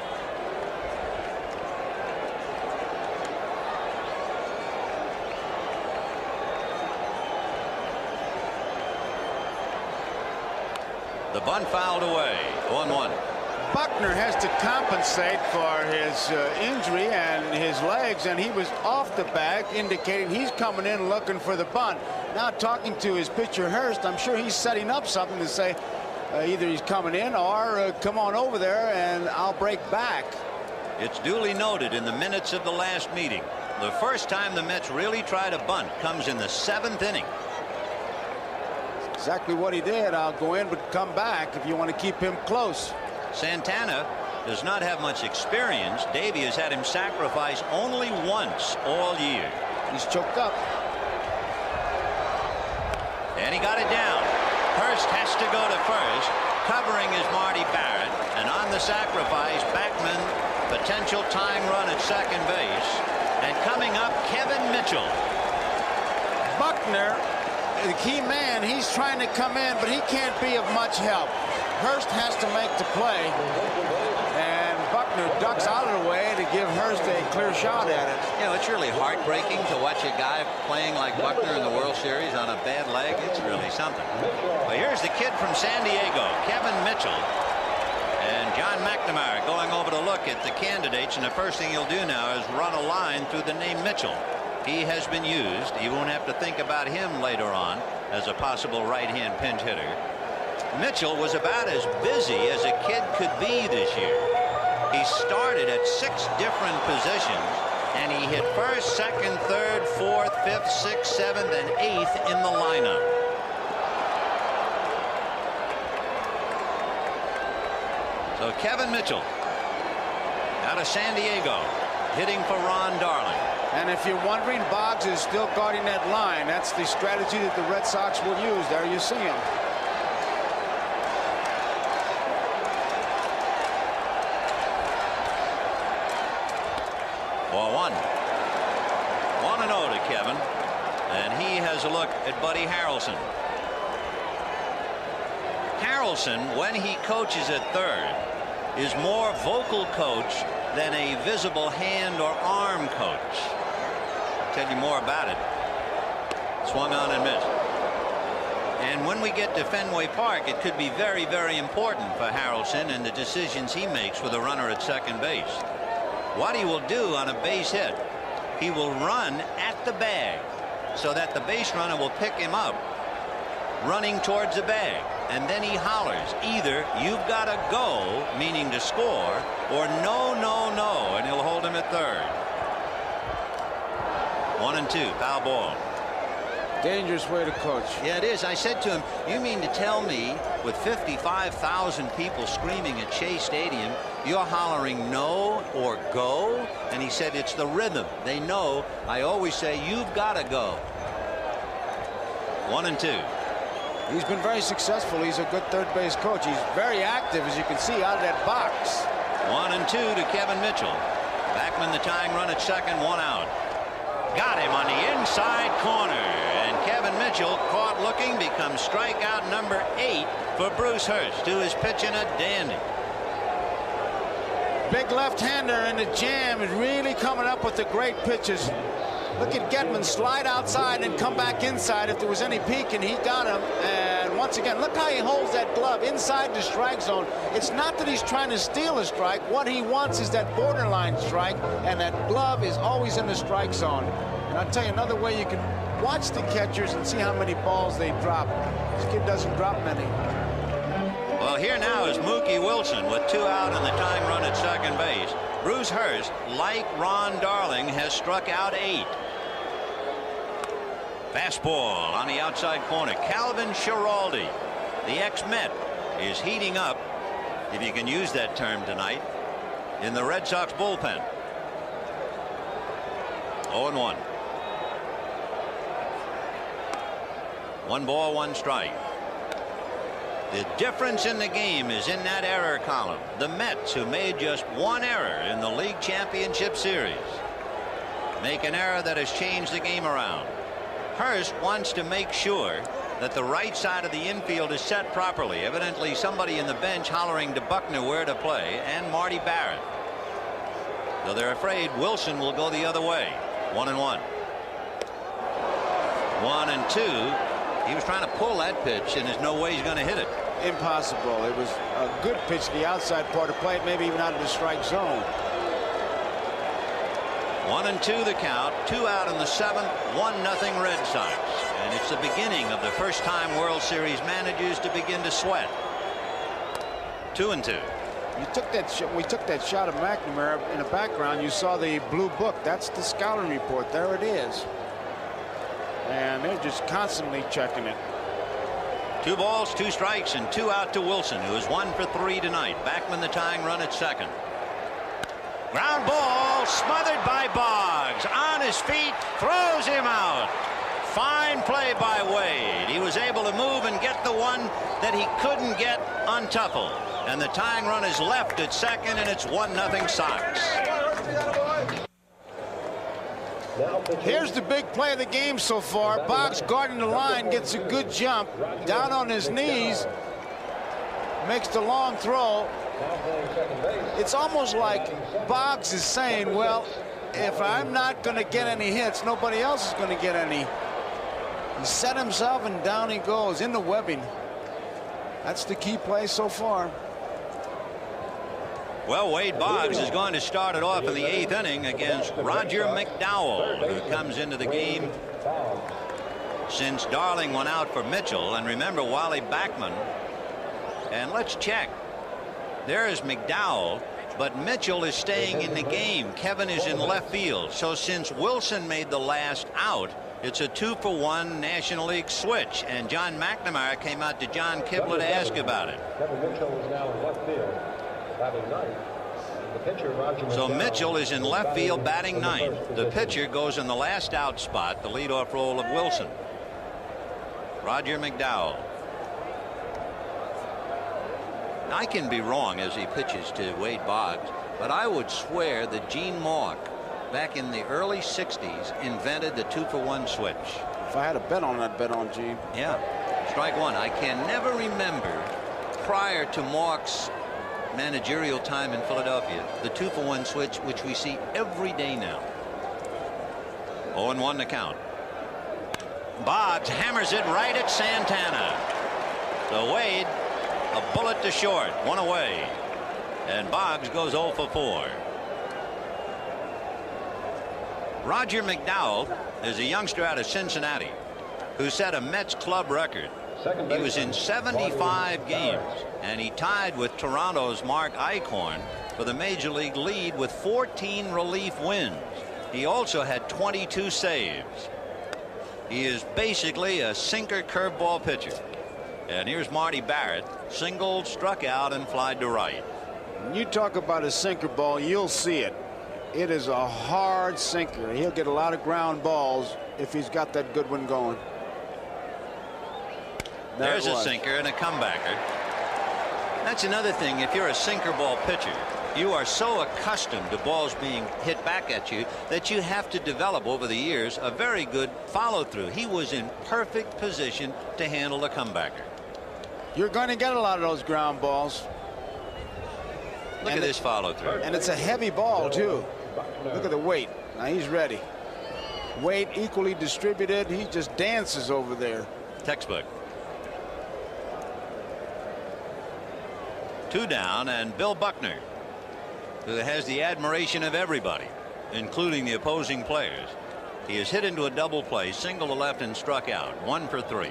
The bunt fouled away. 1-1. Buckner has to compensate for his injury and his legs, and he was off the bag, indicating he's coming in looking for the bunt. Now talking to his pitcher Hurst, I'm sure he's setting up something to say either he's coming in or come on over there and I'll break back. It's duly noted in the minutes of the last meeting. The first time the Mets really tried a bunt comes in the seventh inning. Exactly what he did. I'll go in but come back if you want to keep him close. Santana does not have much experience. Davey has had him sacrifice only once all year. He's choked up. And he got it down. Hurst has to go to first. Covering is Marty Barrett. And on the sacrifice, Backman, potential tying run at second base. And coming up, Kevin Mitchell. Buckner, the key man, he's trying to come in, but he can't be of much help. Hurst has to make the play, and Buckner ducks out of the way to give Hurst a clear shot at it. You know, it's really heartbreaking to watch a guy playing like Buckner in the World Series on a bad leg. It's really something. But here's the kid from San Diego, Kevin Mitchell. And John McNamara going over to look at the candidates, and the first thing he'll do now is run a line through the name Mitchell. He has been used. He won't have to think about him later on as a possible right-hand pinch hitter. Mitchell was about as busy as a kid could be this year. He started at 6 different positions, and he hit first, second, third, fourth, fifth, sixth, seventh, and eighth in the lineup. So Kevin Mitchell out of San Diego hitting for Ron Darling. And if you're wondering, Boggs is still guarding that line. That's the strategy that the Red Sox will use. There you see him. Ball 1-0 to Kevin, and he has a look at Buddy Harrelson. Harrelson, when he coaches at third, is more vocal coach than a visible hand or arm coach. I'll tell you more about it. Swung on and missed. And when we get to Fenway Park, it could be very, very important for Harrelson and the decisions he makes with a runner at second base. What he will do on a base hit, he will run at the bag so that the base runner will pick him up running towards the bag, and then he hollers either "you've got to go," meaning to score, or "no, no, no," and he'll hold him at third. 1-2, foul ball. Dangerous way to coach. Yeah, it is. I said to him, "You mean to tell me with 55,000 people screaming at Shea Stadium, you're hollering no or go?" And he said, "It's the rhythm. They know I always say you've got to go." 1-2. He's been very successful. He's a good third base coach. He's very active, as you can see, out of that box. 1-2 to Kevin Mitchell. Backman the tying run at second, 1 out. Got him on the inside corner, and Kevin Mitchell, caught looking, becomes strikeout number 8 for Bruce Hurst, who is pitching a dandy. Big left-hander in the jam is really coming up with the great pitches. Look at Getman slide outside and come back inside if there was any peek, and he got him. And once again, look how he holds that glove inside the strike zone. It's not that he's trying to steal a strike. What he wants is that borderline strike, and that glove is always in the strike zone. And I'll tell you another way you can watch the catchers and see how many balls they drop. This kid doesn't drop many. Well, here now is Mookie Wilson with 2 out and the tying run at second base. Bruce Hurst, like Ron Darling, has struck out 8. Fastball on the outside corner. Calvin Schiraldi, the ex-Met, is heating up, if you can use that term tonight, in the Red Sox bullpen. 0-1. 1 ball, 1 strike. The difference in the game is in that error column. The Mets, who made just 1 error in the League Championship Series, make an error that has changed the game around. Hurst wants to make sure that the right side of the infield is set properly. Evidently somebody in the bench hollering to Buckner where to play, and Marty Barrett. So they're afraid Wilson will go the other way. 1-1. 1-2. He was trying to pull that pitch, and there's no way he's going to hit it. Impossible. It was a good pitch to the outside part of play, maybe even out of the strike zone. 1-2 the count. 2 out in the 7th. 1-0 Red Sox. And it's the beginning of the first-time World Series managers to begin to sweat. 2-2. You took that we took that shot of McNamara in the background. You saw the blue book. That's the scouting report. There it is. And they're just constantly checking it. 2 balls, 2 strikes, and 2 out to Wilson, who is 1 for 3 tonight. Backman the tying run at second. Ground ball smothered by Boggs. On his feet, throws him out. Fine play by Wade. He was able to move and get the one that he couldn't get on Tuffle. And the tying run is left at second, and it's 1-0 Sox. Here's the big play of the game so far. Boggs guarding the line, gets a good jump down on his knees, makes the long throw. It's almost like Boggs is saying, well, if I'm not going to get any hits, nobody else is going to get any. He set himself, and down he goes in the webbing. That's the key play so far. Well, Wade Boggs is going to start it off in the 8th inning against Roger McDowell, who comes into the game since Darling went out for Mitchell. And remember, Wally Backman. And let's check. There is McDowell, but Mitchell is staying in the game. Kevin is in left field. So since Wilson made the last out, it's a 2-for-1 National League switch. And John McNamara came out to John Kibler to ask about it. Kevin Mitchell is now in left field, batting ninth. The pitcher, Roger So McDowell, Mitchell is in left field batting ninth. The pitcher goes in the last out spot, the leadoff role of Wilson. Roger McDowell. I can be wrong as he pitches to Wade Boggs, but I would swear that Gene Mauch back in the early 60s invented the 2-for-1 switch. If I had a bet on that, bet on Gene. Yeah. Strike one. I can never remember prior to Mauch's managerial time in Philadelphia the 2-for-1 switch, which we see every day now. 0-1 the count. Boggs hammers it right at Santana. So Wade, a bullet to short, 1 away, and Boggs goes 0 for 4. Roger McDowell is a youngster out of Cincinnati who set a Mets club record Second He was baseman, in 75 games, and he tied with Toronto's Mark Eichhorn for the major league lead with 14 relief wins. He also had 22 saves. He is basically a sinker curveball pitcher. And here's Marty Barrett, singled, struck out, and flied to right. When you talk about a sinker ball, you'll see it. It is a hard sinker. He'll get a lot of ground balls if he's got that good one going. There's a sinker and a comebacker. That's another thing. If you're a sinker ball pitcher, you are so accustomed to balls being hit back at you that you have to develop over the years a very good follow through. He was in perfect position to handle the comebacker. You're going to get a lot of those ground balls. Look at this follow through. And it's a heavy ball too. Look at the weight. Now he's ready. Weight equally distributed. He just dances over there. Textbook. 2 down, and Bill Buckner, who has the admiration of everybody, including the opposing players. He is hit into a double play, single to left, and struck out. 1 for 3.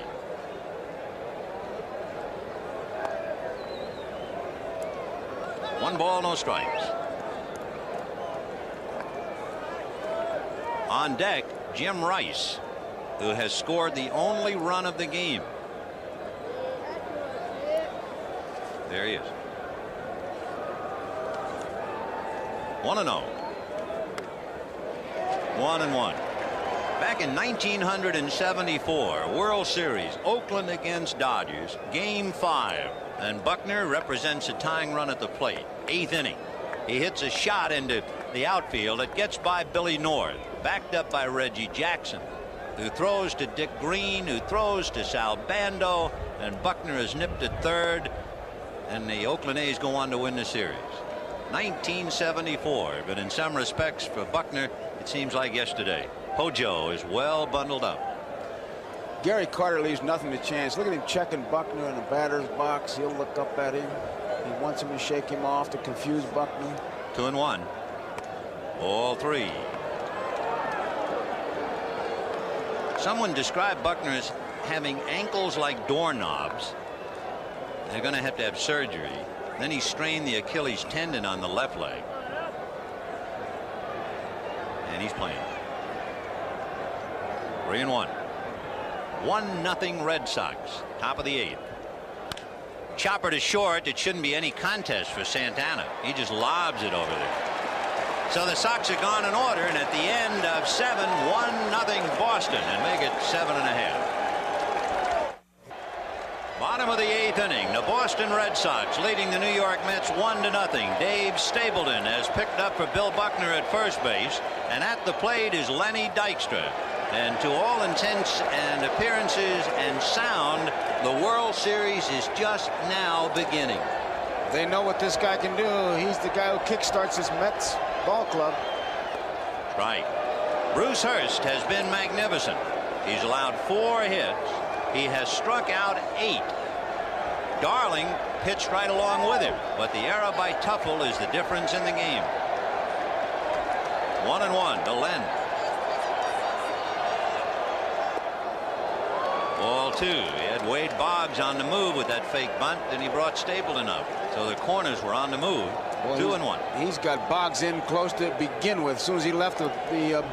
One ball, no strikes. On deck, Jim Rice, who has scored the only run of the game. There he is. 1-0. 1-1. Back in 1974, World Series, Oakland against Dodgers, Game 5, and Buckner represents a tying run at the plate. 8th inning. He hits a shot into the outfield. It gets by Billy North, backed up by Reggie Jackson, who throws to Dick Green, who throws to Sal Bando, and Buckner is nipped at third, and the Oakland A's go on to win the series. 1974, but in some respects for Buckner, it seems like yesterday. Hojo is well bundled up. Gary Carter leaves nothing to chance. Look at him checking Buckner in the batter's box. He'll look up at him. He wants him to shake him off to confuse Buckner. 2-1. Ball 3. Someone described Buckner as having ankles like doorknobs. They're going to have surgery. Then he strained the Achilles tendon on the left leg. And he's playing. 3-1. 1-0 Red Sox. Top of the 8th. Chopper to short. It shouldn't be any contest for Santana. He just lobs it over there. So the Sox are gone in order, and at the end of 7, 1-0 Boston, and make it 7½. Bottom of the 8th inning, the Boston Red Sox leading the New York Mets 1-0. Dave Stapleton has picked up for Bill Buckner at first base, and at the plate is Lenny Dykstra. And to all intents and appearances and sound, the World Series is just now beginning. They know what this guy can do. He's the guy who kickstarts this Mets ball club. Right. Bruce Hurst has been magnificent. He's allowed 4 hits. He has struck out 8. Darling pitched right along with him, but the error by Tuffle is the difference in the game. 1-1 to Len. Ball 2. He had Wade Boggs on the move with that fake bunt, and he brought Stapleton up. So the corners were on the move. Well, 2-1. He's got Boggs in close to begin with. As soon as he left the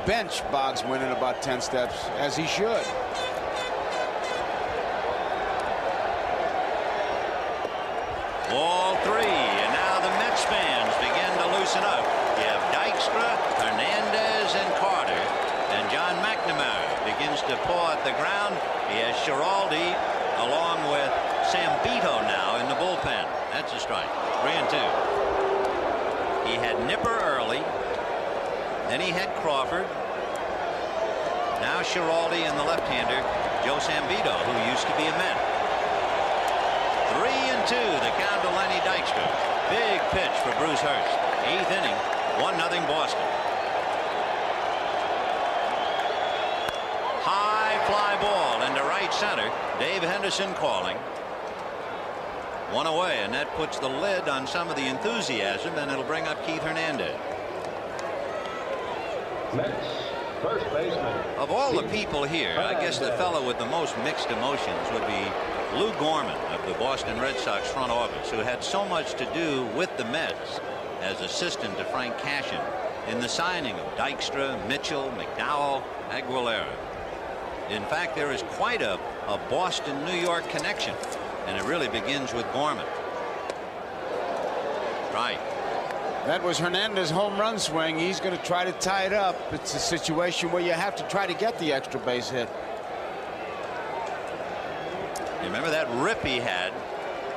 bench, Boggs went in about 10 steps, as he should. Ball 3, and now the Mets fans begin to loosen up. You have Dykstra, Hernandez, and Carter, and John McNamara begins to paw at the ground. He has Schiraldi along with Sambito now in the bullpen. That's a strike. 3-2. He had Nipper early, then he had Crawford. Now Schiraldi and the left-hander Joe Sambito, who used to be a Met. 3-2, the count to Lenny Dykstra. Big pitch for Bruce Hurst. 8th inning, 1-0 Boston. High fly ball into right center. Dave Henderson calling. 1 away, and that puts the lid on some of the enthusiasm, and it'll bring up Keith Hernandez. Mets, first baseman. Of all the people here, I guess the fellow with the most mixed emotions would be Lou Gorman of the Boston Red Sox front office, who had so much to do with the Mets as assistant to Frank Cashin in the signing of Dykstra, Mitchell, McDowell, Aguilera. In fact, there is quite a Boston-New York connection, and it really begins with Gorman. Right. That was Hernandez's home run swing. He's going to try to tie it up. It's a situation where you have to try to get the extra base hit. You remember that rip he had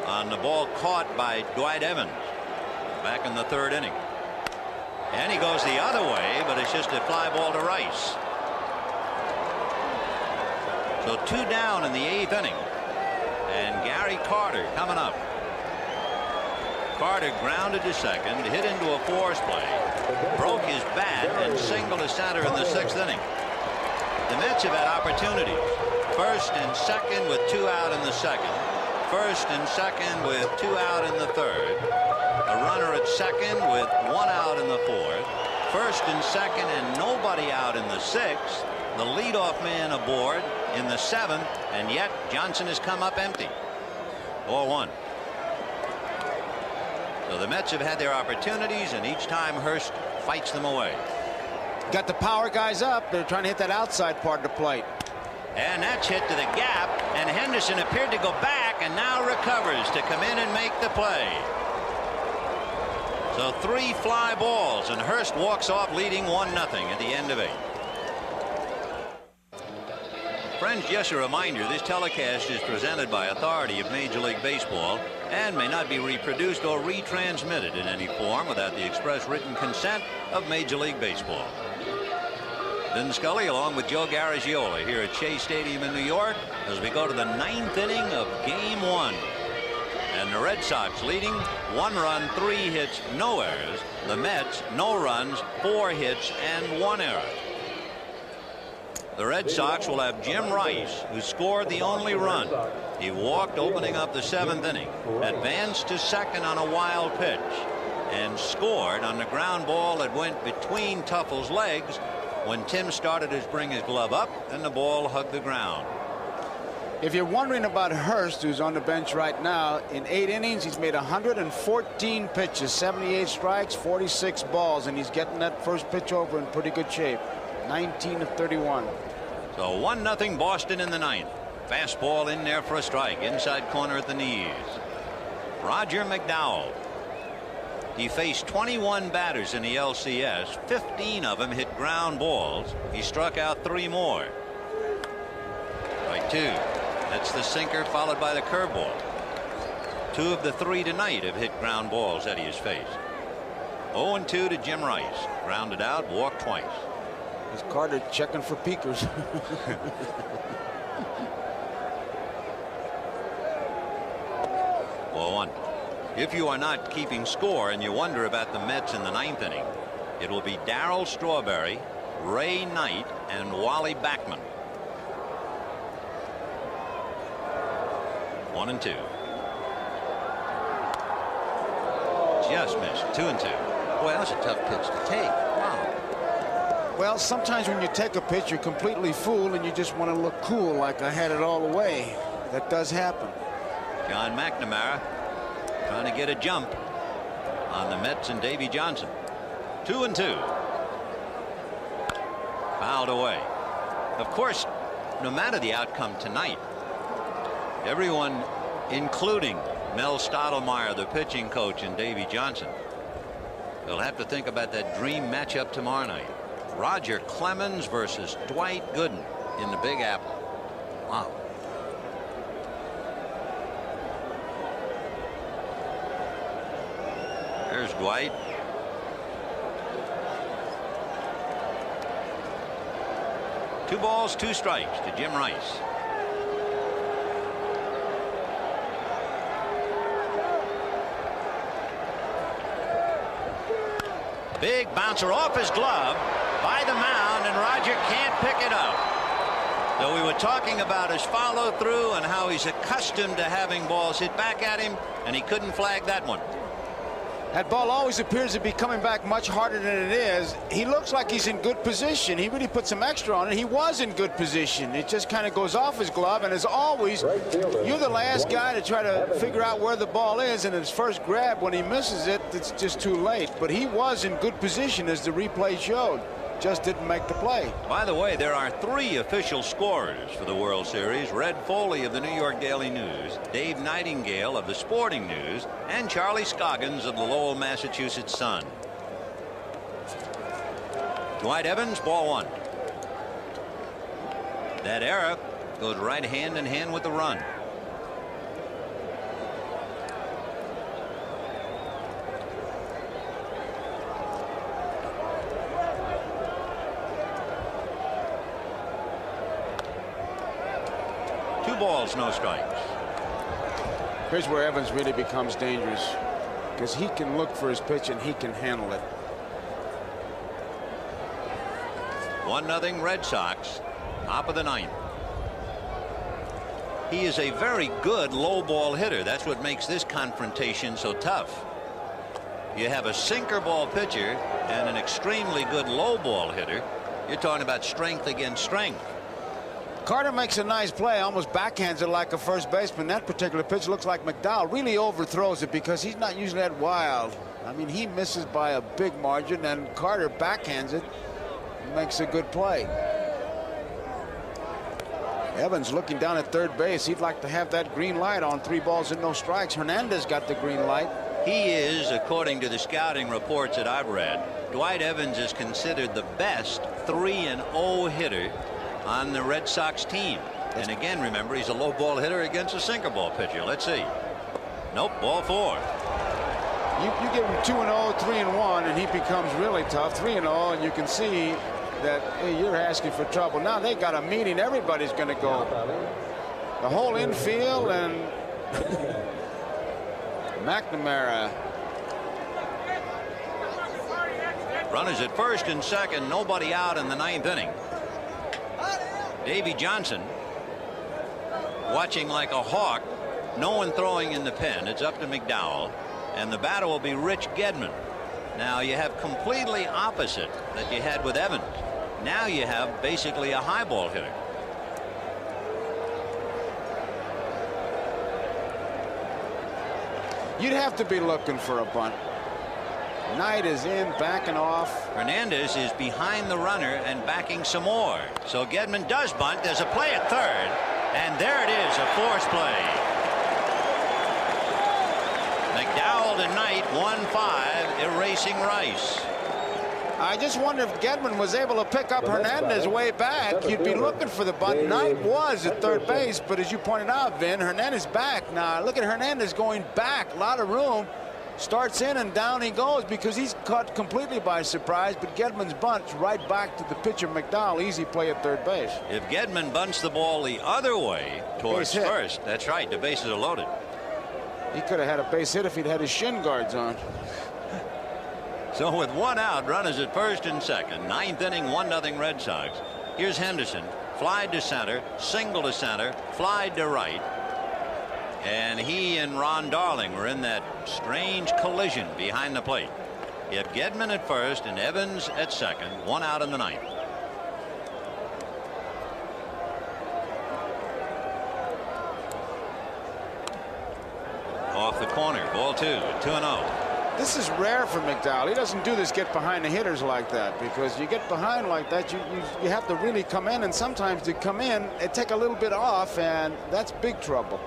on the ball caught by Dwight Evans back in the 3rd inning. And he goes the other way, but it's just a fly ball to Rice. So 2 down in the 8th inning. And Gary Carter coming up. Carter grounded to second, hit into a force play, broke his bat, and singled to center in the 6th inning. The Mets have had opportunities. 1st and 2nd with 2 out in the 2nd. 1st and 2nd with 2 out in the 3rd. A runner at 2nd with 1 out in the 4th. 1st and 2nd and nobody out in the 6th. The leadoff man aboard in the 7th, and yet Johnson has come up empty. 0-1. So the Mets have had their opportunities, and each time Hurst fights them away. Got the power guys up. They're trying to hit that outside part of the plate. And that's hit to the gap, and Henderson appeared to go back and now recovers to come in and make the play. So 3 fly balls, and Hurst walks off leading 1-0 at the end of 8. Friends, just a reminder, this telecast is presented by authority of Major League Baseball and may not be reproduced or retransmitted in any form without the express written consent of Major League Baseball. Vin Scully along with Joe Garagiola here at Shea Stadium in New York as we go to the 9th inning of Game 1. And the Red Sox leading 1 run, 3 hits, no errors. The Mets no runs, 4 hits, and 1 error. The Red Sox will have Jim Rice, who scored the only run. He walked opening up the 7th inning, advanced to second on a wild pitch, and scored on the ground ball that went between Tuffle's legs when Tim started to bring his glove up and the ball hugged the ground. If you're wondering about Hurst, who's on the bench right now, in 8 innings, he's made 114 pitches, 78 strikes, 46 balls, and he's getting that first pitch over in pretty good shape. 19 of 31. So 1-0 Boston in the 9th. Fastball in there for a strike, inside corner at the knees. Roger McDowell. He faced 21 batters in the LCS. 15 of them hit ground balls. He struck out 3 more. Strike 2. That's the sinker followed by the curveball. 2 of the 3 tonight have hit ground balls that he has faced. 0-2 to Jim Rice. Grounded out, walked twice. Is Carter checking for peekers? 0-1. If you are not keeping score and you wonder about the Mets in the 9th inning, it will be Darryl Strawberry, Ray Knight, and Wally Backman. 1-2. Just missed. 2-2. Boy, that's a tough pitch to take. Wow. Well, sometimes when you take a pitch, you're completely fooled and you just want to look cool, like I had it all the way. That does happen. John McNamara trying to get a jump on the Mets and Davy Johnson. 2-2. Fouled away. Of course, no matter the outcome tonight, everyone, including Mel Stottlemyre, the pitching coach, and Davy Johnson, will have to think about that dream matchup tomorrow night. Roger Clemens versus Dwight Gooden in the Big Apple. Wow. There's Dwight. Two balls, 2 strikes to Jim Rice. Big bouncer off his glove by the mound, and Roger can't pick it up. So we were talking about his follow through and how he's accustomed to having balls hit back at him, and he couldn't flag that one. That ball always appears to be coming back much harder than it is. He looks like he's in good position. He really put some extra on it. He was in good position. It just kind of goes off his glove, and as always, you're the last guy to try to figure out where the ball is, and his first grab, when he misses it, it's just too late. But he was in good position, as the replay showed. Just didn't make the play. By the way, there are 3 official scorers for the World Series. Red Foley of the New York Daily News, Dave Nightingale of the Sporting News, and Charlie Scoggins of the Lowell, Massachusetts Sun. Dwight Evans, ball 1. That error goes right hand in hand with the run. Balls, no strikes. Here's where Evans really becomes dangerous, because he can look for his pitch and he can handle it. 1-0 Red Sox, top of the 9th. He is a very good low ball hitter. That's what makes this confrontation so tough. You have a sinker ball pitcher and an extremely good low ball hitter. You're talking about strength against strength. Carter makes a nice play, almost backhands it like a first baseman. That particular pitch looks like McDowell really overthrows it, because he's not usually that wild. I mean, he misses by a big margin, and Carter backhands it, makes a good play. Evans looking down at third base. He'd like to have that green light on 3 balls and no strikes. Hernandez got the green light. He is, according to the scouting reports that I've read, Dwight Evans is considered the best 3-0 hitter on the Red Sox team. And again, remember, he's a low ball hitter against a sinker ball pitcher. Let's see. Nope, ball 4. You give him 2-0, 3-1, and he becomes really tough. 3-0, and you can see that, hey, you're asking for trouble. Now they got a meeting. Everybody's going to go. The whole infield, and McNamara. Runners at first and second, nobody out in the 9th inning. Davy Johnson watching like a hawk. No one throwing in the pen. It's up to McDowell, and the batter will be Rich Gedman. Now you have completely opposite that you had with Evans. Now you have basically a high ball hitter. You'd have to be looking for a bunt. Knight is in, backing off. Hernandez is behind the runner and backing some more. So Gedman does bunt. There's a play at third, and there it is, a force play. McDowell to Knight, 1-5, erasing Rice. I just wonder if Gedman was able to pick up Hernandez way back. You'd be looking for the bunt. Knight was at third base, but as you pointed out, Vin, Hernandez back. Now look at Hernandez going back, a lot of room. Starts in and down he goes, because he's caught completely by surprise. But Gedman's bunts right back to the pitcher McDowell. Easy play at third base. If Gedman bunts the ball the other way towards first, that's right, the bases are loaded. He could have had a base hit if he'd had his shin guards on. So with 1 out, runners at first and second, 9th inning, 1-0 Red Sox. Here's Henderson, fly to center, single to center, fly to right. And he and Ron Darling were in that strange collision behind the plate. You have Gedman at first and Evans at second, 1 out in the 9th. Off the corner, ball 2, 2-0. This is rare for McDowell. He doesn't do this, get behind the hitters like that, because you get behind like that, you have to really come in, and sometimes to come in, it take a little bit off, and that's big trouble.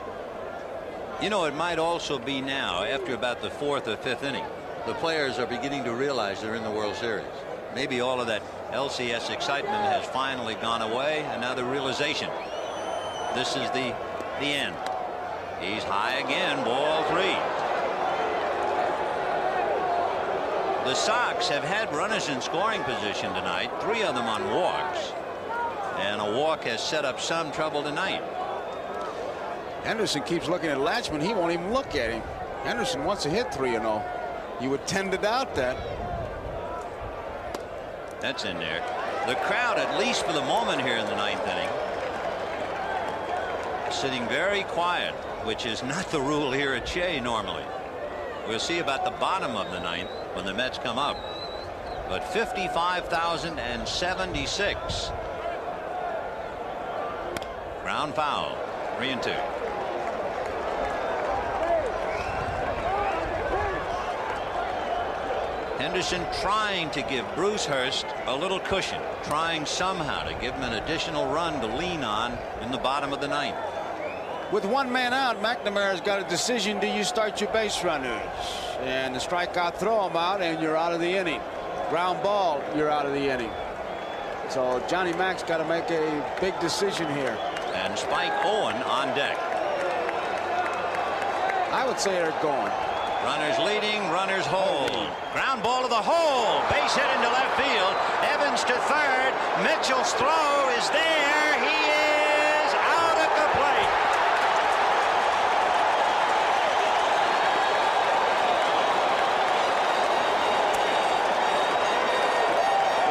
You know, it might also be now, after about the 4th or 5th inning, the players are beginning to realize they're in the World Series. Maybe all of that LCS excitement has finally gone away, and now the realization, this is the end. He's high again, ball 3. The Sox have had runners in scoring position tonight, 3 of them on walks, and a walk has set up some trouble tonight. Henderson keeps looking at Latchman. He won't even look at him. Henderson wants to hit 3-0. You would tend to doubt that. That's in there. The crowd, at least for the moment here in the 9th inning, sitting very quiet, which is not the rule here at Shea normally. We'll see about the bottom of the ninth when the Mets come up. But 55,076. Ground foul. 3-2. Henderson trying to give Bruce Hurst a little cushion, trying somehow to give him an additional run to lean on in the bottom of the ninth. With one man out, McNamara's got a decision. Do you start your base runners? And the strikeout, throw them out, and you're out of the inning. Ground ball, you're out of the inning. So Johnny Mac's got to make a big decision here. And Spike Owen on deck. I would say they're going. Runners leading, runners hold. Ground ball to the hole. Base hit into left field. Evans to third. Mitchell's throw is there. He is out at the plate.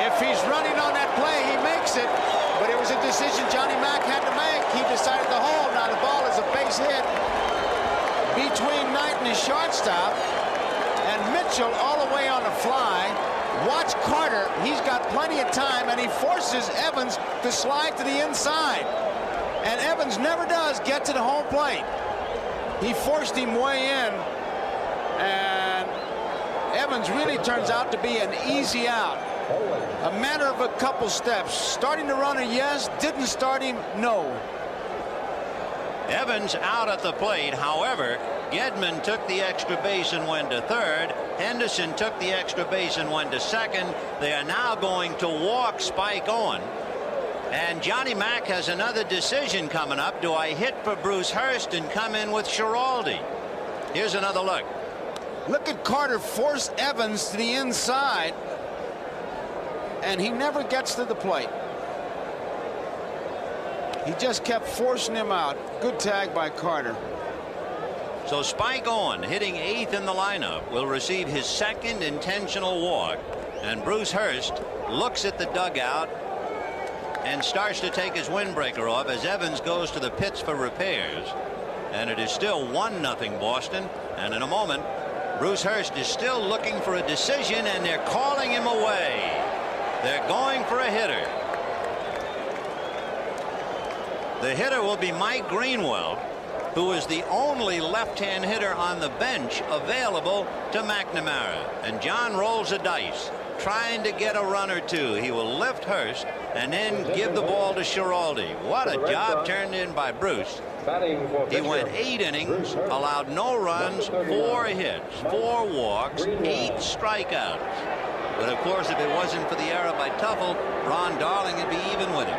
If he's running on that play, he makes it. But it was a decision Johnny Mac had to make. He decided to hold. Now the ball is a base hit between Knight and his shortstop, and Mitchell all the way on the fly. Watch Carter. He's got plenty of time, and he forces Evans to slide to the inside. And Evans never does get to the home plate. He forced him way in, and Evans really turns out to be an easy out. A matter of a couple steps. Starting the runner, yes. Didn't start him, no. Evans out at the plate. However, Gedman took the extra base and went to third. Henderson took the extra base and went to second. They are now going to walk Spike Owen. And Johnny Mac has another decision coming up. Do I hit for Bruce Hurst and come in with Schiraldi? Here's another look. Look at Carter force Evans to the inside, and he never gets to the plate. He just kept forcing him out. Good tag by Carter. So Spike Owen, hitting 8th in the lineup, will receive his second intentional walk. And Bruce Hurst looks at the dugout and starts to take his windbreaker off as Evans goes to the pits for repairs. And it is still 1-0 Boston. And in a moment, Bruce Hurst is still looking for a decision, and they're calling him away. They're going for a hitter. The hitter will be Mike Greenwell, who is the only left-hand hitter on the bench available to McNamara. And John rolls the dice, trying to get a run or two. He will lift Hurst and then give the ball to Schiraldi. What a job turned in by Bruce. He went 8 innings, allowed no runs, 4 hits, 4 walks, 8 strikeouts. But of course, if it wasn't for the error by Tuffle, Ron Darling would be even with him.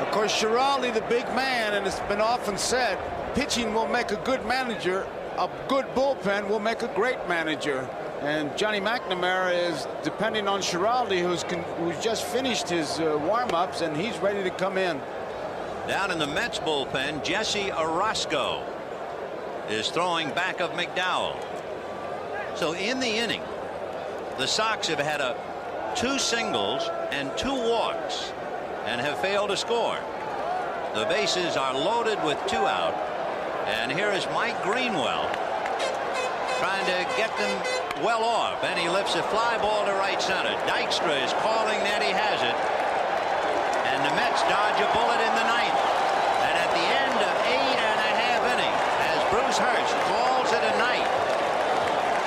Of course, Schiraldi, the big man, and it's been often said, pitching will make a good manager. A good bullpen will make a great manager. And Johnny McNamara is depending on Schiraldi, who's just finished his warm-ups, and he's ready to come in. Down in the Mets bullpen, Jesse Orosco is throwing back of McDowell. So in the inning, the Sox have had 2 singles and 2 walks and have failed to score. The bases are loaded with 2 out, and here is Mike Greenwell trying to get them well off, and he lifts a fly ball to right center. Dykstra is calling that he has it, and the Mets dodge a bullet in the 9th. And at the end of 8.5 innings, as Bruce Hurst calls it a night,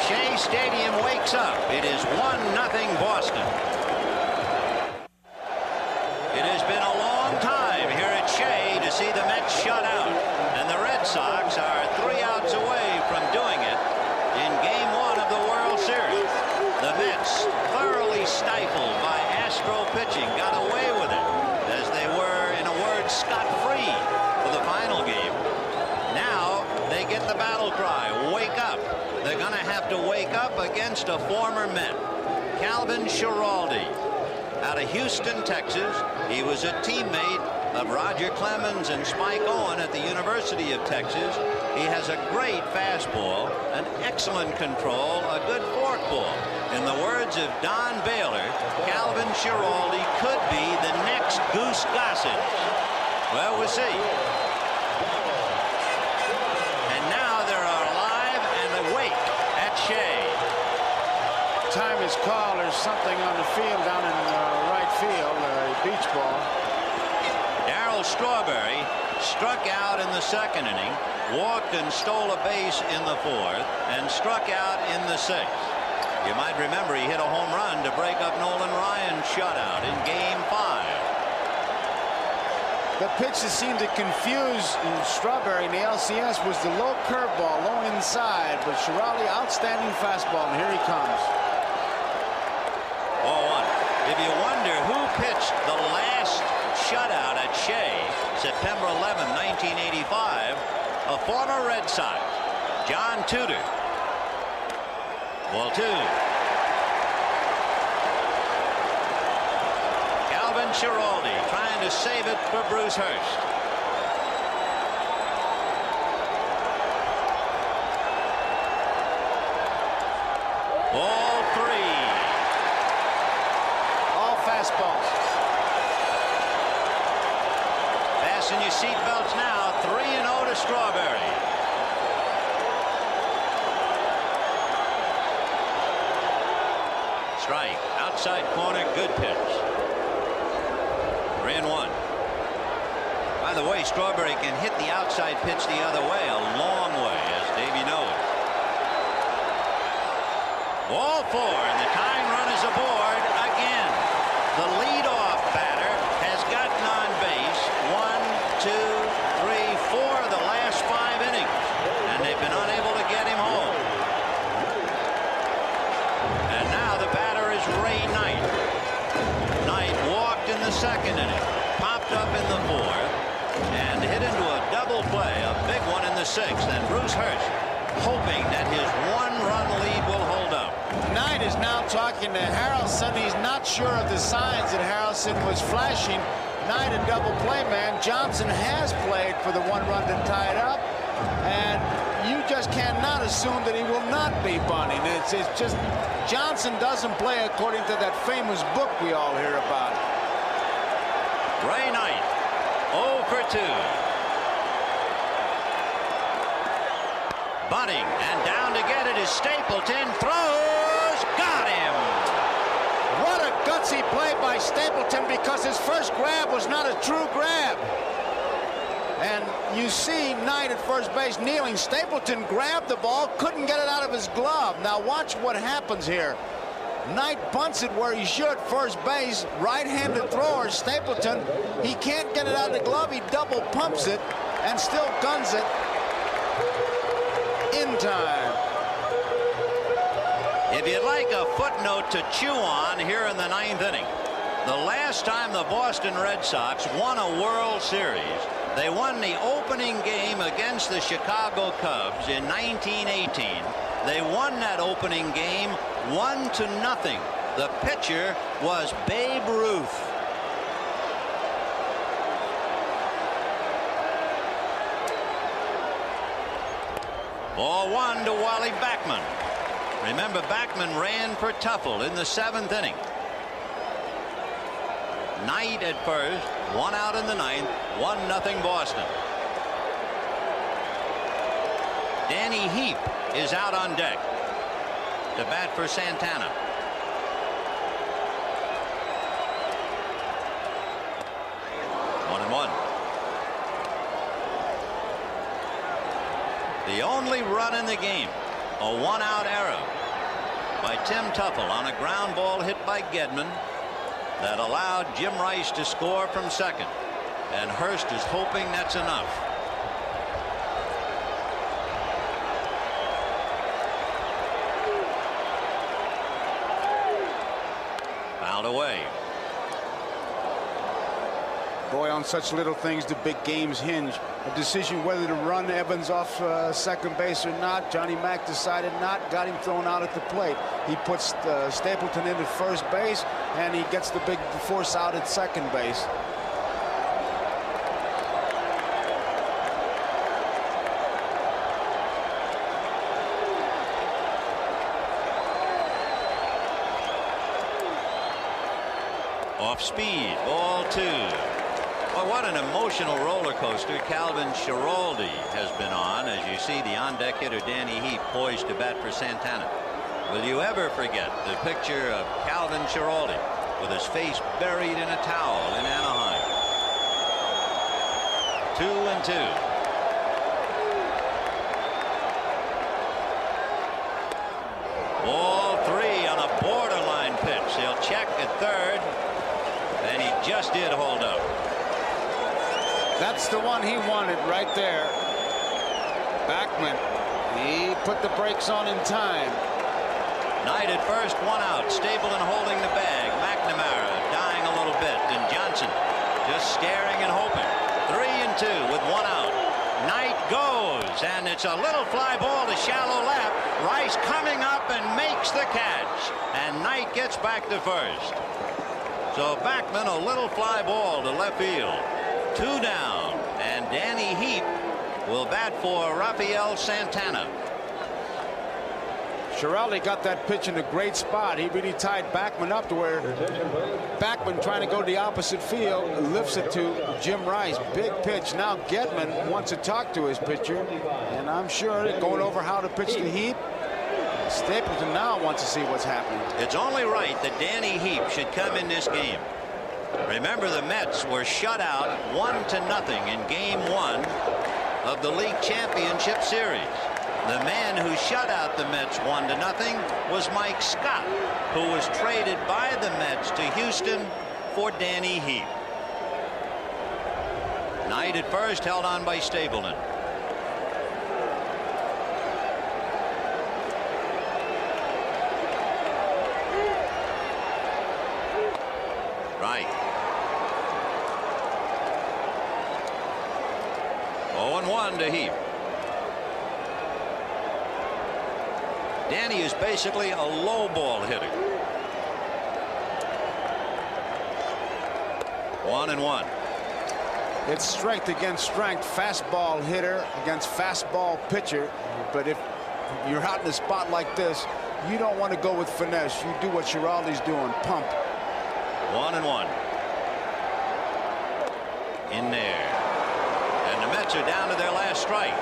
Shea Stadium wakes up. It is 1-0 Boston. It has been a long time here at Shea to see the Mets shut out, and the Red Sox are 3 outs away from doing it in Game 1 of the World Series. The Mets, thoroughly stifled by Astro pitching, got away with it as they were, in a word, scot-free for the final game. Now they get the battle cry, wake up. They're going to have to wake up against a former Met, Calvin Schiraldi, out of Houston, Texas. He was a teammate of Roger Clemens and Spike Owen at the University of Texas. He has a great fastball, an excellent control, a good forkball. In the words of Don Baylor, Calvin Schiraldi could be the next Goose Gossage. Well, we'll see. And now they're alive and awake time is called. There's something on the field down in right field, beach ball. Darryl Strawberry struck out in the second inning, walked and stole a base in the fourth, and struck out in the sixth. You might remember he hit a home run to break up Nolan Ryan's shutout in Game 5. The pitch that seemed to confuse Strawberry in the LCS was the low curveball, low inside, but Shirali, outstanding fastball, and here he comes. 0-1. If you wonder who pitched the last shutout at Shea, September 11, 1985, a former Red Sox, John Tudor. Ball 2. Calvin Schiraldi trying to save it for Bruce Hurst. Ball 3. All fastballs. Fasten your seatbelts now. 3-0 to Strawberry. Strike. Outside corner. Good pitch. 3-1. By the way, Strawberry can hit the outside pitch the other way, a long way, as Davey knows. Ball 4, and the tying run is aboard again. The leadoff batter has gotten on base 1, 2, 3, 4 of the last 5 innings, and they've been unable to get him home. And now the batter is Ray Knight. Knight walked in the second inning, popped up in the fourth, and hit into a double play, a big one in the sixth. And Bruce Hurst hoping that his one-run lead will hold up. Knight is now talking to Harrelson. He's not sure of the signs that Harrelson was flashing. Knight a double play man. Johnson has played for the one run to tie it up, and you just cannot assume that he will not be bunting. It's just Johnson doesn't play according to that famous book we all hear about. Ray Knight 0 for 2. Bunting, and down to get it is Stapleton. Throws, got him. What a gutsy play by Stapleton, because his first grab was not a true grab. And you see Knight at first base kneeling. Stapleton grabbed the ball, couldn't get it out of his glove. Now watch what happens here. Knight bunts it where he should, first base, right-handed thrower, Stapleton. He can't get it out of the glove. He double pumps it and still guns it in time. If you'd like a footnote to chew on here in the ninth inning, the last time the Boston Red Sox won a World Series, they won the opening game against the Chicago Cubs in 1918. They won that opening game 1-0. The pitcher was Babe Ruth. Ball 1 to Wally Backman. Remember, Backman ran for Tuffle in the 7th inning. Knight at first, 1 out in the 9th, 1-0 Boston. Danny Heap is out on deck to bat for Santana. One and one. The only run in the game, a 1-out error by Tim Tuffle on a ground ball hit by Gedman that allowed Jim Rice to score from second, and Hurst is hoping that's enough. Fouled away. Boy, on such little things the big games hinge. A decision whether to run Evans off second base or not. Johnny Mack decided not, got him thrown out at the plate. He puts Stapleton into first base, and he gets the big force out at second base. Off speed, ball 2. Well, what an emotional roller coaster Calvin Schiraldi has been on, as you see the on-deck hitter Danny Heap poised to bat for Santana. Will you ever forget the picture of Calvin Schiraldi with his face buried in a towel in Anaheim? 2-2. Ball 3 on a borderline pitch. He'll check at third, and he just did hold up. That's the one he wanted right there. Backman, he put the brakes on in time. Knight at first, 1 out. Stapleton holding the bag. McNamara dying a little bit, and Johnson just staring and hoping. 3-2 with 1 out. Knight goes, and it's a little fly ball to shallow left. Rice coming up and makes the catch, and Knight gets back to first. So Backman, a little fly ball to left field. 2 down, and Danny Heap will bat for Rafael Santana. Schiraldi got that pitch in a great spot. He really tied Backman up to where Backman, trying to go to the opposite field, lifts it to Jim Rice. Big pitch. Now Gedman wants to talk to his pitcher, and I'm sure going over how to pitch to Heap. Stapleton now wants to see what's happening. It's only right that Danny Heap should come in this game. Remember, the Mets were shut out 1-0 in Game 1 of the League Championship Series. The man who shut out the Mets 1-0 was Mike Scott, who was traded by the Mets to Houston for Danny Heap. Knight at first, held on by Stapleton. Right. 0-1 to Heap. Danny is basically a low ball hitter. 1-1. It's strength against strength. Fastball hitter against fastball pitcher. But if you're out in a spot like this, you don't want to go with finesse. You do what Schiraldi's doing. Pump. 1-1. In there. And the Mets are down to their last strike.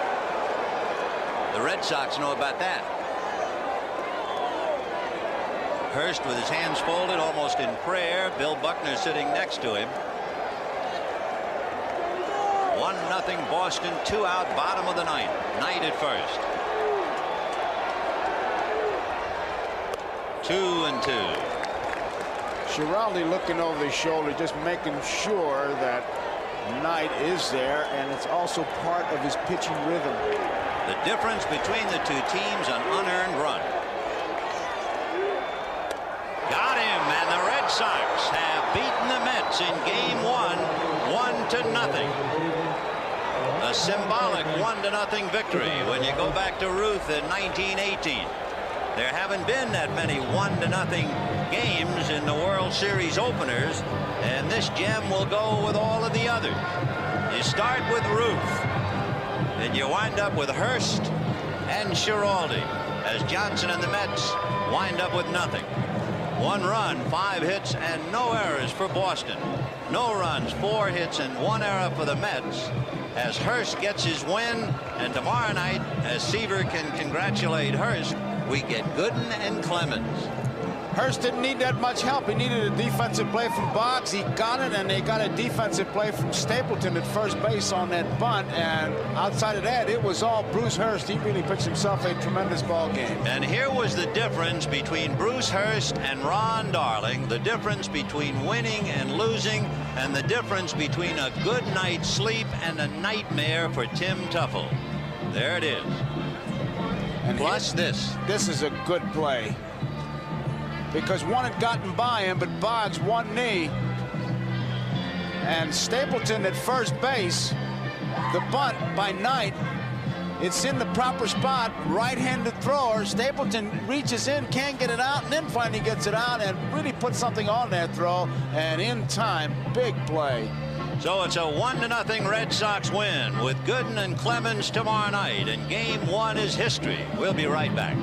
The Red Sox know about that. Hurst with his hands folded, almost in prayer. Bill Buckner sitting next to him. 1-0 Boston, 2 out, bottom of the ninth. Knight at first. 2-2. Schiraldi looking over his shoulder, just making sure that Knight is there, and it's also part of his pitching rhythm. The difference between the two teams, an unearned run. Got him, and the Red Sox have beaten the Mets in Game 1, 1-0. A symbolic 1-0 victory when you go back to Ruth in 1918. There haven't been that many 1-0 games in the World Series openers, and this gem will go with all of the others. You start with Ruth, and you wind up with Hurst and Schiraldi, as Johnson and the Mets wind up with nothing. 1 run, 5 hits, and no errors for Boston. No runs, 4 hits, and 1 error for the Mets, as Hurst gets his win. And tomorrow night, as Seaver can congratulate Hurst, we get Gooden and Clemens. Hurst didn't need that much help. He needed a defensive play from Boggs. He got it, and they got a defensive play from Stapleton at first base on that bunt. And outside of that, it was all Bruce Hurst. He really pitched himself a tremendous ball game. And here was the difference between Bruce Hurst and Ron Darling, the difference between winning and losing, and the difference between a good night's sleep and a nightmare for Tim Tuffle. There it is. And plus this is a good play, because one had gotten by him, but Boggs one knee, and Stapleton at first base. The bunt by Knight, it's in the proper spot, right-handed thrower. Stapleton reaches in, can't get it out, and then finally gets it out and really puts something on that throw, and in time, big play. So it's a 1-0 Red Sox win with Gooden and Clemens tomorrow night, and Game 1 is history. We'll be right back.